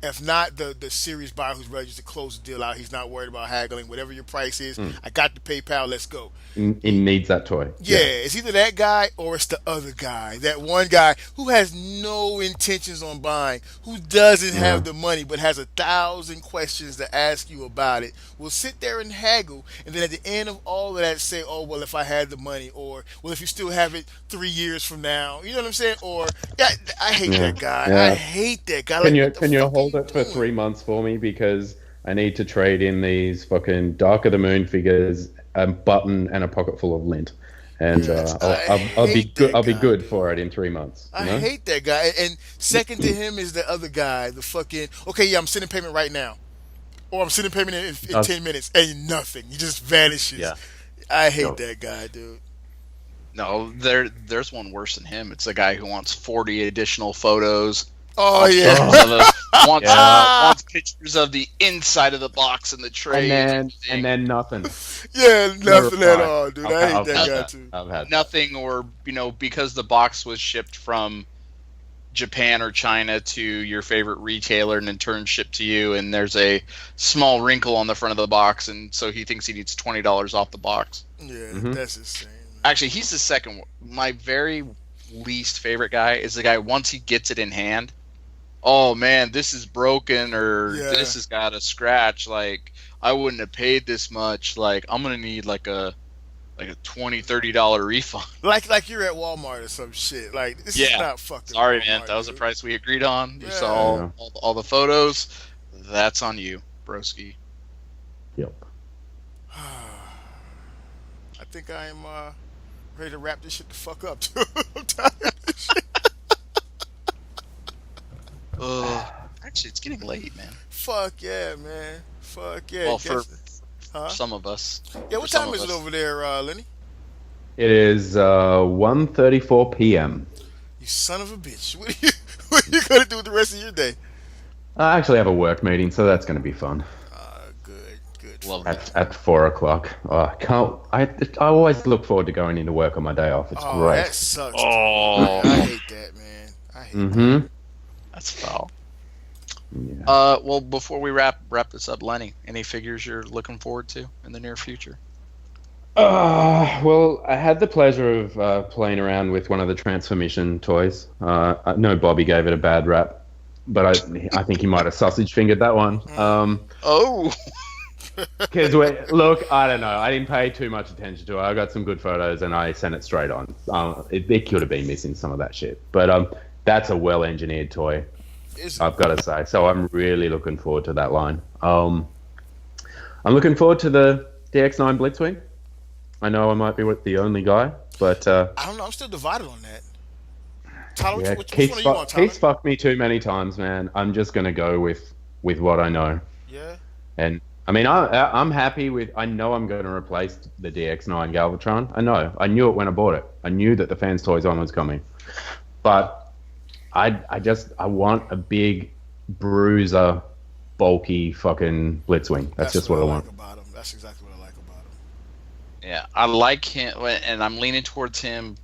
If not the serious buyer who's ready to close the deal out, he's not worried about haggling. Whatever your price is, I got the PayPal. Let's go. He needs that toy. Yeah, it's either that guy or it's the other guy. That one guy who has no intentions on buying, who doesn't have the money but has 1,000 questions to ask you about it, will sit there and haggle, and then at the end of all of that say, oh, well, if I had the money, or, well, if you still have it 3 years from now. You know what I'm saying? Or, yeah, I hate that guy. Yeah. I hate that guy. Can you hold it for 3 months for me because I need to trade in these fucking Dark of the Moon figures, a button, and a pocket full of lint, and I'll be good. I'll be good for it in 3 months. I hate that guy. And second to him is the other guy, the fucking I'm sending payment right now, or I'm sending payment in 10 minutes, and nothing. He just vanishes. Yeah. I hate that guy, dude. No, there's one worse than him. It's the guy who wants 40 additional photos. Oh yeah. Wants pictures of the inside of the box and the tray, and then nothing. Yeah, nothing No at reply. all, dude. I hate that guy too. I've had nothing, or because the box was shipped from Japan or China to your favorite retailer and in turn shipped to you, and there's a small wrinkle on the front of the box, and so he thinks he needs $20 off the box. Yeah, that's insane. Actually, he's the second one. My very least favorite guy is the guy once he gets it in hand. Oh man, this is broken, or this has got a scratch. Like, I wouldn't have paid this much. Like, I'm gonna need like a $20-$30 refund. Like you're at Walmart or some shit. Like, this is not fucking Sorry, Walmart, man. That was the dude. price we agreed on. You saw all the photos. That's on you, broski. Yep. I think I am ready to wrap this shit the fuck up, too. I'm tired of this shit. Actually, it's getting late, man. Fuck yeah, man. Fuck yeah. Well, Huh? Some of us. Yeah, what For some time of is it us. over there, Lenny? It is 1:34 p.m. You son of a bitch. What are you going to do with the rest of your day? I actually have a work meeting, so that's going to be fun. Good for Love you. that. At 4 o'clock. Oh, I can't. I always look forward to going into work on my day off. It's Oh, great. that sucks. Oh. I hate that, man. I hate that. Mm-hmm. That's foul. Yeah. Well, before we wrap this up, Lenny, any figures you're looking forward to in the near future? Well, I had the pleasure of playing around with one of the Transformission toys. I know Bobby gave it a bad rap, but I think he might have sausage fingered that one. Oh. Because look, I don't know. I didn't pay too much attention to it. I got some good photos and I sent it straight on. It could have been missing some of that shit, but that's a well-engineered toy. I've got to say. So I'm really looking forward to that line. I'm looking forward to the DX9 Blitzwing. I know I might be the only guy, but I don't know. I'm still divided on that. Tyler, yeah, which one are you on, Tyler? Keith's fucked me too many times, man. I'm just gonna go with what I know. Yeah. And I mean, I'm happy with. I know I'm going to replace the DX9 Galvatron. I know. I knew it when I bought it. I knew that the Fans Toys On was coming, but I want a big bruiser, bulky fucking Blitzwing. That's just what I want. Like about him. That's exactly what I like about him. Yeah, I like him, and I'm leaning towards him.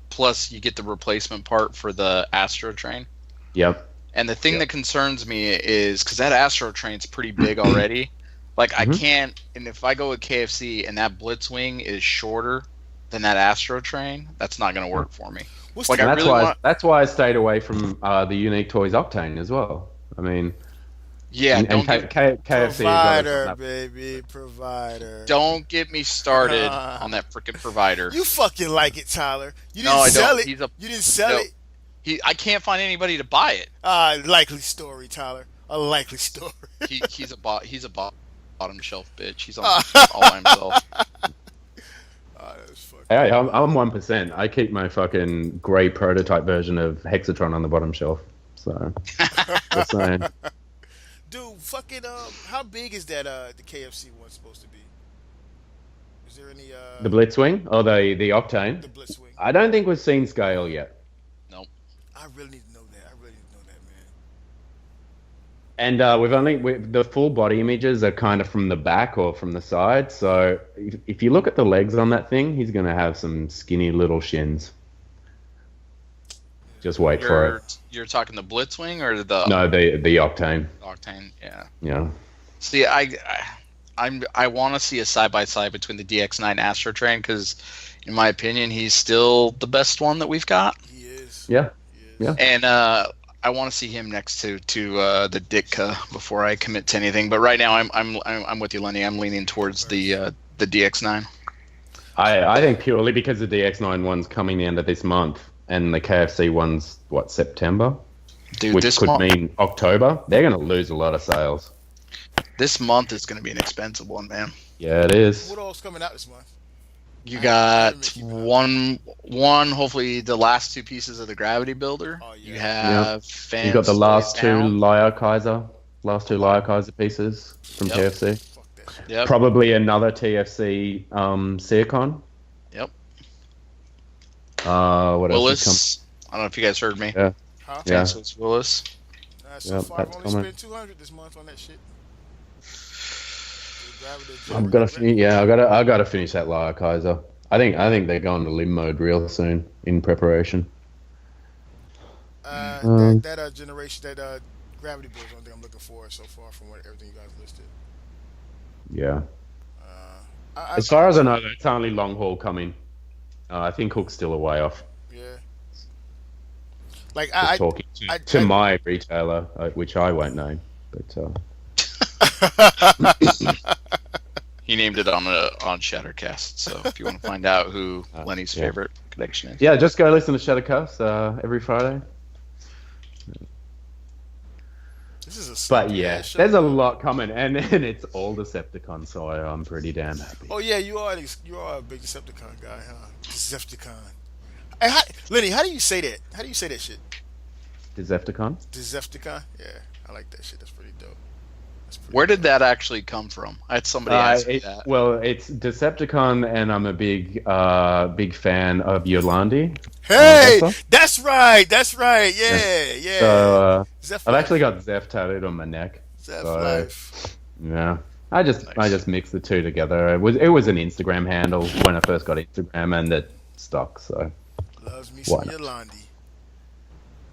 Plus, you get the replacement part for the Astro Train. Yep. And the thing that concerns me is because that Astro Train's pretty big already. Like, I can't, and if I go with KFC and that Blitzwing is shorter than that Astro Train, that's not going to work for me. That's why I stayed away from the Unique Toys Octane as well. I mean, yeah, KFC provider, baby, provider. Don't get me started on that freaking provider. You fucking like it, Tyler. You No, didn't I sell don't. it. You didn't sell it. I can't find anybody to buy it. Likely story, Tyler. A likely story. He's a bottom shelf bitch. He's all by himself. Hey, I'm 1%. I keep my fucking grey prototype version of Hexatron on the bottom shelf. So, just saying. Dude, fucking, how big is that, the KFC one supposed to be? Is there any, The Blitzwing? Or the Octane? The Blitzwing. I don't think we've seen scale yet. Nope. I really need to know that. Man. And the full body images are kind of from the back or from the side. So if you look at the legs on that thing, he's going to have some skinny little shins. Just wait for it. You're talking the Blitzwing or the Octane. Octane, yeah. Yeah. See, I want to see a side by side between the DX9 Astro Train because, in my opinion, he's still the best one that we've got. He is. Yeah. He is. Yeah. And I want to see him next to the Ditka before I commit to anything. But right now, I'm with you, Lenny. I'm leaning towards the DX9. I think purely because the DX9 one's coming the end of this month and the KFC one's September, Dude, which could mean October. They're going to lose a lot of sales. This month is going to be an expensive one, man. Yeah, it is. What all's coming out this month? You got one. Hopefully, the last two pieces of the Gravity Builder. Oh, yeah. You have Fans. You got the last two Down. Liar Kaiser pieces from KFC. Fuck that shit. Yep. Probably another TFC Seacon. Yep. What Willis. else? I don't know if you guys heard me. Yeah. Huh? Yeah. Francis Willis. So Yep, far, I've that's only coming. spent $200 this month on that shit. I've got to finish. Yeah, I got to finish that Liar Kaiser. I think they're going to limb mode real soon in preparation. That generation, that Gravity Bull is the only thing I'm looking for so far from everything you guys listed. Yeah. As far as I know, it's only long haul coming. I think Hook's still a way off. Yeah. Like Just talking to my retailer, which I won't name, but. He named it on Shattered Cast. So if you want to find out who Lenny's favorite connection is, yeah, just go listen to Shattered Cast every Friday. This is But yeah, there's a lot coming, and it's all Decepticon, so I'm pretty damn happy. Oh yeah, you are a big Decepticon guy, huh? Dezefticon. Hey, Lenny, how do you say that? How do you say that shit? Dezefticon? Dezefticon? Yeah, I like that shit. That's pretty dope. That's pretty Where did dope. that actually come from? I had somebody ask me that. Well, it's Decepticon, and I'm a big fan of Yolandi. Hey, Zephyr. that's right. That's right. Yeah. Yeah, yeah. So Zeph I've actually Life. got Zeph tattooed on my neck. Zeph So Life. yeah, I just mixed the two together. It was an Instagram handle when I first got Instagram, and it stuck. So Loves me why some not? Yolandi.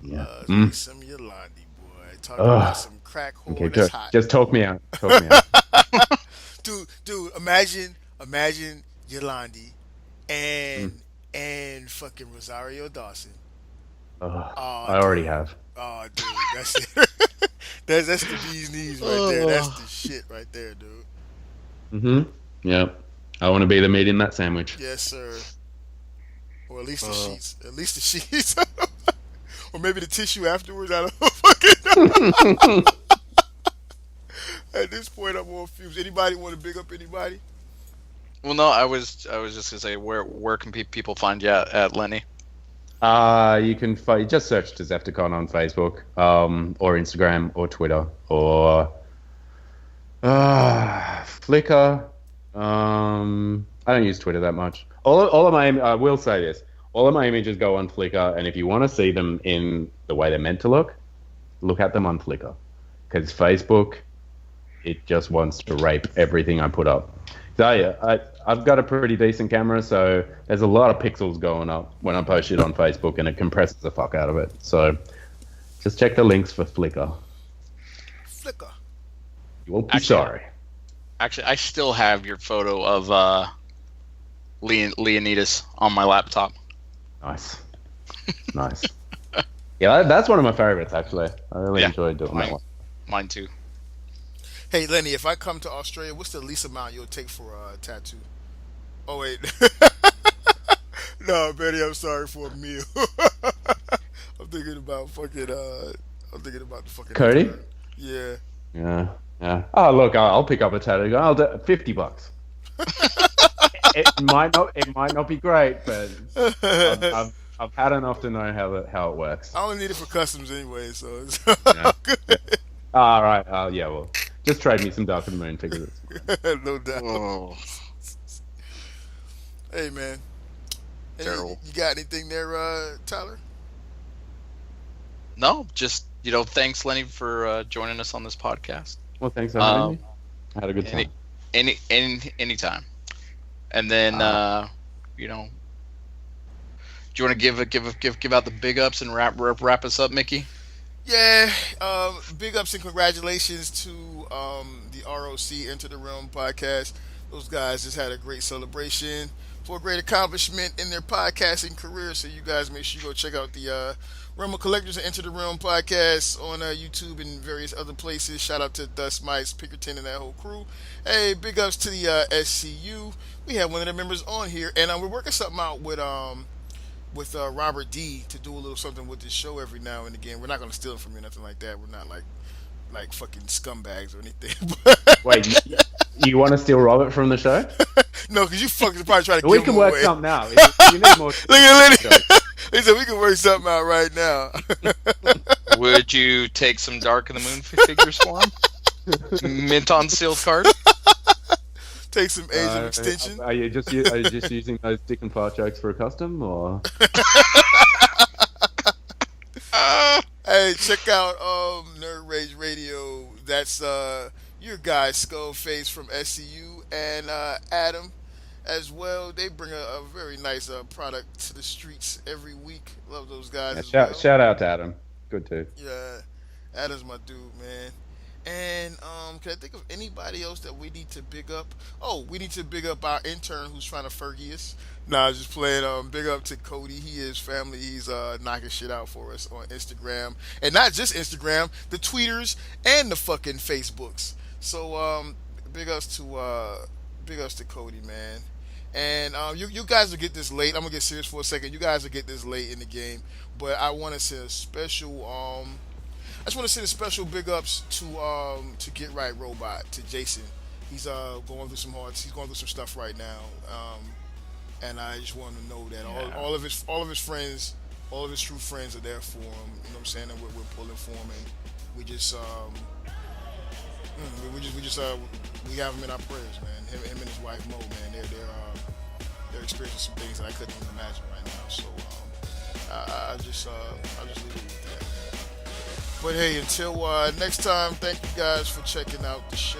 Yeah. Loves me some Yolandi, boy. Talking Ugh. about some crack whore Okay, that's hot. just talk me out. Talk me out. Dude, imagine Yolandi Mm. and fucking Rosario Dawson. Ugh, Oh, I already dude. have. Oh, dude, that's it. that's the bee's knees right there. That's the shit right there, dude. Yeah. I want to be the meat in that sandwich. Yes, sir. Or at least the sheets. At least the sheets. Or maybe the tissue afterwards. I don't fucking know. At this point, I'm on fumes. Anybody want to big up anybody? Well, no, I was just gonna say where can people find you at Lenny? You can just search Dezefticon on Facebook, or Instagram, or Twitter, or Flickr. I don't use Twitter that much. All of my I will say this: all of my images go on Flickr, and if you want to see them in the way they're meant to look at them on Flickr, because Facebook, it just wants to rape everything I put up. So yeah, I've got a pretty decent camera, so there's a lot of pixels going up when I post it on Facebook, and it compresses the fuck out of it. So just check the links for Flickr. Flickr. You won't be sorry. Actually, I still have your photo of Leonidas on my laptop. Nice. Nice. Yeah, that's one of my favorites, actually. I really Yeah, enjoyed doing that one. Mine too. Hey, Lenny, if I come to Australia, what's the least amount you'll take for a tattoo? Oh, wait. No, Betty, I'm sorry for a meal. I'm thinking about fucking, I'm thinking about the fucking... Kodie? Yeah. Yeah. Oh, look, I'll pick up a tattoo. I'll do $50. It might not be great, but I've had enough to know how it works. I only need it for customs anyway, so it's Yeah. good. All right. Yeah. Well, just trade me some Dark of the Moon figures. No doubt. Oh, Hey, man. Terrible. You got anything there, Tyler? no, just thanks Lenny for joining us on this podcast. Well, thanks for having me. I had a good time. Anytime. And then do you want to give out the big ups and wrap us up, Mickey? Yeah, big ups and congratulations to the ROC Enter the Realm podcast. Those guys just had a great celebration for a great accomplishment in their podcasting career. So you guys make sure you go check out the Realm of Collectors and Enter the Realm podcast on YouTube and various other places. Shout out to Dust Mice, Pinkerton, and that whole crew. Hey, big ups to the SCU. We have one of their members on here, and we're working something out with Robert D to do a little something with this show every now and again. We're not going to steal it from you, nothing like that. We're not like fucking scumbags or anything. Wait, you want to steal Robert from the show? No, because you fuckers probably try to We give can him work away. something out. You need more. Look at Lenny. He said we can work something out right now. Would you take some Dark of the Moon figures for him? Mint on sealed card? Take some Age of Extension. Are you just using those dick and fart jokes for a custom, or? Hey, check out Nerd Rage Radio. That's your guy Skullface from SCU and Adam as well. They bring a very nice product to the streets every week. Love those guys as well. Shout out to Adam. Good too. Yeah, Adam's my dude, man. And can I think of anybody else that we need to big up? Oh, we need to big up our intern who's trying to Fergie us. Nah, just playing. Big up to Kodie. He is family. He's knocking shit out for us on Instagram, and not just Instagram, the tweeters and the fucking Facebooks. So big ups to Kodie, man. And you guys will get this late. I'm gonna get serious for a second. You guys will get this late in the game, but I want to say a special. I just want to send a special big ups to Get Right Robot, to Jason. He's going through some stuff right now, and I just want to know that all of his friends, all of his true friends are there for him. You know what I'm saying? And we're pulling for him, and we just We have him in our prayers, man. Him and his wife Mo, man. They're experiencing some things that I couldn't even imagine right now. So I'll just leave it with that. But hey, until next time, thank you guys for checking out the show.